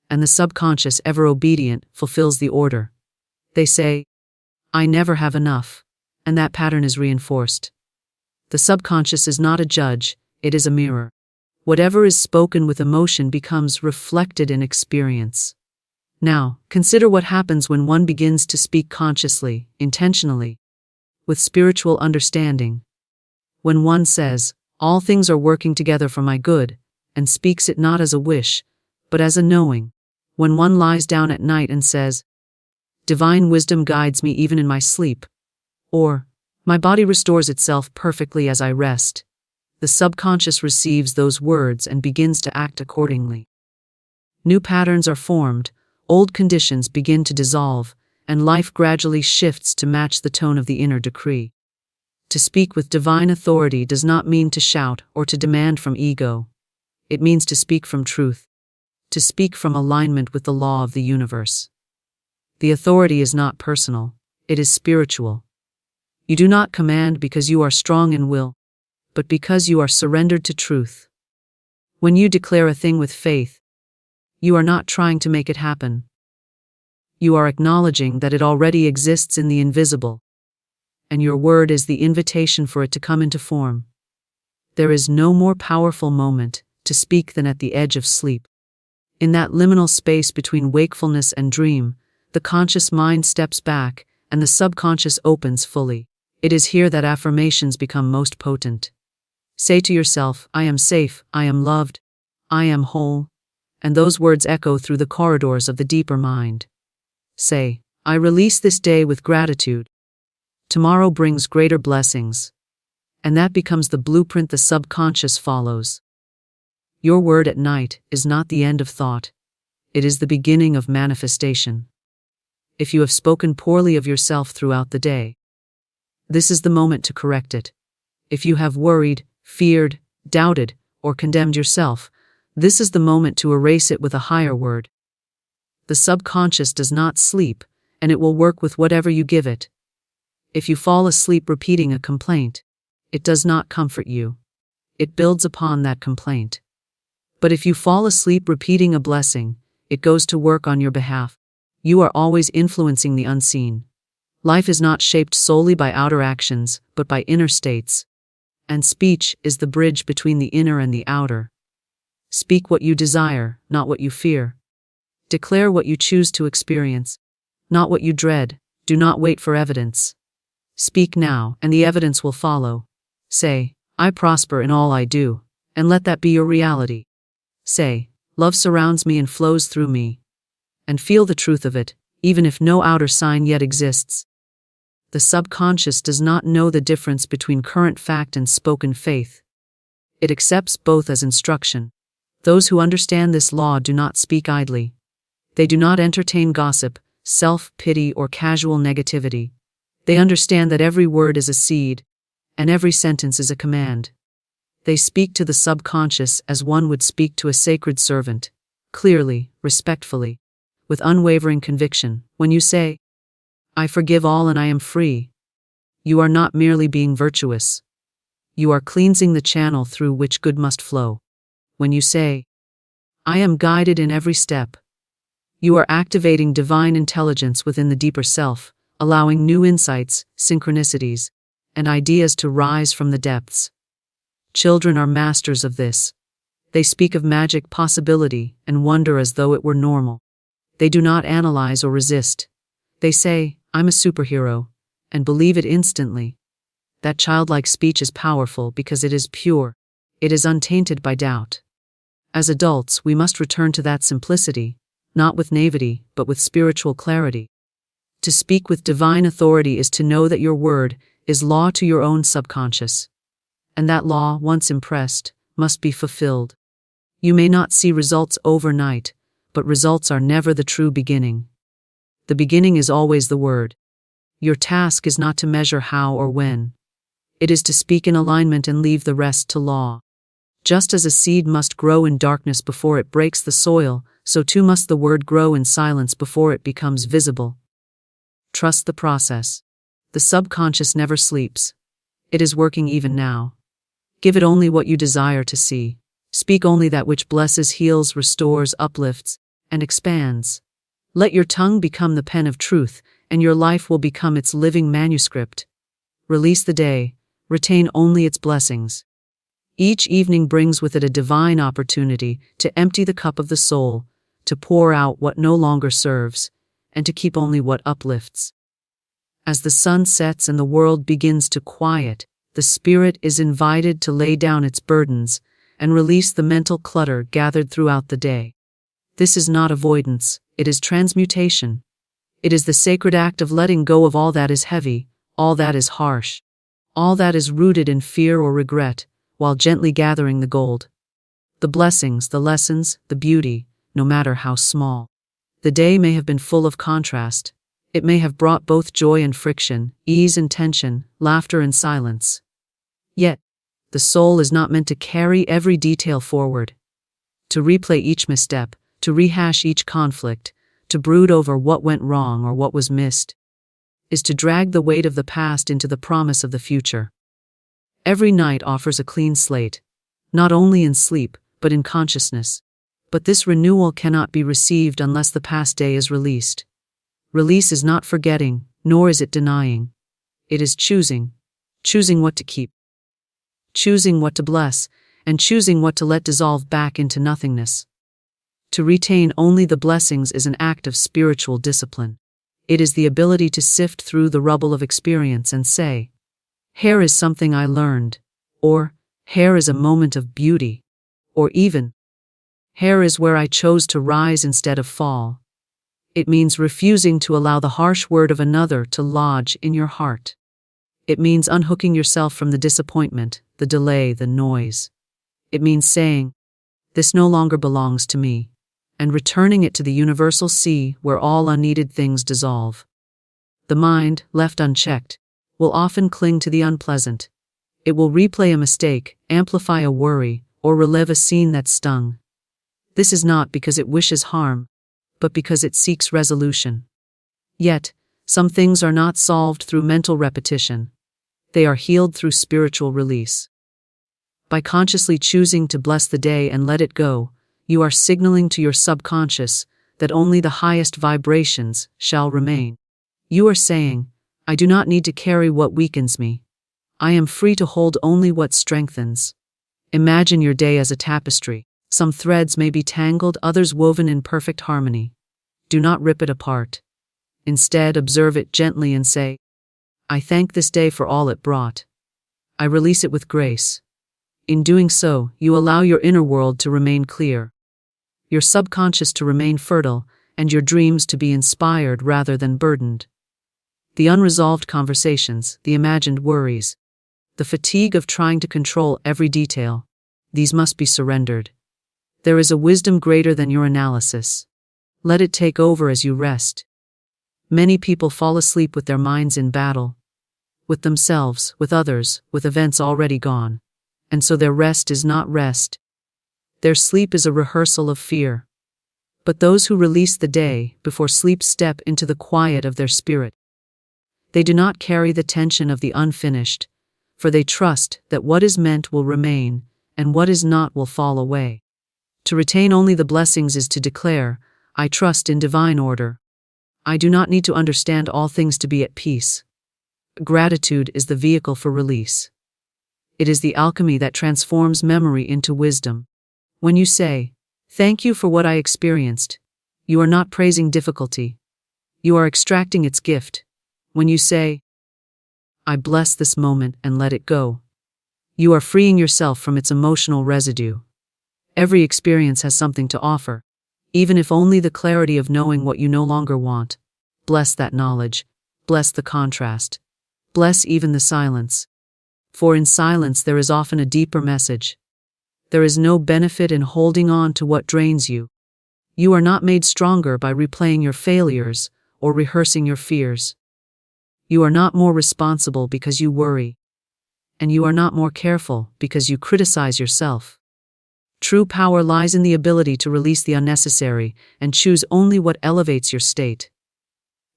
B: and the subconscious, ever obedient, fulfills the order. They say, "I never have enough," and that pattern is reinforced. The subconscious is not a judge, it is a mirror. Whatever is spoken with emotion becomes reflected in experience. Now, consider what happens when one begins to speak consciously, intentionally, with spiritual understanding. When one says, "All things are working together for my good," and speaks it not as a wish, but as a knowing. When one lies down at night and says, "Divine wisdom guides me even in my sleep," or, "My body restores itself perfectly as I rest," the subconscious receives those words and begins to act accordingly. New patterns are formed, old conditions begin to dissolve, and life gradually shifts to match the tone of the inner decree. To speak with divine authority does not mean to shout or to demand from ego. It means to speak from truth, to speak from alignment with the law of the universe. The authority is not personal, it is spiritual. You do not command because you are strong in will, but because you are surrendered to truth. When you declare a thing with faith, you are not trying to make it happen. You are acknowledging that it already exists in the invisible, and your word is the invitation for it to come into form. There is no more powerful moment to speak than at the edge of sleep. In that liminal space between wakefulness and dream, the conscious mind steps back, and the subconscious opens fully. It is here that affirmations become most potent. Say to yourself, "I am safe, I am loved, I am whole," and those words echo through the corridors of the deeper mind. Say, "I release this day with gratitude. Tomorrow brings greater blessings," and that becomes the blueprint the subconscious follows. Your word at night is not the end of thought. It is the beginning of manifestation. If you have spoken poorly of yourself throughout the day, this is the moment to correct it. If you have worried, feared, doubted, or condemned yourself, this is the moment to erase it with a higher word. The subconscious does not sleep, and it will work with whatever you give it. If you fall asleep repeating a complaint, it does not comfort you. It builds upon that complaint. But if you fall asleep repeating a blessing, it goes to work on your behalf. You are always influencing the unseen. Life is not shaped solely by outer actions, but by inner states. And speech is the bridge between the inner and the outer. Speak what you desire, not what you fear. Declare what you choose to experience, not what you dread. Do not wait for evidence. Speak now, and the evidence will follow. Say, "I prosper in all I do," and let that be your reality. Say, "Love surrounds me and flows through me," and feel the truth of it, even if no outer sign yet exists. The subconscious does not know the difference between current fact and spoken faith. It accepts both as instruction. Those who understand this law do not speak idly. They do not entertain gossip, self-pity, or casual negativity. They understand that every word is a seed, and every sentence is a command. They speak to the subconscious as one would speak to a sacred servant, clearly, respectfully, with unwavering conviction. When you say, "I forgive all and I am free," you are not merely being virtuous. You are cleansing the channel through which good must flow. When you say, "I am guided in every step," You are activating divine intelligence within the deeper self, allowing new insights, synchronicities, and ideas to rise from the depths. Children are masters of this. They speak of magic possibility and wonder as though it were normal. They do not analyze or resist. They say, "I'm a superhero," and believe it instantly. That childlike speech is powerful because it is pure. It is untainted by doubt. As adults, we must return to that simplicity, not with naivety, but with spiritual clarity. To speak with divine authority is to know that your word is law to your own subconscious. And that law, once impressed, must be fulfilled. You may not see results overnight, but results are never the true beginning. The beginning is always the word. Your task is not to measure how or when. It is to speak in alignment and leave the rest to law. Just as a seed must grow in darkness before it breaks the soil, so too must the word grow in silence before it becomes visible. Trust the process. The subconscious never sleeps. It is working even now. Give it only what you desire to see. Speak only that which blesses, heals, restores, uplifts, and expands. Let your tongue become the pen of truth, and your life will become its living manuscript. Release the day. Retain only its blessings. Each evening brings with it a divine opportunity to empty the cup of the soul, to pour out what no longer serves, and to keep only what uplifts. As the sun sets and the world begins to quiet, the spirit is invited to lay down its burdens and release the mental clutter gathered throughout the day. This is not avoidance, it is transmutation. It is the sacred act of letting go of all that is heavy, all that is harsh, all that is rooted in fear or regret, while gently gathering the gold. The blessings, the lessons, the beauty, no matter how small. The day may have been full of contrast. It may have brought both joy and friction, ease and tension, laughter and silence. Yet, the soul is not meant to carry every detail forward, to replay each misstep, to rehash each conflict, to brood over what went wrong or what was missed, is to drag the weight of the past into the promise of the future. Every night offers a clean slate, not only in sleep, but in consciousness. But this renewal cannot be received unless the past day is released. Release is not forgetting, nor is it denying. It is choosing what to keep, choosing what to bless, and choosing what to let dissolve back into nothingness. To retain only the blessings is an act of spiritual discipline. It is the ability to sift through the rubble of experience and say, "Here is something I learned," or "Here is a moment of beauty," or even, "Here is where I chose to rise instead of fall." It means refusing to allow the harsh word of another to lodge in your heart. It means unhooking yourself from the disappointment, the delay, the noise. It means saying, "This no longer belongs to me," and returning it to the universal sea where all unneeded things dissolve. The mind, left unchecked, will often cling to the unpleasant. It will replay a mistake, amplify a worry, or relive a scene that stung. This is not because it wishes harm, but because it seeks resolution. Yet, some things are not solved through mental repetition. They are healed through spiritual release. By consciously choosing to bless the day and let it go, you are signaling to your subconscious that only the highest vibrations shall remain. You are saying, "I do not need to carry what weakens me. I am free to hold only what strengthens." Imagine your day as a tapestry. Some threads may be tangled, others woven in perfect harmony. Do not rip it apart. Instead, observe it gently and say, "I thank this day for all it brought. I release it with grace." In doing so, you allow your inner world to remain clear, your subconscious to remain fertile, and your dreams to be inspired rather than burdened. The unresolved conversations, the imagined worries, the fatigue of trying to control every detail, these must be surrendered. There is a wisdom greater than your analysis. Let it take over as you rest. Many people fall asleep with their minds in battle, with themselves, with others, with events already gone. And so their rest is not rest. Their sleep is a rehearsal of fear. But those who release the day before sleep step into the quiet of their spirit. They do not carry the tension of the unfinished, for they trust that what is meant will remain, and what is not will fall away. To retain only the blessings is to declare, I trust in divine order. I do not need to understand all things to be at peace. Gratitude is the vehicle for release. It is the alchemy that transforms memory into wisdom. When you say, "Thank you for what I experienced," you are not praising difficulty. You are extracting its gift. When you say, "I bless this moment and let it go," you are freeing yourself from its emotional residue. Every experience has something to offer, even if only the clarity of knowing what you no longer want. Bless that knowledge. Bless the contrast. Bless even the silence. For in silence there is often a deeper message. There is no benefit in holding on to what drains you. You are not made stronger by replaying your failures or rehearsing your fears. You are not more responsible because you worry. And you are not more careful because you criticize yourself. True power lies in the ability to release the unnecessary and choose only what elevates your state.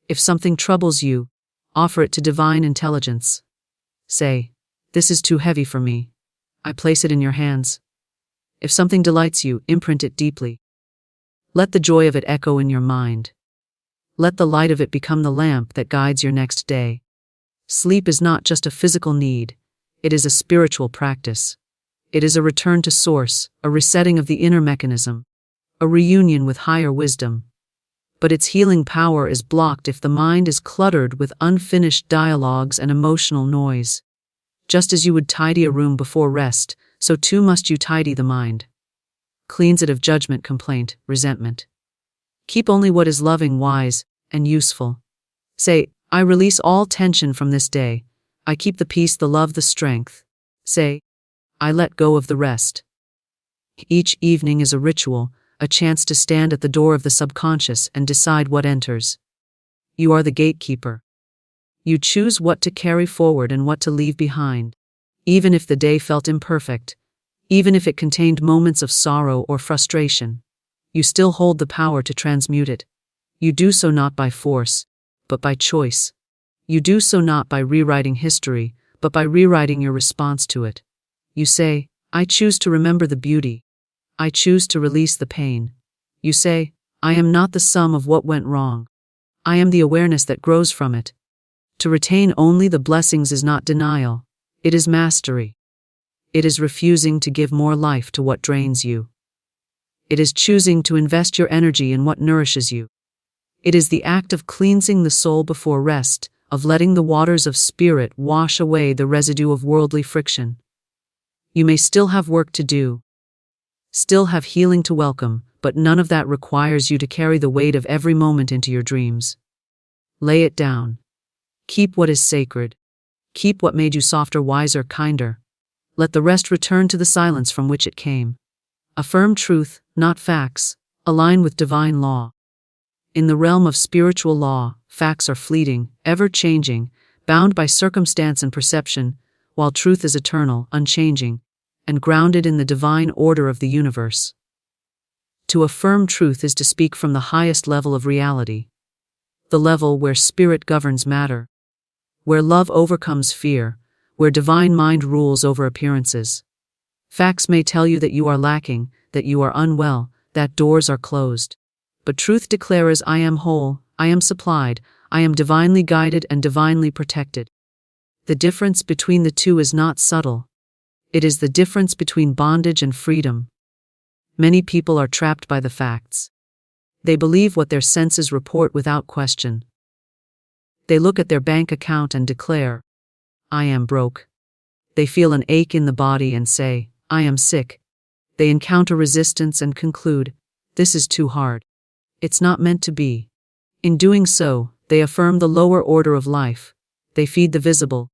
B: If something troubles you, offer it to divine intelligence. Say, "This is too heavy for me. I place it in your hands." If something delights you, imprint it deeply. Let the joy of it echo in your mind. Let the light of it become the lamp that guides your next day. Sleep is not just a physical need, it is a spiritual practice. It is a return to source, a resetting of the inner mechanism, a reunion with higher wisdom. But its healing power is blocked if the mind is cluttered with unfinished dialogues and emotional noise. Just as you would tidy a room before rest, so too must you tidy the mind. Cleanse it of judgment, complaint, resentment. Keep only what is loving, wise, and useful. Say, "I release all tension from this day. I keep the peace, the love, the strength." Say, "I let go of the rest." Each evening is a ritual, a chance to stand at the door of the subconscious and decide what enters. You are the gatekeeper. You choose what to carry forward and what to leave behind. Even if the day felt imperfect, even if it contained moments of sorrow or frustration, you still hold the power to transmute it. You do so not by force, but by choice. You do so not by rewriting history, but by rewriting your response to it. You say, "I choose to remember the beauty. I choose to release the pain." You say, "I am not the sum of what went wrong. I am the awareness that grows from it." To retain only the blessings is not denial, it is mastery. It is refusing to give more life to what drains you. It is choosing to invest your energy in what nourishes you. It is the act of cleansing the soul before rest, of letting the waters of spirit wash away the residue of worldly friction. You may still have work to do, still have healing to welcome, but none of that requires you to carry the weight of every moment into your dreams. Lay it down. Keep what is sacred. Keep what made you softer, wiser, kinder. Let the rest return to the silence from which it came. Affirm truth, not facts. Align with divine law. In the realm of spiritual law, facts are fleeting, ever-changing, bound by circumstance and perception, while truth is eternal, unchanging, and grounded in the divine order of the universe. To affirm truth is to speak from the highest level of reality, the level where spirit governs matter, where love overcomes fear, where divine mind rules over appearances. Facts may tell you that you are lacking, that you are unwell, that doors are closed. But truth declares, "I am whole, I am supplied, I am divinely guided and divinely protected." The difference between the two is not subtle. It is the difference between bondage and freedom. Many people are trapped by the facts. They believe what their senses report without question. They look at their bank account and declare, "I am broke." They feel an ache in the body and say, "I am sick." They encounter resistance and conclude, "This is too hard. It's not meant to be." In doing so, they affirm the lower order of life. They feed the visible,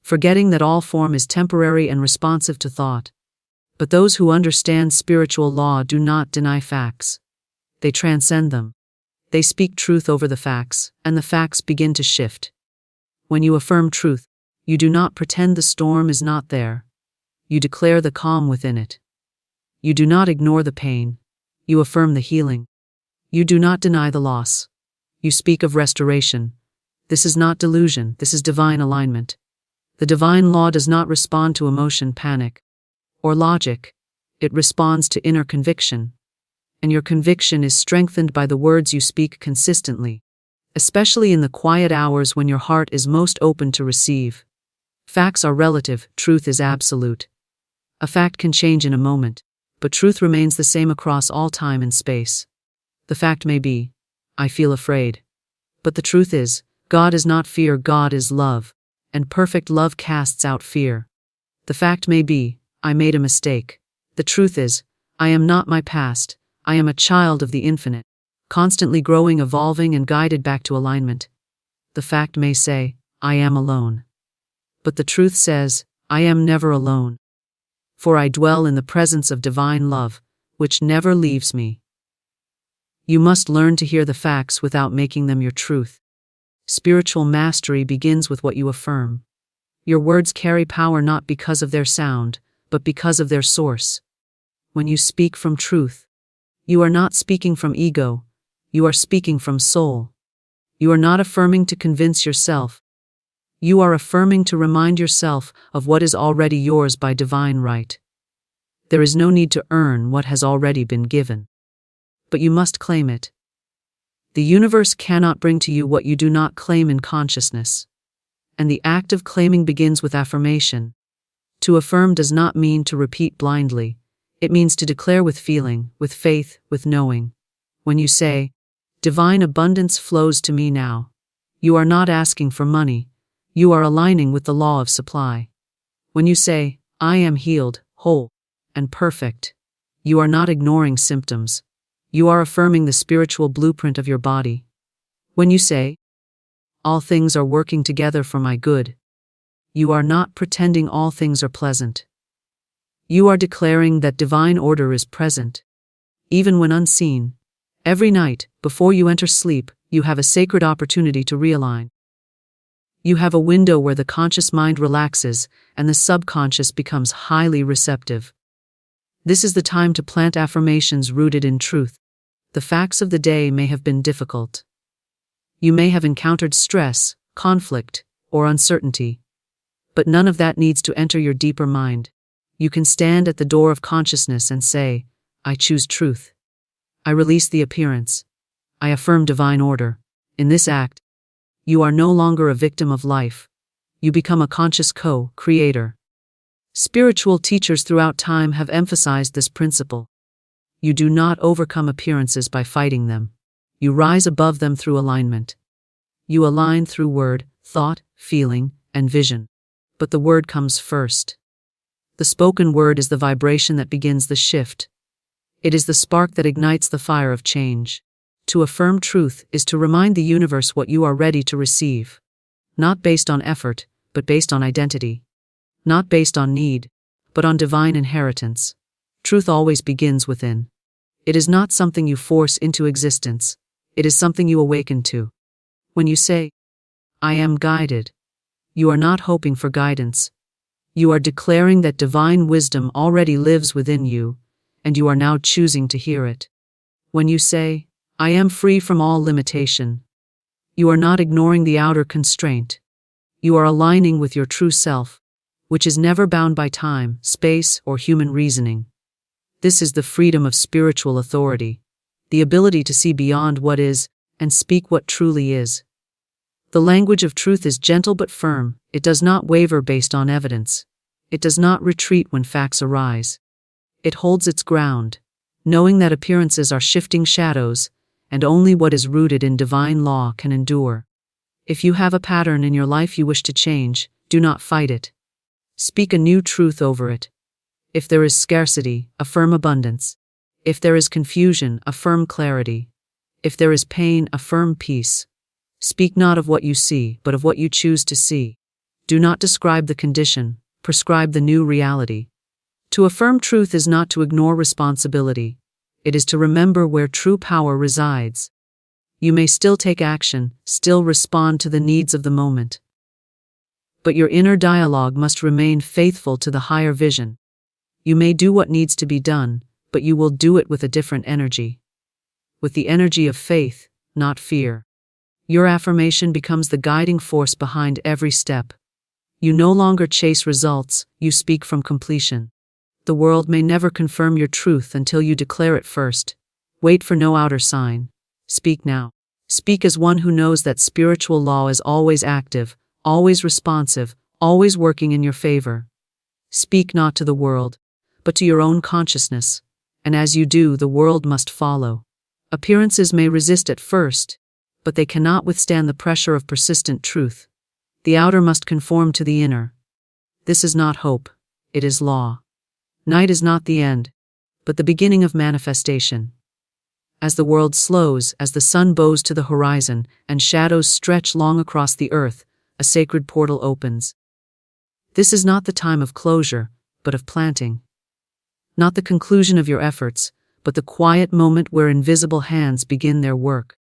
B: forgetting that all form is temporary and responsive to thought. But those who understand spiritual law do not deny facts. They transcend them. They speak truth over the facts, and the facts begin to shift. When you affirm truth, you do not pretend the storm is not there. You declare the calm within it. You do not ignore the pain. You affirm the healing. You do not deny the loss. You speak of restoration. This is not delusion, this is divine alignment. The divine law does not respond to emotion, panic, or logic. It responds to inner conviction. and your conviction is strengthened by the words you speak consistently, especially in the quiet hours when your heart is most open to receive. Facts are relative, truth is absolute. A fact can change in a moment, but truth remains the same across all time and space. The fact may be, I feel afraid. But the truth is, God is not fear, God is love, and perfect love casts out fear. The fact may be, I made a mistake. The truth is, I am not my past, I am a child of the infinite, constantly growing, evolving, and guided back to alignment. The fact may say, I am alone. But the truth says, I am never alone. For I dwell in the presence of divine love, which never leaves me. You must learn to hear the facts without making them your truth. Spiritual mastery begins with what you affirm. Your words carry power not because of their sound, but because of their source. When you speak from truth, you are not speaking from ego, you are speaking from soul. You are not affirming to convince yourself. You are affirming to remind yourself of what is already yours by divine right. There is no need to earn what has already been given. But you must claim it. The universe cannot bring to you what you do not claim in consciousness. And the act of claiming begins with affirmation. To affirm does not mean to repeat blindly. It means to declare with feeling, with faith, with knowing. When you say, divine abundance flows to me now, you are not asking for money. You are aligning with the law of supply. When you say, I am healed, whole, and perfect, you are not ignoring symptoms. You are affirming the spiritual blueprint of your body. When you say, all things are working together for my good, you are not pretending all things are pleasant. You are declaring that divine order is present. Even when unseen, every night, before you enter sleep, you have a sacred opportunity to realign. You have a window where the conscious mind relaxes and the subconscious becomes highly receptive. This is the time to plant affirmations rooted in truth. The facts of the day may have been difficult. You may have encountered stress, conflict, or uncertainty. But none of that needs to enter your deeper mind. You can stand at the door of consciousness and say, I choose truth. I release the appearance. I affirm divine order. In this act, you are no longer a victim of life. You become a conscious co-creator. Spiritual teachers throughout time have emphasized this principle. You do not overcome appearances by fighting them. You rise above them through alignment. You align through word, thought, feeling, and vision. But the word comes first. The spoken word is the vibration that begins the shift. It is the spark that ignites the fire of change. To affirm truth is to remind the universe what you are ready to receive. Not based on effort, but based on identity. Not based on need, but on divine inheritance. Truth always begins within. It is not something you force into existence. It is something you awaken to. When you say, I am guided, you are not hoping for guidance. You are declaring that divine wisdom already lives within you, and you are now choosing to hear it. When you say, I am free from all limitation, you are not ignoring the outer constraint. You are aligning with your true self, which is never bound by time, space, or human reasoning. This is the freedom of spiritual authority, the ability to see beyond what is and speak what truly is. The language of truth is gentle but firm. It does not waver based on evidence. It does not retreat when facts arise. It holds its ground, knowing that appearances are shifting shadows, and only what is rooted in divine law can endure. If you have a pattern in your life you wish to change, do not fight it. Speak a new truth over it. If there is scarcity, affirm abundance. If there is confusion, affirm clarity. If there is pain, affirm peace. Speak not of what you see, but of what you choose to see. Do not describe the condition, prescribe the new reality. To affirm truth is not to ignore responsibility. It is to remember where true power resides. You may still take action, still respond to the needs of the moment. But your inner dialogue must remain faithful to the higher vision. You may do what needs to be done, but you will do it with a different energy. With the energy of faith, not fear. Your affirmation becomes the guiding force behind every step. You no longer chase results, you speak from completion. The world may never confirm your truth until you declare it first. Wait for no outer sign. Speak now. Speak as one who knows that spiritual law is always active, always responsive, always working in your favor. Speak not to the world, but to your own consciousness, and as you do, the world must follow. Appearances may resist at first, but they cannot withstand the pressure of persistent truth. The outer must conform to the inner. This is not hope, it is law. Night is not the end, but the beginning of manifestation. As the world slows, as the sun bows to the horizon, and shadows stretch long across the earth, a sacred portal opens. This is not the time of closure, but of planting. Not the conclusion of your efforts, but the quiet moment where invisible hands begin their work.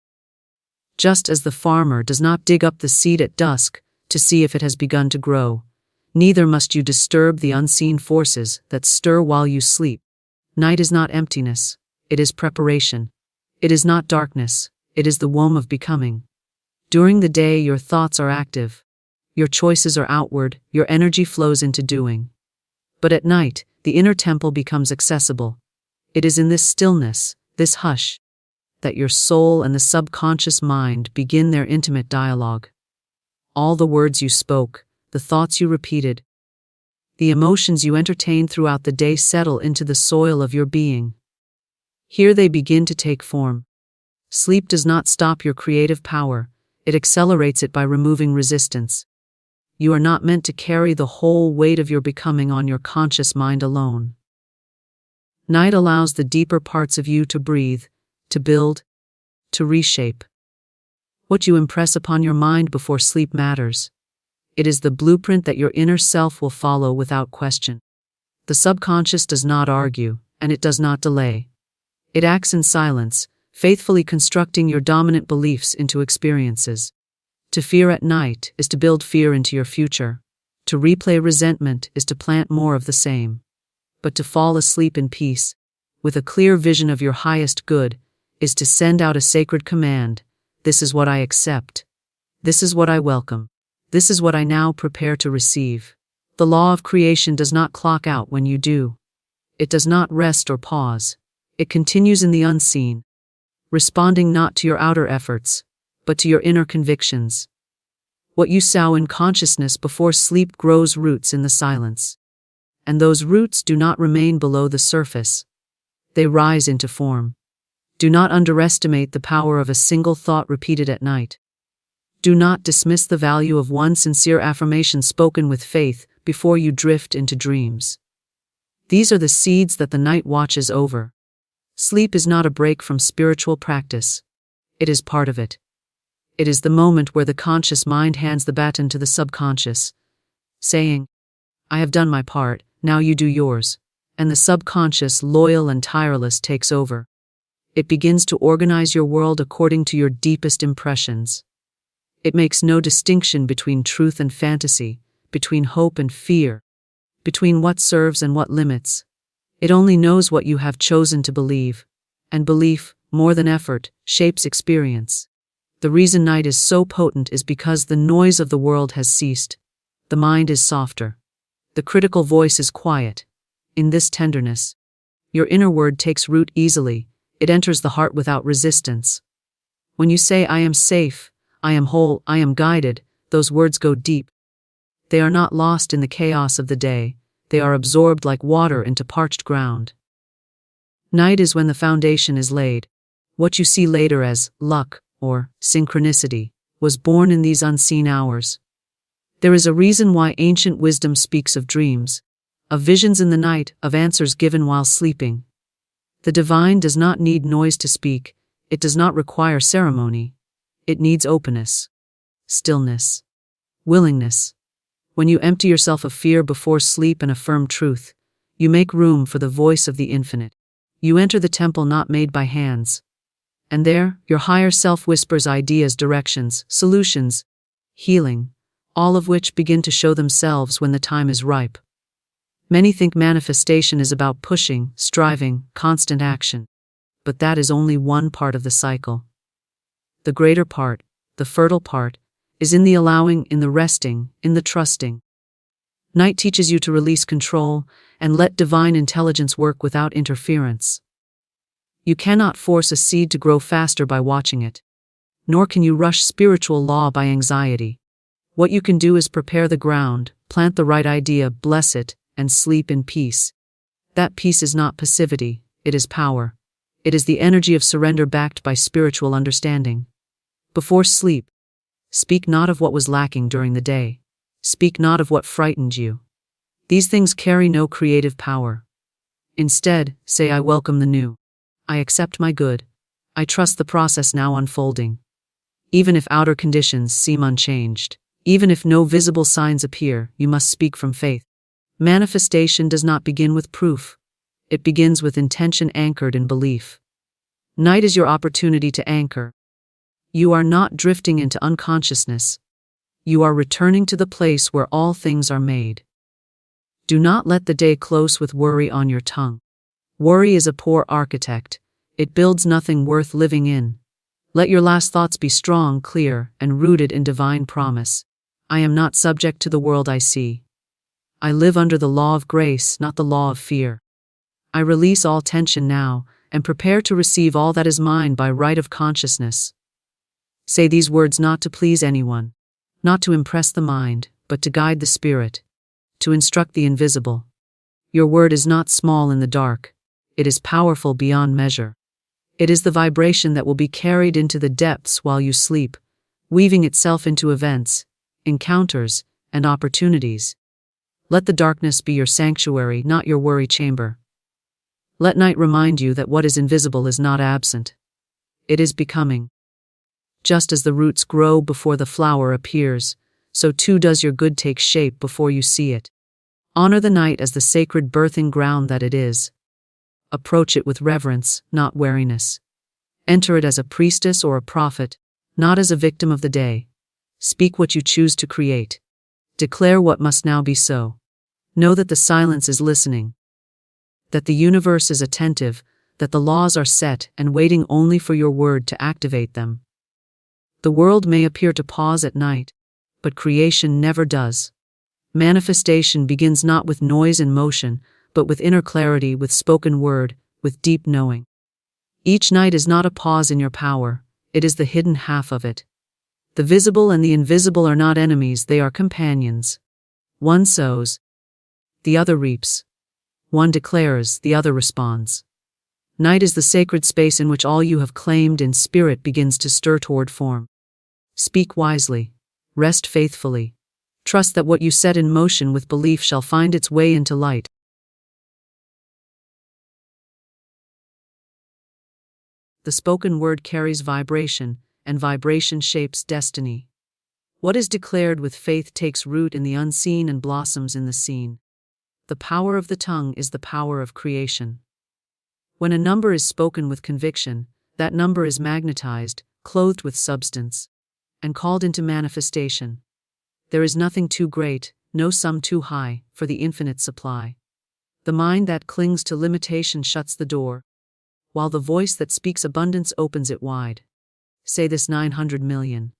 B: Just as the farmer does not dig up the seed at dusk to see if it has begun to grow, neither must you disturb the unseen forces that stir while you sleep. Night is not emptiness, it is preparation. It is not darkness, it is the womb of becoming. During the day, your thoughts are active. Your choices are outward, your energy flows into doing. But at night, the inner temple becomes accessible. It is in this stillness, this hush, that your soul and the subconscious mind begin their intimate dialogue. All the words you spoke, the thoughts you repeated, the emotions you entertained throughout the day settle into the soil of your being. Here they begin to take form. Sleep does not stop your creative power, it accelerates it by removing resistance. You are not meant to carry the whole weight of your becoming on your conscious mind alone. Night allows the deeper parts of you to breathe, to build, to reshape. What you impress upon your mind before sleep matters. It is the blueprint that your inner self will follow without question. The subconscious does not argue, and it does not delay. It acts in silence, faithfully constructing your dominant beliefs into experiences. To fear at night is to build fear into your future. To replay resentment is to plant more of the same. But to fall asleep in peace, with a clear vision of your highest good, is to send out a sacred command. This is what I accept. This is what I welcome. This is what I now prepare to receive. The law of creation does not clock out when you do. It does not rest or pause. It continues in the unseen, responding not to your outer efforts, but to your inner convictions. What you sow in consciousness before sleep grows roots in the silence. And those roots do not remain below the surface. They rise into form. Do not underestimate the power of a single thought repeated at night. Do not dismiss the value of one sincere affirmation spoken with faith before you drift into dreams. These are the seeds that the night watches over. Sleep is not a break from spiritual practice. It is part of it. It is the moment where the conscious mind hands the baton to the subconscious, saying, I have done my part, now you do yours. And the subconscious, loyal and tireless, takes over. It begins to organize your world according to your deepest impressions. It makes no distinction between truth and fantasy, between hope and fear, between what serves and what limits. It only knows what you have chosen to believe, and belief, more than effort, shapes experience. The reason night is so potent is because the noise of the world has ceased. The mind is softer. The critical voice is quiet. In this tenderness, your inner word takes root easily. It enters the heart without resistance. When you say, I am safe, I am whole, I am guided, those words go deep. They are not lost in the chaos of the day. They are absorbed like water into parched ground. Night is when the foundation is laid. What you see later as luck or synchronicity was born in these unseen hours. There is a reason why ancient wisdom speaks of dreams, of visions in the night, of answers given while sleeping. The divine does not need noise to speak. It does not require ceremony. It needs openness, stillness, willingness. When you empty yourself of fear before sleep and affirm truth, you make room for the voice of the infinite. You enter the temple not made by hands. And there, your higher self whispers ideas, directions, solutions, healing, all of which begin to show themselves when the time is ripe. Many think manifestation is about pushing, striving, constant action. But that is only one part of the cycle. The greater part, the fertile part, is in the allowing, in the resting, in the trusting. Night teaches you to release control and let divine intelligence work without interference. You cannot force a seed to grow faster by watching it. Nor can you rush spiritual law by anxiety. What you can do is prepare the ground, plant the right idea, bless it, and sleep in peace. That peace is not passivity, it is power. It is the energy of surrender backed by spiritual understanding. Before sleep, speak not of what was lacking during the day. Speak not of what frightened you. These things carry no creative power. Instead, say, I welcome the new. I accept my good. I trust the process now unfolding. Even if outer conditions seem unchanged, even if no visible signs appear, you must speak from faith. Manifestation does not begin with proof. It begins with intention anchored in belief. Night is your opportunity to anchor. You are not drifting into unconsciousness. You are returning to the place where all things are made. Do not let the day close with worry on your tongue. Worry is a poor architect. It builds nothing worth living in. Let your last thoughts be strong, clear, and rooted in divine promise. I am not subject to the world I see. I live under the law of grace, not the law of fear. I release all tension now, and prepare to receive all that is mine by right of consciousness. Say these words not to please anyone, not to impress the mind, but to guide the spirit, to instruct the invisible. Your word is not small in the dark. It is powerful beyond measure. It is the vibration that will be carried into the depths while you sleep, weaving itself into events, encounters, and opportunities. Let the darkness be your sanctuary, not your worry chamber. Let night remind you that what is invisible is not absent. It is becoming. Just as the roots grow before the flower appears, so too does your good take shape before you see it. Honor the night as the sacred birthing ground that it is. Approach it with reverence, not wariness. Enter it as a priestess or a prophet, not as a victim of the day. Speak what you choose to create. Declare what must now be so. Know that the silence is listening. That the universe is attentive, that the laws are set and waiting only for your word to activate them. The world may appear to pause at night, but creation never does. Manifestation begins not with noise and motion, but with inner clarity, with spoken word, with deep knowing. Each night is not a pause in your power, it is the hidden half of it. The visible and the invisible are not enemies, they are companions. One sows, the other reaps. One declares, the other responds. Night is the sacred space in which all you have claimed in spirit begins to stir toward form. Speak wisely. Rest faithfully. Trust that what you set in motion with belief shall find its way into light. The spoken word carries vibration, and vibration shapes destiny. What is declared with faith takes root in the unseen and blossoms in the seen. The power of the tongue is the power of creation. When a number is spoken with conviction, that number is magnetized, clothed with substance, and called into manifestation. There is nothing too great, no sum too high, for the infinite supply. The mind that clings to limitation shuts the door, while the voice that speaks abundance opens it wide. Say this 900 million.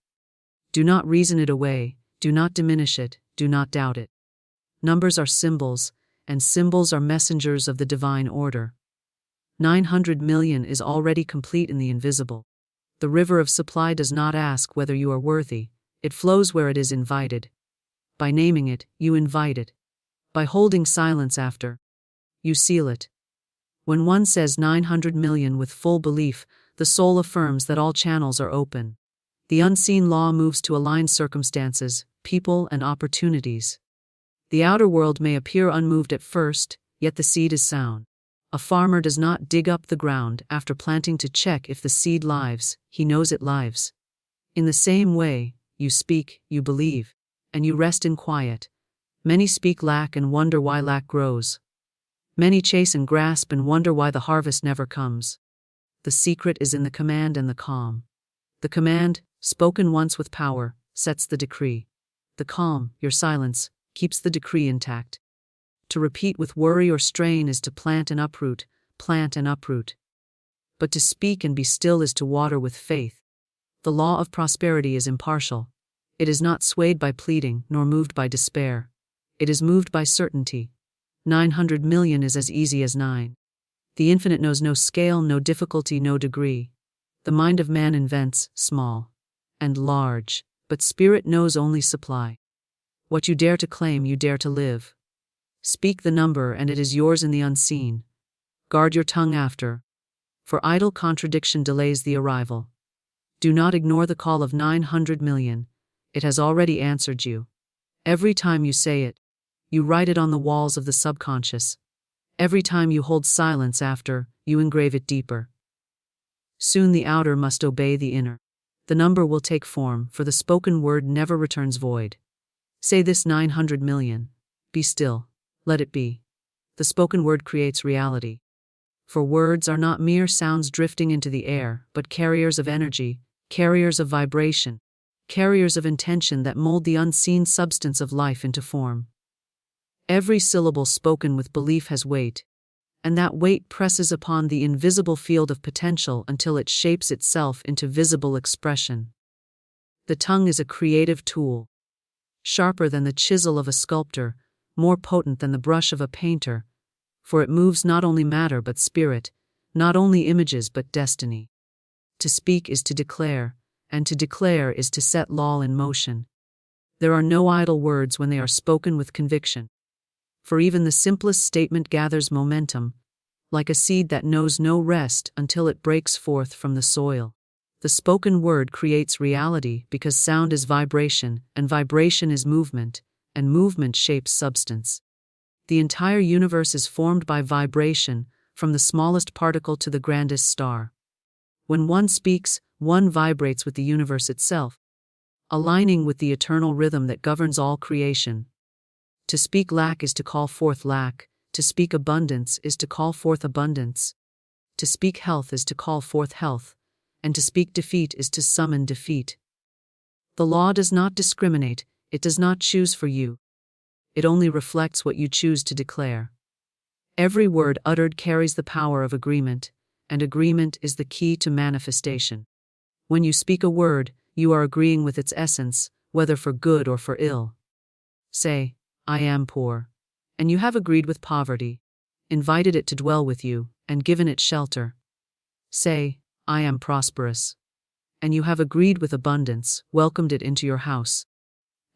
B: Do not reason it away, do not diminish it, do not doubt it. Numbers are symbols, and symbols are messengers of the divine order. 900 million is already complete in the invisible. The river of supply does not ask whether you are worthy, it flows where it is invited. By naming it, you invite it. By holding silence after, you seal it. When one says 900 million with full belief, the soul affirms that all channels are open. The unseen law moves to align circumstances, people, and opportunities. The outer world may appear unmoved at first, yet the seed is sown. A farmer does not dig up the ground after planting to check if the seed lives, he knows it lives. In the same way, you speak, you believe, and you rest in quiet. Many speak lack and wonder why lack grows. Many chase and grasp and wonder why the harvest never comes. The secret is in the command and the calm. The command, spoken once with power, sets the decree. The calm, your silence, keeps the decree intact. To repeat with worry or strain is to plant and uproot, plant and uproot. But to speak and be still is to water with faith. The law of prosperity is impartial. It is not swayed by pleading, nor moved by despair. It is moved by certainty. 900 million is as easy as 9. The infinite knows no scale, no difficulty, no degree. The mind of man invents small and large, but spirit knows only supply. What you dare to claim, you dare to live. Speak the number, and it is yours in the unseen. Guard your tongue after, for idle contradiction delays the arrival. Do not ignore the call of 900 million. It has already answered you. Every time you say it, you write it on the walls of the subconscious. Every time you hold silence after, you engrave it deeper. Soon the outer must obey the inner. The number will take form, for the spoken word never returns void. Say this 900 million. Be still. Let it be. The spoken word creates reality. For words are not mere sounds drifting into the air, but carriers of energy, carriers of vibration, carriers of intention that mold the unseen substance of life into form. Every syllable spoken with belief has weight, and that weight presses upon the invisible field of potential until it shapes itself into visible expression. The tongue is a creative tool, sharper than the chisel of a sculptor, more potent than the brush of a painter, for it moves not only matter but spirit, not only images but destiny. To speak is to declare, and to declare is to set law in motion. There are no idle words when they are spoken with conviction. For even the simplest statement gathers momentum, like a seed that knows no rest until it breaks forth from the soil. The spoken word creates reality because sound is vibration, and vibration is movement, and movement shapes substance. The entire universe is formed by vibration, from the smallest particle to the grandest star. When one speaks, one vibrates with the universe itself, aligning with the eternal rhythm that governs all creation. To speak lack is to call forth lack, to speak abundance is to call forth abundance. To speak health is to call forth health, and to speak defeat is to summon defeat. The law does not discriminate, it does not choose for you. It only reflects what you choose to declare. Every word uttered carries the power of agreement, and agreement is the key to manifestation. When you speak a word, you are agreeing with its essence, whether for good or for ill. Say, I am poor, and you have agreed with poverty, invited it to dwell with you, and given it shelter. Say, I am prosperous, and you have agreed with abundance, welcomed it into your house,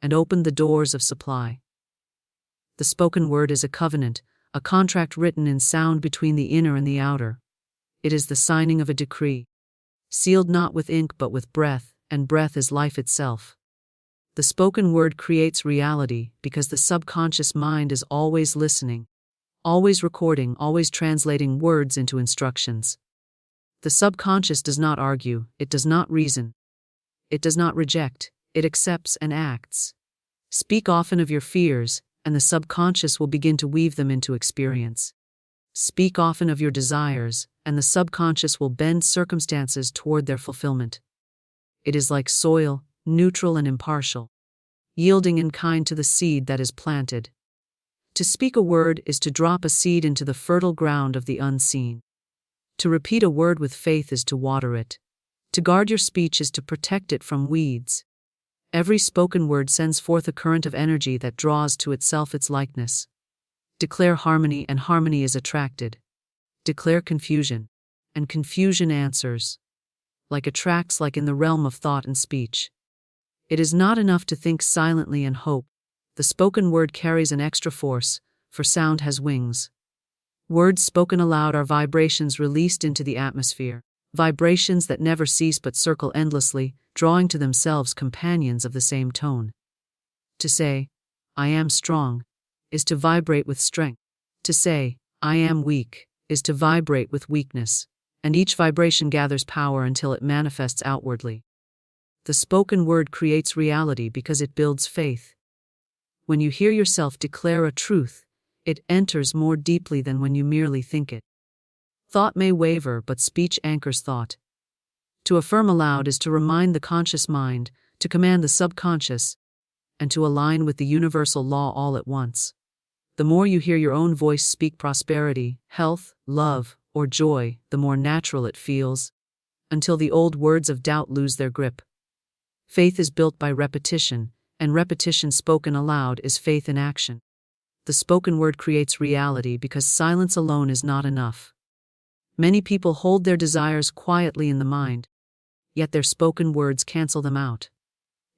B: and opened the doors of supply. The spoken word is a covenant, a contract written in sound between the inner and the outer. It is the signing of a decree, sealed not with ink but with breath, and breath is life itself. The spoken word creates reality because the subconscious mind is always listening, always recording, always translating words into instructions. The subconscious does not argue, it does not reason, it does not reject, it accepts and acts. Speak often of your fears, and the subconscious will begin to weave them into experience. Speak often of your desires, and the subconscious will bend circumstances toward their fulfillment. It is like soil, neutral and impartial, yielding in kind to the seed that is planted. To speak a word is to drop a seed into the fertile ground of the unseen. To repeat a word with faith is to water it. To guard your speech is to protect it from weeds. Every spoken word sends forth a current of energy that draws to itself its likeness. Declare harmony, and harmony is attracted. Declare confusion, and confusion answers. Like attracts, like in the realm of thought and speech. It is not enough to think silently and hope. The spoken word carries an extra force, for sound has wings. Words spoken aloud are vibrations released into the atmosphere, vibrations that never cease but circle endlessly, drawing to themselves companions of the same tone. To say, I am strong, is to vibrate with strength. To say, I am weak, is to vibrate with weakness, and each vibration gathers power until it manifests outwardly. The spoken word creates reality because it builds faith. When you hear yourself declare a truth, it enters more deeply than when you merely think it. Thought may waver, but speech anchors thought. To affirm aloud is to remind the conscious mind, to command the subconscious, and to align with the universal law all at once. The more you hear your own voice speak prosperity, health, love, or joy, the more natural it feels, until the old words of doubt lose their grip. Faith is built by repetition, and repetition spoken aloud is faith in action. The spoken word creates reality because silence alone is not enough. Many people hold their desires quietly in the mind, yet their spoken words cancel them out.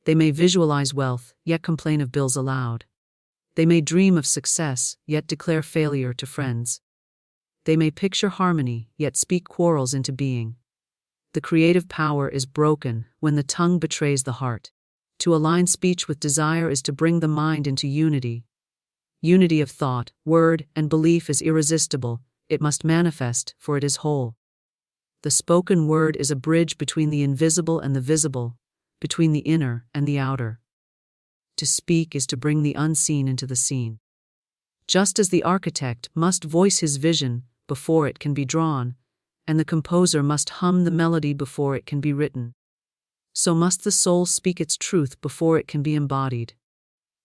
B: They may visualize wealth, yet complain of bills aloud. They may dream of success, yet declare failure to friends. They may picture harmony, yet speak quarrels into being. The creative power is broken when the tongue betrays the heart. To align speech with desire is to bring the mind into unity. Unity of thought, word, and belief is irresistible. It must manifest, for it is whole. The spoken word is a bridge between the invisible and the visible, between the inner and the outer. To speak is to bring the unseen into the seen. Just as the architect must voice his vision before it can be drawn, and the composer must hum the melody before it can be written, so must the soul speak its truth before it can be embodied.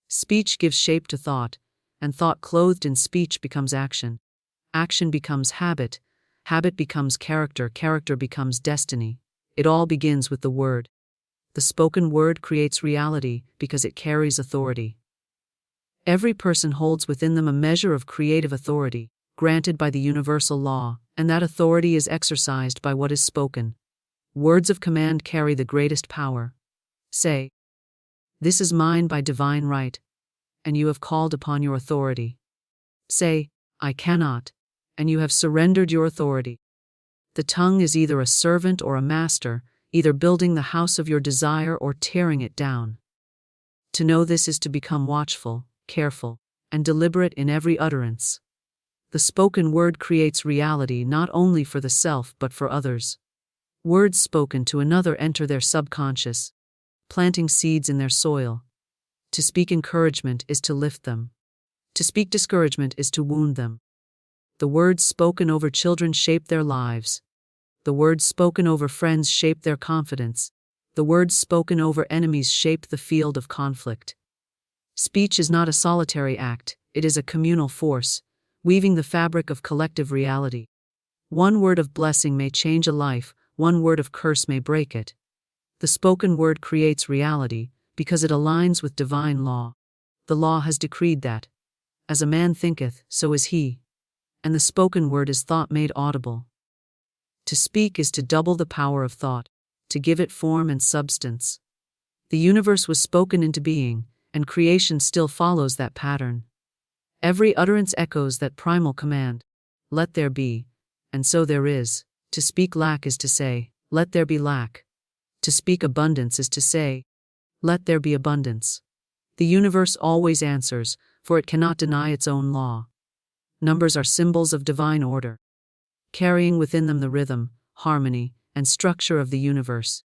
B: Speech gives shape to thought, and thought clothed in speech becomes action. Action becomes habit, habit becomes character, character becomes destiny. It all begins with the word. The spoken word creates reality because it carries authority. Every person holds within them a measure of creative authority, granted by the universal law, and that authority is exercised by what is spoken. Words of command carry the greatest power. Say, "This is mine by divine right," and you have called upon your authority. Say, "I cannot," and you have surrendered your authority. The tongue is either a servant or a master, either building the house of your desire or tearing it down. To know this is to become watchful, careful, and deliberate in every utterance. The spoken word creates reality not only for the self but for others. Words spoken to another enter their subconscious, planting seeds in their soil. To speak encouragement is to lift them. To speak discouragement is to wound them. The words spoken over children shape their lives. The words spoken over friends shape their confidence. The words spoken over enemies shape the field of conflict. Speech is not a solitary act, it is a communal force, weaving the fabric of collective reality. One word of blessing may change a life, one word of curse may break it. The spoken word creates reality because it aligns with divine law. The law has decreed that, as a man thinketh, so is he. And the spoken word is thought made audible. To speak is to double the power of thought, to give it form and substance. The universe was spoken into being, and creation still follows that pattern. Every utterance echoes that primal command, "Let there be," and so there is. To speak lack is to say, "Let there be lack." To speak abundance is to say, "Let there be abundance." The universe always answers, for it cannot deny its own law. Numbers are symbols of divine order, carrying within them the rhythm, harmony, and structure of the universe.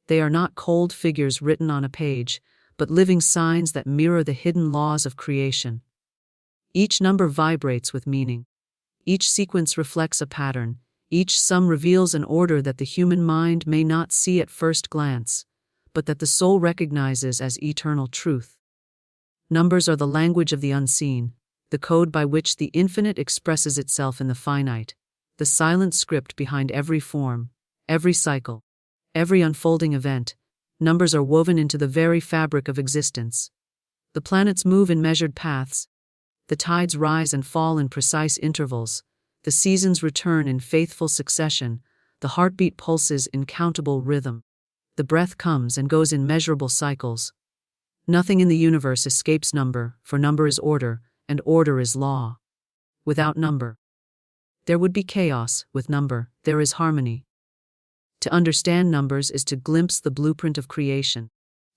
B: They are not cold figures written on a page, but living signs that mirror the hidden laws of creation. Each number vibrates with meaning. Each sequence reflects a pattern. Each sum reveals an order that the human mind may not see at first glance, but that the soul recognizes as eternal truth. Numbers are the language of the unseen, the code by which the infinite expresses itself in the finite, the silent script behind every form, every cycle, every unfolding event. Numbers are woven into the very fabric of existence. The planets move in measured paths. The tides rise and fall in precise intervals. The seasons return in faithful succession. The heartbeat pulses in countable rhythm. The breath comes and goes in measurable cycles. Nothing in the universe escapes number, for number is order, and order is law. Without number, there would be chaos. With number, there is harmony. To understand numbers is to glimpse the blueprint of creation,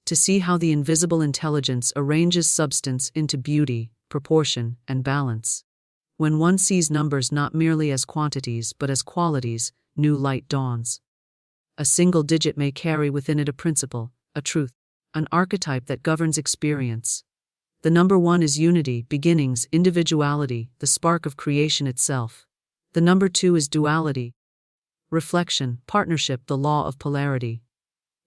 B: to see how the invisible intelligence arranges substance into beauty, proportion, and balance. When one sees numbers not merely as quantities but as qualities, new light dawns. A single digit may carry within it a principle, a truth, an archetype that governs experience. The number 1 is unity, beginnings, individuality, the spark of creation itself. The number 2 is duality, reflection, partnership, the law of polarity.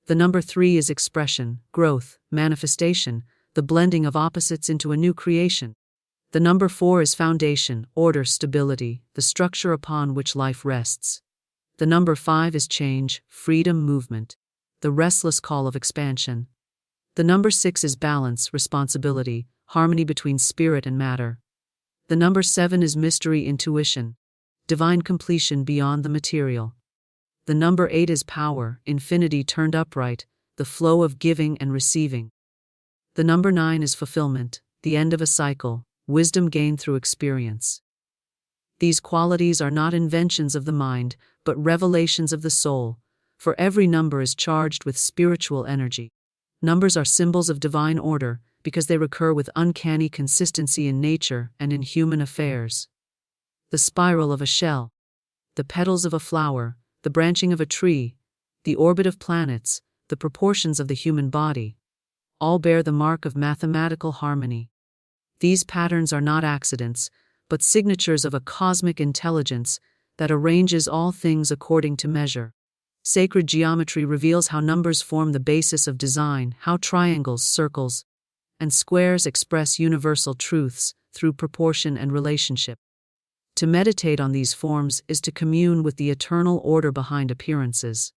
B: The number 3 is expression, growth, manifestation, the blending of opposites into a new creation. The number 4 is foundation, order, stability, the structure upon which life rests. The number 5 is change, freedom, movement, the restless call of expansion. The number 6 is balance, responsibility, harmony between spirit and matter. The number 7 is mystery, intuition, divine completion beyond the material. The number 8 is power, infinity turned upright, the flow of giving and receiving. The number 9 is fulfillment, the end of a cycle, wisdom gained through experience. These qualities are not inventions of the mind, but revelations of the soul, for every number is charged with spiritual energy. Numbers are symbols of divine order because they recur with uncanny consistency in nature and in human affairs. The spiral of a shell, the petals of a flower, the branching of a tree, the orbit of planets, the proportions of the human body, all bear the mark of mathematical harmony. These patterns are not accidents, but signatures of a cosmic intelligence that arranges all things according to measure. Sacred geometry reveals how numbers form the basis of design, how triangles, circles, and squares express universal truths through proportion and relationship. To meditate on these forms is to commune with the eternal order behind appearances.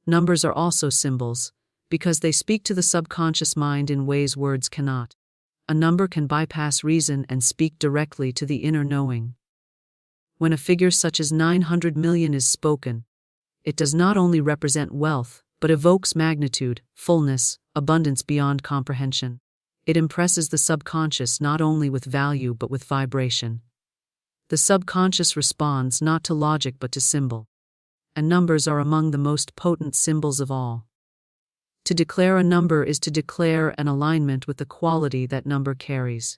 B: Numbers are also symbols, because they speak to the subconscious mind in ways words cannot. A number can bypass reason and speak directly to the inner knowing. When a figure such as 900 million is spoken, it does not only represent wealth, but evokes magnitude, fullness, abundance beyond comprehension. It impresses the subconscious not only with value but with vibration. The subconscious responds not to logic but to symbol. And numbers are among the most potent symbols of all. To declare a number is to declare an alignment with the quality that number carries.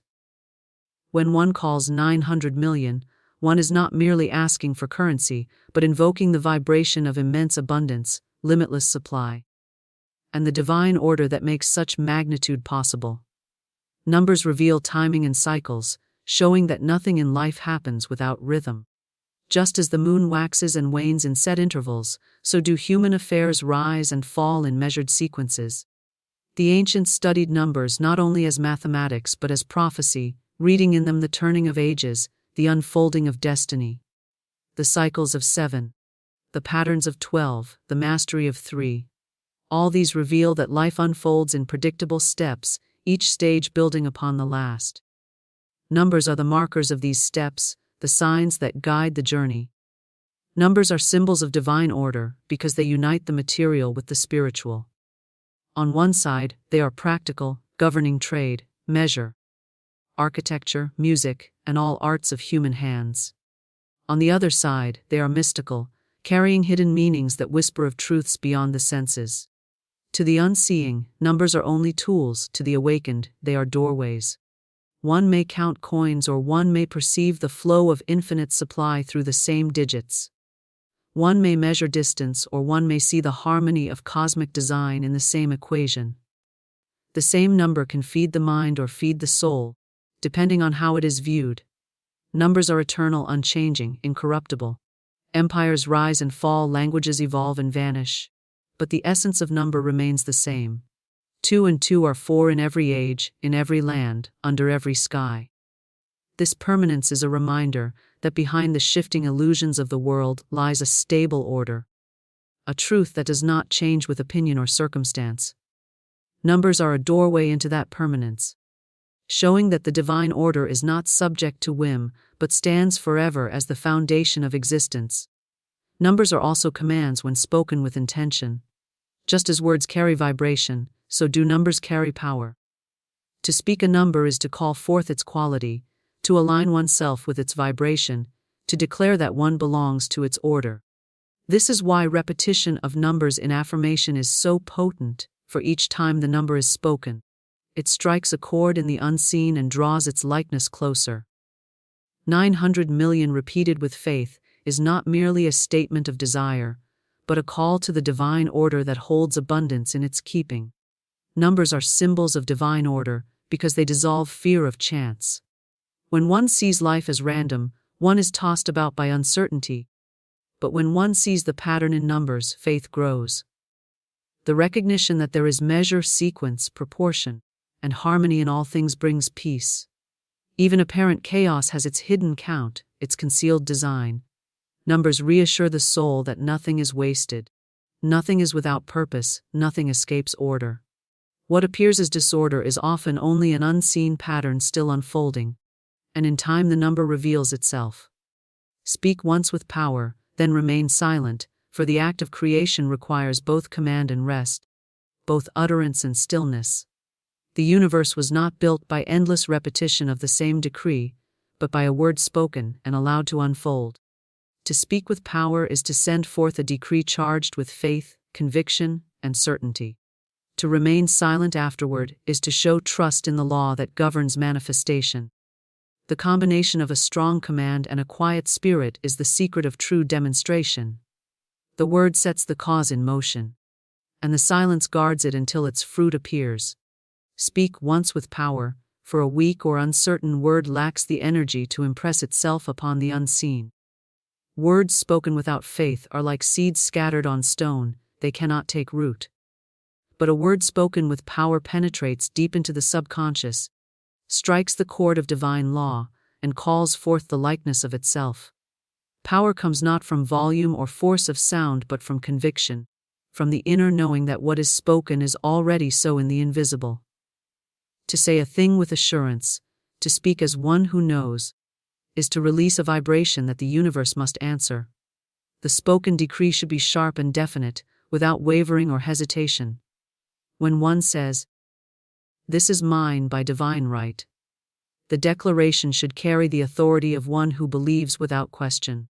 B: When one calls 900 million, one is not merely asking for currency, but invoking the vibration of immense abundance, limitless supply, and the divine order that makes such magnitude possible. Numbers reveal timing and cycles, showing that nothing in life happens without rhythm. Just as the moon waxes and wanes in set intervals, so do human affairs rise and fall in measured sequences. The ancients studied numbers not only as mathematics but as prophecy, reading in them the turning of ages, the unfolding of destiny. The cycles of 7, the patterns of 12, the mastery of 3. All these reveal that life unfolds in predictable steps, each stage building upon the last. Numbers are the markers of these steps, the signs that guide the journey. Numbers are symbols of divine order because they unite the material with the spiritual. On one side, they are practical, governing trade, measure, architecture, music, and all arts of human hands. On the other side, they are mystical, carrying hidden meanings that whisper of truths beyond the senses. To the unseeing, numbers are only tools; to the awakened, they are doorways. One may count coins or one may perceive the flow of infinite supply through the same digits. One may measure distance or one may see the harmony of cosmic design in the same equation. The same number can feed the mind or feed the soul, depending on how it is viewed. Numbers are eternal, unchanging, incorruptible. Empires rise and fall, languages evolve and vanish. But the essence of number remains the same. 2 and 2 are 4 in every age, in every land, under every sky. This permanence is a reminder that behind the shifting illusions of the world lies a stable order, a truth that does not change with opinion or circumstance. Numbers are a doorway into that permanence, showing that the divine order is not subject to whim, but stands forever as the foundation of existence. Numbers are also commands when spoken with intention. Just as words carry vibration, so do numbers carry power. To speak a number is to call forth its quality, to align oneself with its vibration, to declare that one belongs to its order. This is why repetition of numbers in affirmation is so potent, for each time the number is spoken, it strikes a chord in the unseen and draws its likeness closer. 900 million repeated with faith is not merely a statement of desire, but a call to the divine order that holds abundance in its keeping. Numbers are symbols of divine order because they dissolve fear of chance. When one sees life as random, one is tossed about by uncertainty. But when one sees the pattern in numbers, faith grows. The recognition that there is measure, sequence, proportion, and harmony in all things brings peace. Even apparent chaos has its hidden count, its concealed design. Numbers reassure the soul that nothing is wasted. Nothing is without purpose, nothing escapes order. What appears as disorder is often only an unseen pattern still unfolding, and in time the number reveals itself. Speak once with power, then remain silent, for the act of creation requires both command and rest, both utterance and stillness. The universe was not built by endless repetition of the same decree, but by a word spoken and allowed to unfold. To speak with power is to send forth a decree charged with faith, conviction, and certainty. To remain silent afterward is to show trust in the law that governs manifestation. The combination of a strong command and a quiet spirit is the secret of true demonstration. The word sets the cause in motion, and the silence guards it until its fruit appears. Speak once with power, for a weak or uncertain word lacks the energy to impress itself upon the unseen. Words spoken without faith are like seeds scattered on stone, they cannot take root. But a word spoken with power penetrates deep into the subconscious, strikes the chord of divine law, and calls forth the likeness of itself. Power comes not from volume or force of sound but from conviction, from the inner knowing that what is spoken is already so in the invisible. To say a thing with assurance, to speak as one who knows, is to release a vibration that the universe must answer. The spoken decree should be sharp and definite, without wavering or hesitation. When one says, "This is mine by divine right," the declaration should carry the authority of one who believes without question.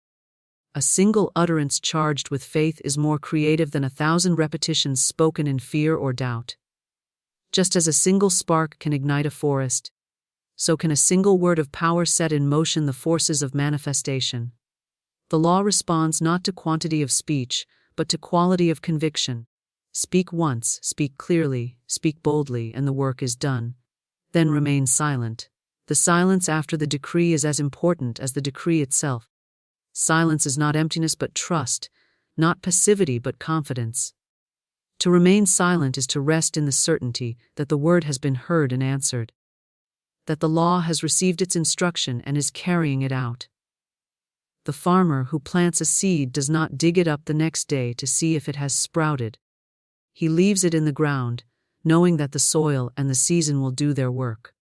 B: A single utterance charged with faith is more creative than 1,000 repetitions spoken in fear or doubt. Just as a single spark can ignite a forest, so can a single word of power set in motion the forces of manifestation. The law responds not to quantity of speech, but to quality of conviction. Speak once, speak clearly, speak boldly, and the work is done. Then remain silent. The silence after the decree is as important as the decree itself. Silence is not emptiness but trust, not passivity but confidence. To remain silent is to rest in the certainty that the word has been heard and answered, that the law has received its instruction and is carrying it out. The farmer who plants a seed does not dig it up the next day to see if it has sprouted. He leaves it in the ground, knowing that the soil and the season will do their work.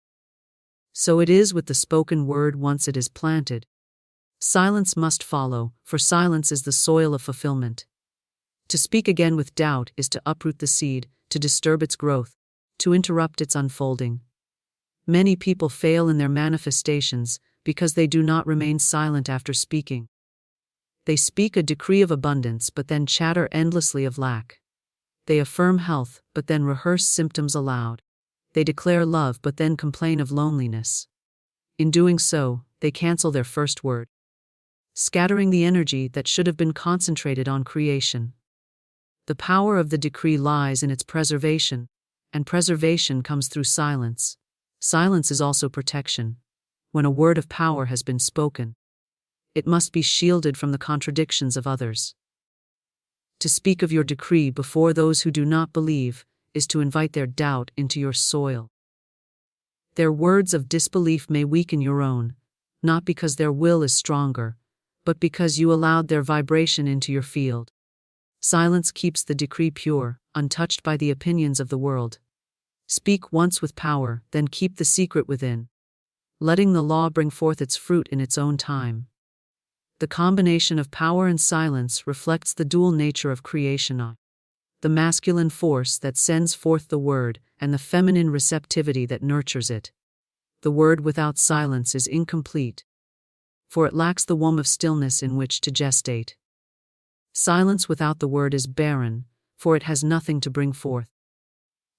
B: So it is with the spoken word once it is planted. Silence must follow, for silence is the soil of fulfillment. To speak again with doubt is to uproot the seed, to disturb its growth, to interrupt its unfolding. Many people fail in their manifestations because they do not remain silent after speaking. They speak a decree of abundance but then chatter endlessly of lack. They affirm health but then rehearse symptoms aloud. They declare love but then complain of loneliness. In doing so, they cancel their first word, scattering the energy that should have been concentrated on creation. The power of the decree lies in its preservation, and preservation comes through silence. Silence is also protection. When a word of power has been spoken, it must be shielded from the contradictions of others. To speak of your decree before those who do not believe is to invite their doubt into your soil. Their words of disbelief may weaken your own, not because their will is stronger, but because you allowed their vibration into your field. Silence keeps the decree pure, untouched by the opinions of the world. Speak once with power, then keep the secret within, letting the law bring forth its fruit in its own time. The combination of power and silence reflects the dual nature of creation: the masculine force that sends forth the word, and the feminine receptivity that nurtures it. The word without silence is incomplete, for it lacks the womb of stillness in which to gestate. Silence without the word is barren, for it has nothing to bring forth.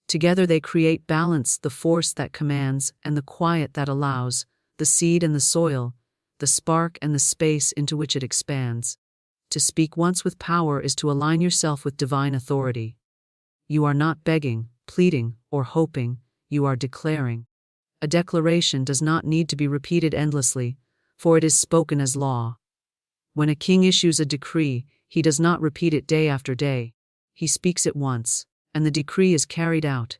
B: Together they create balance, the force that commands and the quiet that allows, the seed and the soil, the spark and the space into which it expands. To speak once with power is to align yourself with divine authority. You are not begging, pleading, or hoping, you are declaring. A declaration does not need to be repeated endlessly, for it is spoken as law. When a king issues a decree, he does not repeat it day after day. He speaks it once, and the decree is carried out.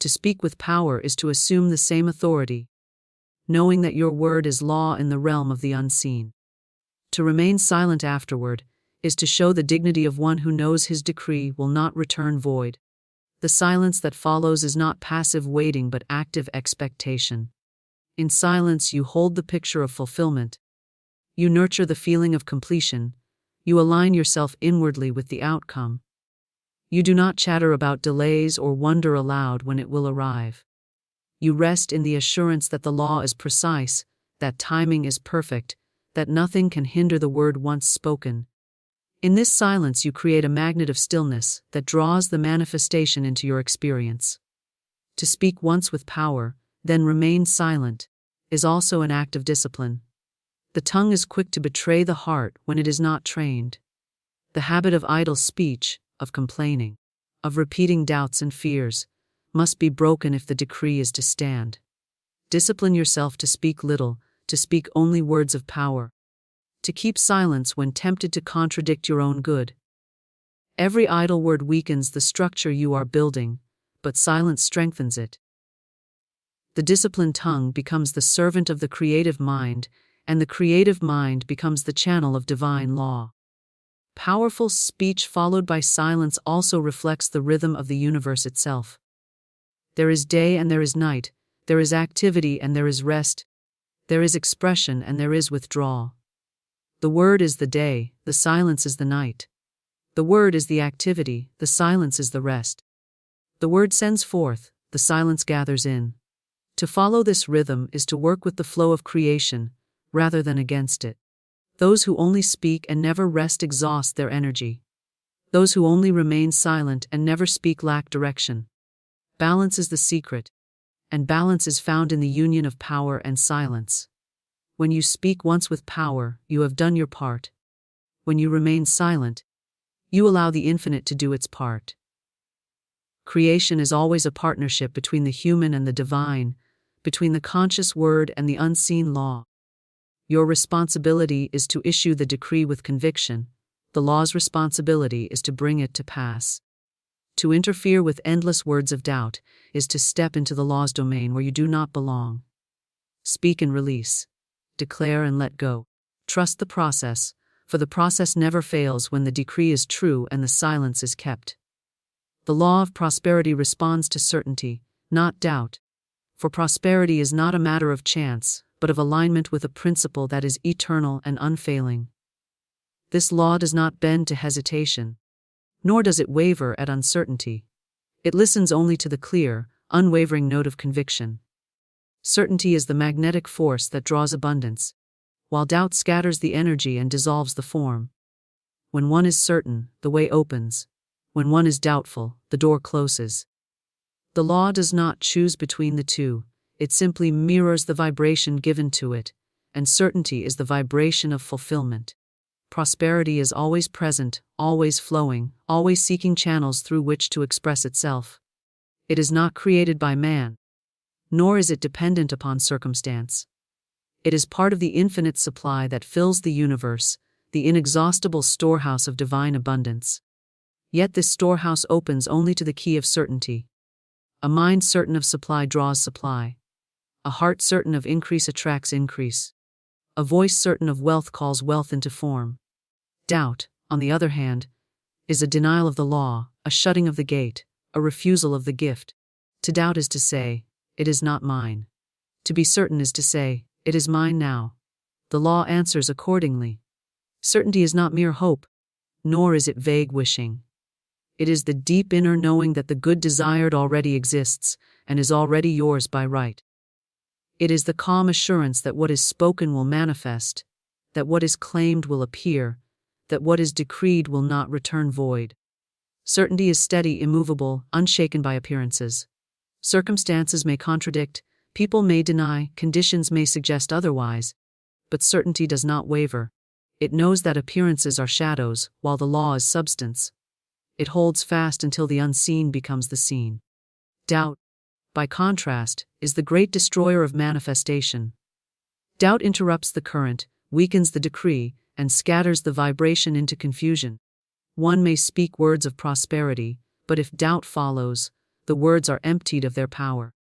B: To speak with power is to assume the same authority, knowing that your word is law in the realm of the unseen. To remain silent afterward is to show the dignity of one who knows his decree will not return void. The silence that follows is not passive waiting but active expectation. In silence you hold the picture of fulfillment. You nurture the feeling of completion. You align yourself inwardly with the outcome. You do not chatter about delays or wonder aloud when it will arrive. You rest in the assurance that the law is precise, that timing is perfect, that nothing can hinder the word once spoken. In this silence you create a magnet of stillness that draws the manifestation into your experience. To speak once with power, then remain silent, is also an act of discipline. The tongue is quick to betray the heart when it is not trained. The habit of idle speech, of complaining, of repeating doubts and fears, must be broken if the decree is to stand. Discipline yourself to speak little, to speak only words of power, to keep silence when tempted to contradict your own good. Every idle word weakens the structure you are building, but silence strengthens it. The disciplined tongue becomes the servant of the creative mind, and the creative mind becomes the channel of divine law. Powerful speech followed by silence also reflects the rhythm of the universe itself. There is day and there is night, there is activity and there is rest, there is expression and there is withdrawal. The word is the day, the silence is the night. The word is the activity, the silence is the rest. The word sends forth, the silence gathers in. To follow this rhythm is to work with the flow of creation, rather than against it. Those who only speak and never rest exhaust their energy. Those who only remain silent and never speak lack direction. Balance is the secret, and balance is found in the union of power and silence. When you speak once with power, you have done your part. When you remain silent, you allow the infinite to do its part. Creation is always a partnership between the human and the divine, between the conscious word and the unseen law. Your responsibility is to issue the decree with conviction. The law's responsibility is to bring it to pass. To interfere with endless words of doubt is to step into the law's domain where you do not belong. Speak and release. Declare and let go. Trust the process, for the process never fails when the decree is true and the silence is kept. The law of prosperity responds to certainty, not doubt. For prosperity is not a matter of chance, but of alignment with a principle that is eternal and unfailing. This law does not bend to hesitation, nor does it waver at uncertainty. It listens only to the clear, unwavering note of conviction. Certainty is the magnetic force that draws abundance, while doubt scatters the energy and dissolves the form. When one is certain, the way opens. When one is doubtful, the door closes. The law does not choose between the two, it simply mirrors the vibration given to it, and certainty is the vibration of fulfillment. Prosperity is always present, always flowing, always seeking channels through which to express itself. It is not created by man, nor is it dependent upon circumstance. It is part of the infinite supply that fills the universe, the inexhaustible storehouse of divine abundance. Yet this storehouse opens only to the key of certainty. A mind certain of supply draws supply. A heart certain of increase attracts increase. A voice certain of wealth calls wealth into form. Doubt, on the other hand, is a denial of the law, a shutting of the gate, a refusal of the gift. To doubt is to say, it is not mine. To be certain is to say, it is mine now. The law answers accordingly. Certainty is not mere hope, nor is it vague wishing. It is the deep inner knowing that the good desired already exists, and is already yours by right. It is the calm assurance that what is spoken will manifest, that what is claimed will appear, that what is decreed will not return void. Certainty is steady, immovable, unshaken by appearances. Circumstances may contradict, people may deny, conditions may suggest otherwise, but certainty does not waver. It knows that appearances are shadows, while the law is substance. It holds fast until the unseen becomes the seen. Doubt, by contrast, is the great destroyer of manifestation. Doubt interrupts the current, weakens the decree, and scatters the vibration into confusion. One may speak words of prosperity, but if doubt follows, the words are emptied of their power.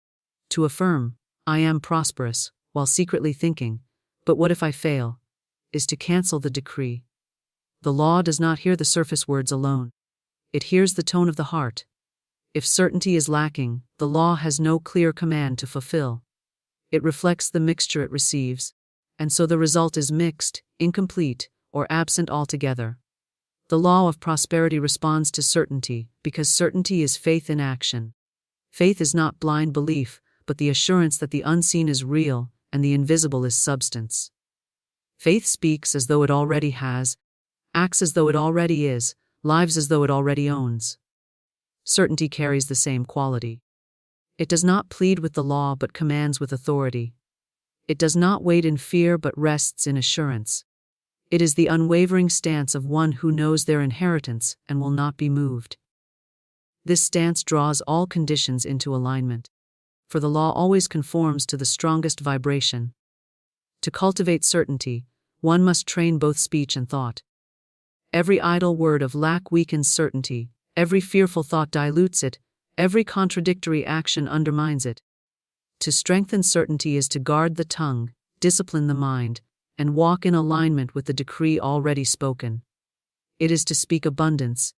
B: To affirm, I am prosperous, while secretly thinking, but what if I fail, is to cancel the decree. The law does not hear the surface words alone. It hears the tone of the heart. If certainty is lacking, the law has no clear command to fulfill. It reflects the mixture it receives, and so the result is mixed, incomplete, or absent altogether. The law of prosperity responds to certainty, because certainty is faith in action. Faith is not blind belief, but the assurance that the unseen is real and the invisible is substance. Faith speaks as though it already has, acts as though it already is, lives as though it already owns. Certainty carries the same quality. It does not plead with the law but commands with authority. It does not wait in fear but rests in assurance. It is the unwavering stance of one who knows their inheritance and will not be moved. This stance draws all conditions into alignment, for the law always conforms to the strongest vibration. To cultivate certainty, one must train both speech and thought. Every idle word of lack weakens certainty, every fearful thought dilutes it, every contradictory action undermines it. To strengthen certainty is to guard the tongue, discipline the mind, and walk in alignment with the decree already spoken. It is to speak abundance,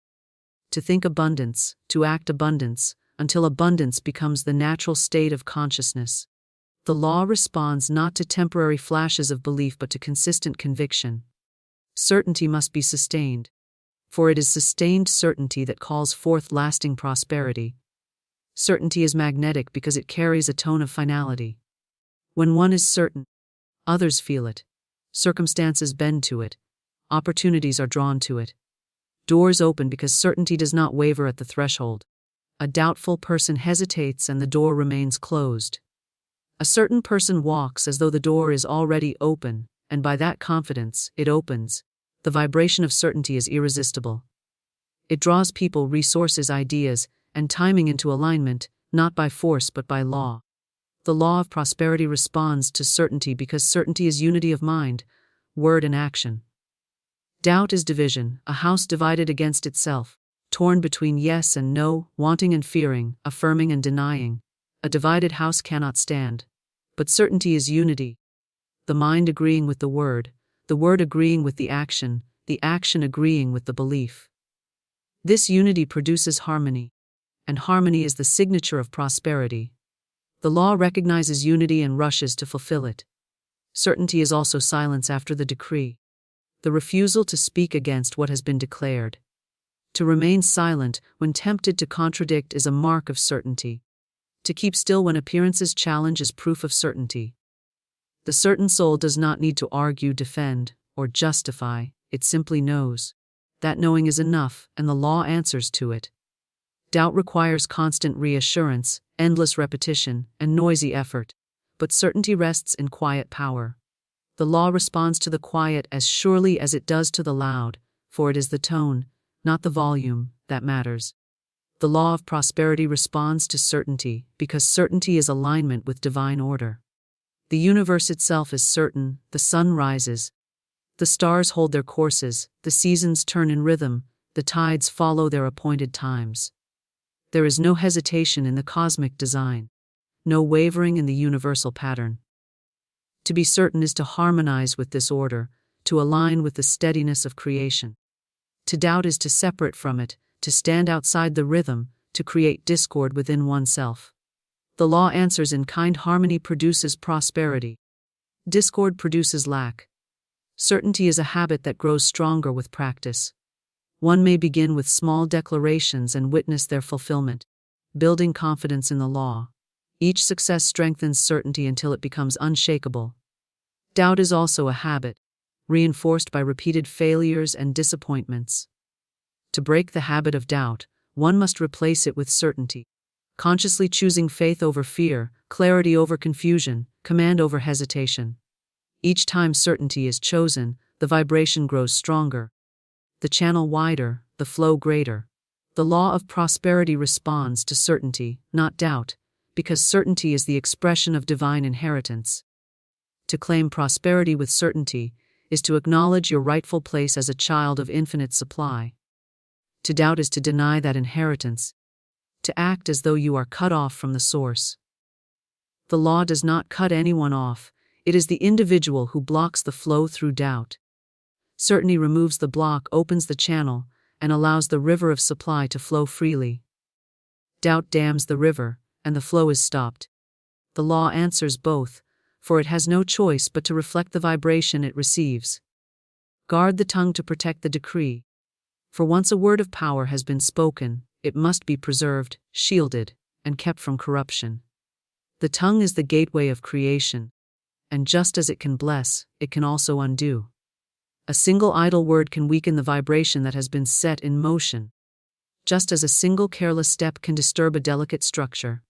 B: to think abundance, to act abundance, until abundance becomes the natural state of consciousness. The law responds not to temporary flashes of belief but to consistent conviction. Certainty must be sustained, for it is sustained certainty that calls forth lasting prosperity. Certainty is magnetic because it carries a tone of finality. When one is certain, others feel it. Circumstances bend to it. Opportunities are drawn to it. Doors open because certainty does not waver at the threshold. A doubtful person hesitates and the door remains closed. A certain person walks as though the door is already open, and by that confidence, it opens. The vibration of certainty is irresistible. It draws people, resources, ideas, and timing into alignment, not by force but by law. The law of prosperity responds to certainty because certainty is unity of mind, word, and action. Doubt is division, a house divided against itself, torn between yes and no, wanting and fearing, affirming and denying. A divided house cannot stand. But certainty is unity. The mind agreeing with the word agreeing with the action agreeing with the belief. This unity produces harmony, and harmony is the signature of prosperity. The law recognizes unity and rushes to fulfill it. Certainty is also silence after the decree, the refusal to speak against what has been declared. To remain silent when tempted to contradict is a mark of certainty. To keep still when appearances challenge is proof of certainty. The certain soul does not need to argue, defend, or justify, it simply knows. That knowing is enough, and the law answers to it. Doubt requires constant reassurance, endless repetition, and noisy effort, but certainty rests in quiet power. The law responds to the quiet as surely as it does to the loud, for it is the tone, not the volume, that matters. The law of prosperity responds to certainty because certainty is alignment with divine order. The universe itself is certain, the sun rises. The stars hold their courses, the seasons turn in rhythm, the tides follow their appointed times. There is no hesitation in the cosmic design, no wavering in the universal pattern. To be certain is to harmonize with this order, to align with the steadiness of creation. To doubt is to separate from it, to stand outside the rhythm, to create discord within oneself. The law answers in kind. Harmony produces prosperity. Discord produces lack. Certainty is a habit that grows stronger with practice. One may begin with small declarations and witness their fulfillment, building confidence in the law. Each success strengthens certainty until it becomes unshakable. Doubt is also a habit, reinforced by repeated failures and disappointments. To break the habit of doubt, one must replace it with certainty, consciously choosing faith over fear, clarity over confusion, command over hesitation. Each time certainty is chosen, the vibration grows stronger, the channel wider, the flow greater. The law of prosperity responds to certainty, not doubt, because certainty is the expression of divine inheritance. To claim prosperity with certainty is to acknowledge your rightful place as a child of infinite supply. To doubt is to deny that inheritance, to act as though you are cut off from the source. The law does not cut anyone off, it is the individual who blocks the flow through doubt. Certainty removes the block, opens the channel, and allows the river of supply to flow freely. Doubt dams the river, and the flow is stopped. The law answers both, for it has no choice but to reflect the vibration it receives. Guard the tongue to protect the decree. For once a word of power has been spoken, it must be preserved, shielded, and kept from corruption. The tongue is the gateway of creation, and just as it can bless, it can also undo. A single idle word can weaken the vibration that has been set in motion. Just as a single careless step can disturb a delicate structure,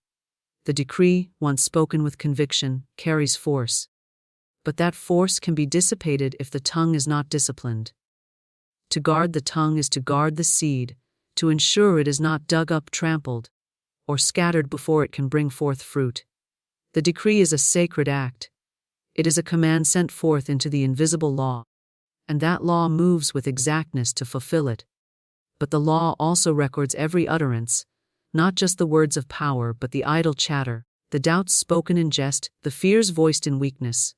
B: the decree, once spoken with conviction, carries force. But that force can be dissipated if the tongue is not disciplined. To guard the tongue is to guard the seed, to ensure it is not dug up, trampled, or scattered before it can bring forth fruit. The decree is a sacred act. It is a command sent forth into the invisible law, and that law moves with exactness to fulfill it. But the law also records every utterance, not just the words of power but the idle chatter, the doubts spoken in jest, the fears voiced in weakness.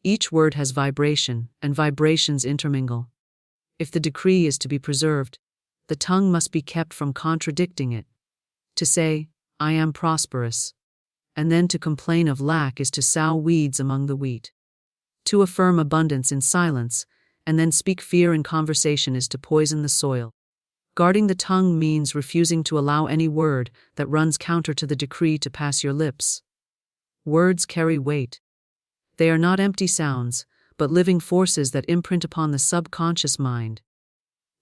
B: Each word has vibration, and vibrations intermingle. If the decree is to be preserved, the tongue must be kept from contradicting it. To say, "I am prosperous," and then to complain of lack is to sow weeds among the wheat. To affirm abundance in silence, and then speak fear in conversation is to poison the soil. Guarding the tongue means refusing to allow any word that runs counter to the decree to pass your lips. Words carry weight. They are not empty sounds, but living forces that imprint upon the subconscious mind.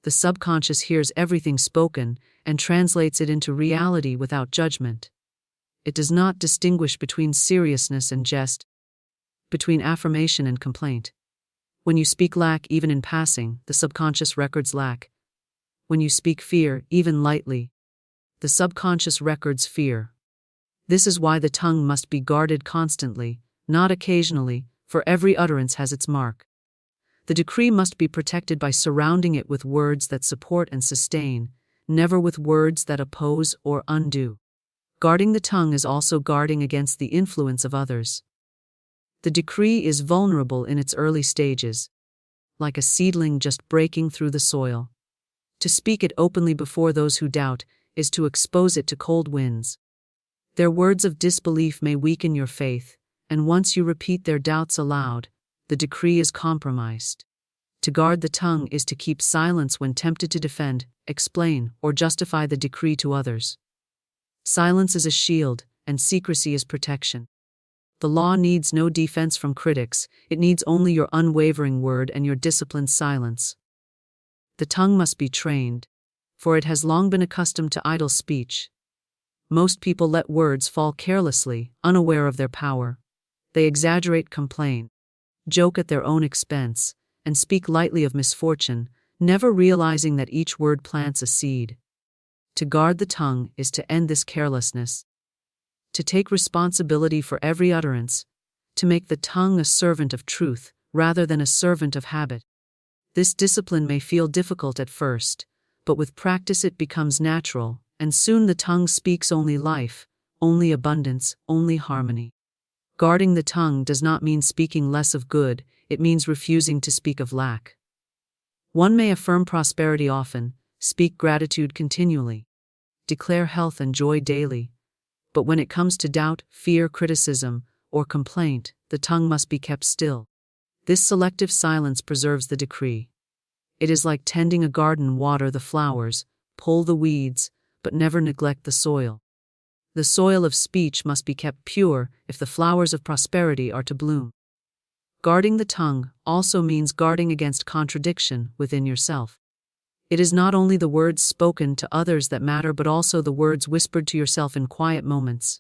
B: The subconscious hears everything spoken and translates it into reality without judgment. It does not distinguish between seriousness and jest, between affirmation and complaint. When you speak lack even in passing, the subconscious records lack. When you speak fear, even lightly, the subconscious records fear. This is why the tongue must be guarded constantly, not occasionally, for every utterance has its mark. The decree must be protected by surrounding it with words that support and sustain, never with words that oppose or undo. Guarding the tongue is also guarding against the influence of others. The decree is vulnerable in its early stages, like a seedling just breaking through the soil. To speak it openly before those who doubt is to expose it to cold winds. Their words of disbelief may weaken your faith, and once you repeat their doubts aloud, the decree is compromised. To guard the tongue is to keep silence when tempted to defend, explain, or justify the decree to others. Silence is a shield, and secrecy is protection. The law needs no defense from critics, it needs only your unwavering word and your disciplined silence. The tongue must be trained, for it has long been accustomed to idle speech. Most people let words fall carelessly, unaware of their power. They exaggerate, complain, joke at their own expense, and speak lightly of misfortune, never realizing that each word plants a seed. To guard the tongue is to end this carelessness, to take responsibility for every utterance, to make the tongue a servant of truth rather than a servant of habit. This discipline may feel difficult at first, but with practice it becomes natural, and soon the tongue speaks only life, only abundance, only harmony. Guarding the tongue does not mean speaking less of good, it means refusing to speak of lack. One may affirm prosperity often, speak gratitude continually, declare health and joy daily, but when it comes to doubt, fear, criticism, or complaint, the tongue must be kept still. This selective silence preserves the decree. It is like tending a garden: water the flowers, pull the weeds, but never neglect the soil. The soil of speech must be kept pure if the flowers of prosperity are to bloom. Guarding the tongue also means guarding against contradiction within yourself. It is not only the words spoken to others that matter but also the words whispered to yourself in quiet moments.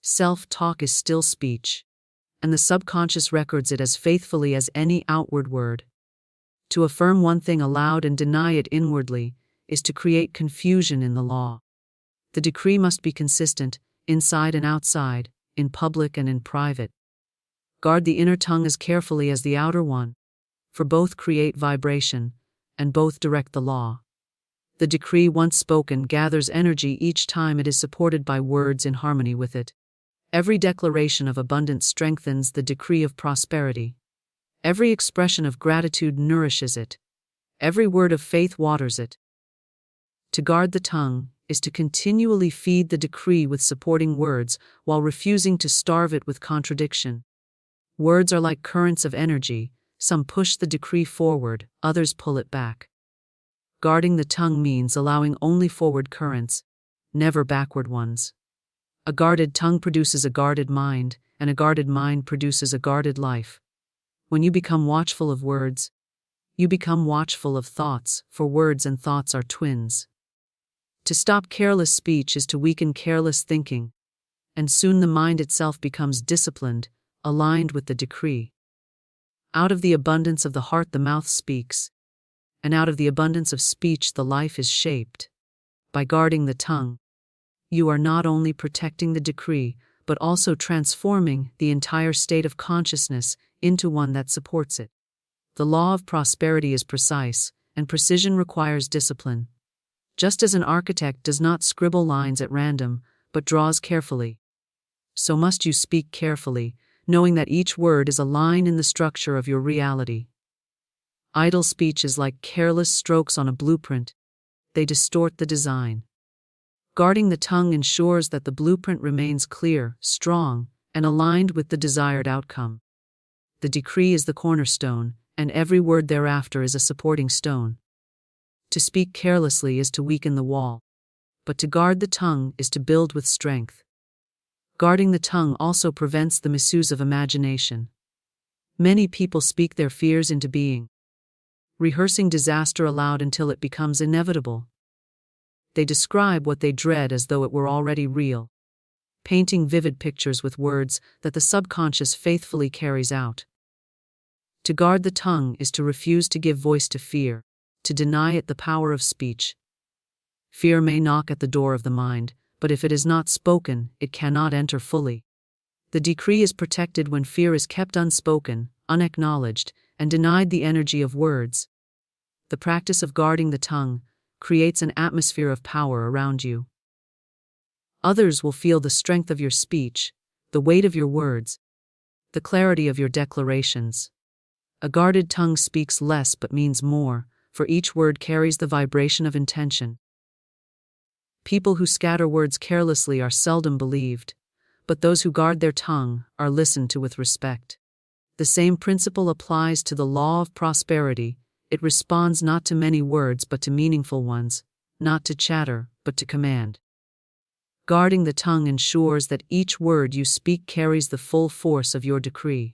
B: Self-talk is still speech, and the subconscious records it as faithfully as any outward word. To affirm one thing aloud and deny it inwardly is to create confusion in the law. The decree must be consistent, inside and outside, in public and in private. Guard the inner tongue as carefully as the outer one, for both create vibration, and both direct the law. The decree once spoken gathers energy each time it is supported by words in harmony with it. Every declaration of abundance strengthens the decree of prosperity. Every expression of gratitude nourishes it. Every word of faith waters it. To guard the tongue is to continually feed the decree with supporting words while refusing to starve it with contradiction. Words are like currents of energy, Some push the decree forward, others pull it back. Guarding the tongue means allowing only forward currents, never backward ones. A guarded tongue produces a guarded mind, and a guarded mind produces a guarded life. When you become watchful of words, you become watchful of thoughts, for words and thoughts are twins. To stop careless speech is to weaken careless thinking, and soon the mind itself becomes disciplined, aligned with the decree. Out of the abundance of the heart the mouth speaks, and out of the abundance of speech the life is shaped. By guarding the tongue, you are not only protecting the decree, but also transforming the entire state of consciousness into one that supports it. The law of prosperity is precise, and precision requires discipline. Just as an architect does not scribble lines at random, but draws carefully, so must you speak carefully, knowing that each word is a line in the structure of your reality. Idle speech is like careless strokes on a blueprint. They distort the design. Guarding the tongue ensures that the blueprint remains clear, strong, and aligned with the desired outcome. The decree is the cornerstone, and every word thereafter is a supporting stone. To speak carelessly is to weaken the wall, but to guard the tongue is to build with strength. Guarding the tongue also prevents the misuse of imagination. Many people speak their fears into being, rehearsing disaster aloud until it becomes inevitable. They describe what they dread as though it were already real, painting vivid pictures with words that the subconscious faithfully carries out. To guard the tongue is to refuse to give voice to fear, to deny it the power of speech. Fear may knock at the door of the mind, but if it is not spoken, it cannot enter fully. The decree is protected when fear is kept unspoken, unacknowledged, and denied the energy of words. The practice of guarding the tongue creates an atmosphere of power around you. Others will feel the strength of your speech, the weight of your words, the clarity of your declarations. A guarded tongue speaks less but means more, for each word carries the vibration of intention. People who scatter words carelessly are seldom believed, but those who guard their tongue are listened to with respect. The same principle applies to the law of prosperity. It responds not to many words but to meaningful ones, not to chatter but to command. Guarding the tongue ensures that each word you speak carries the full force of your decree.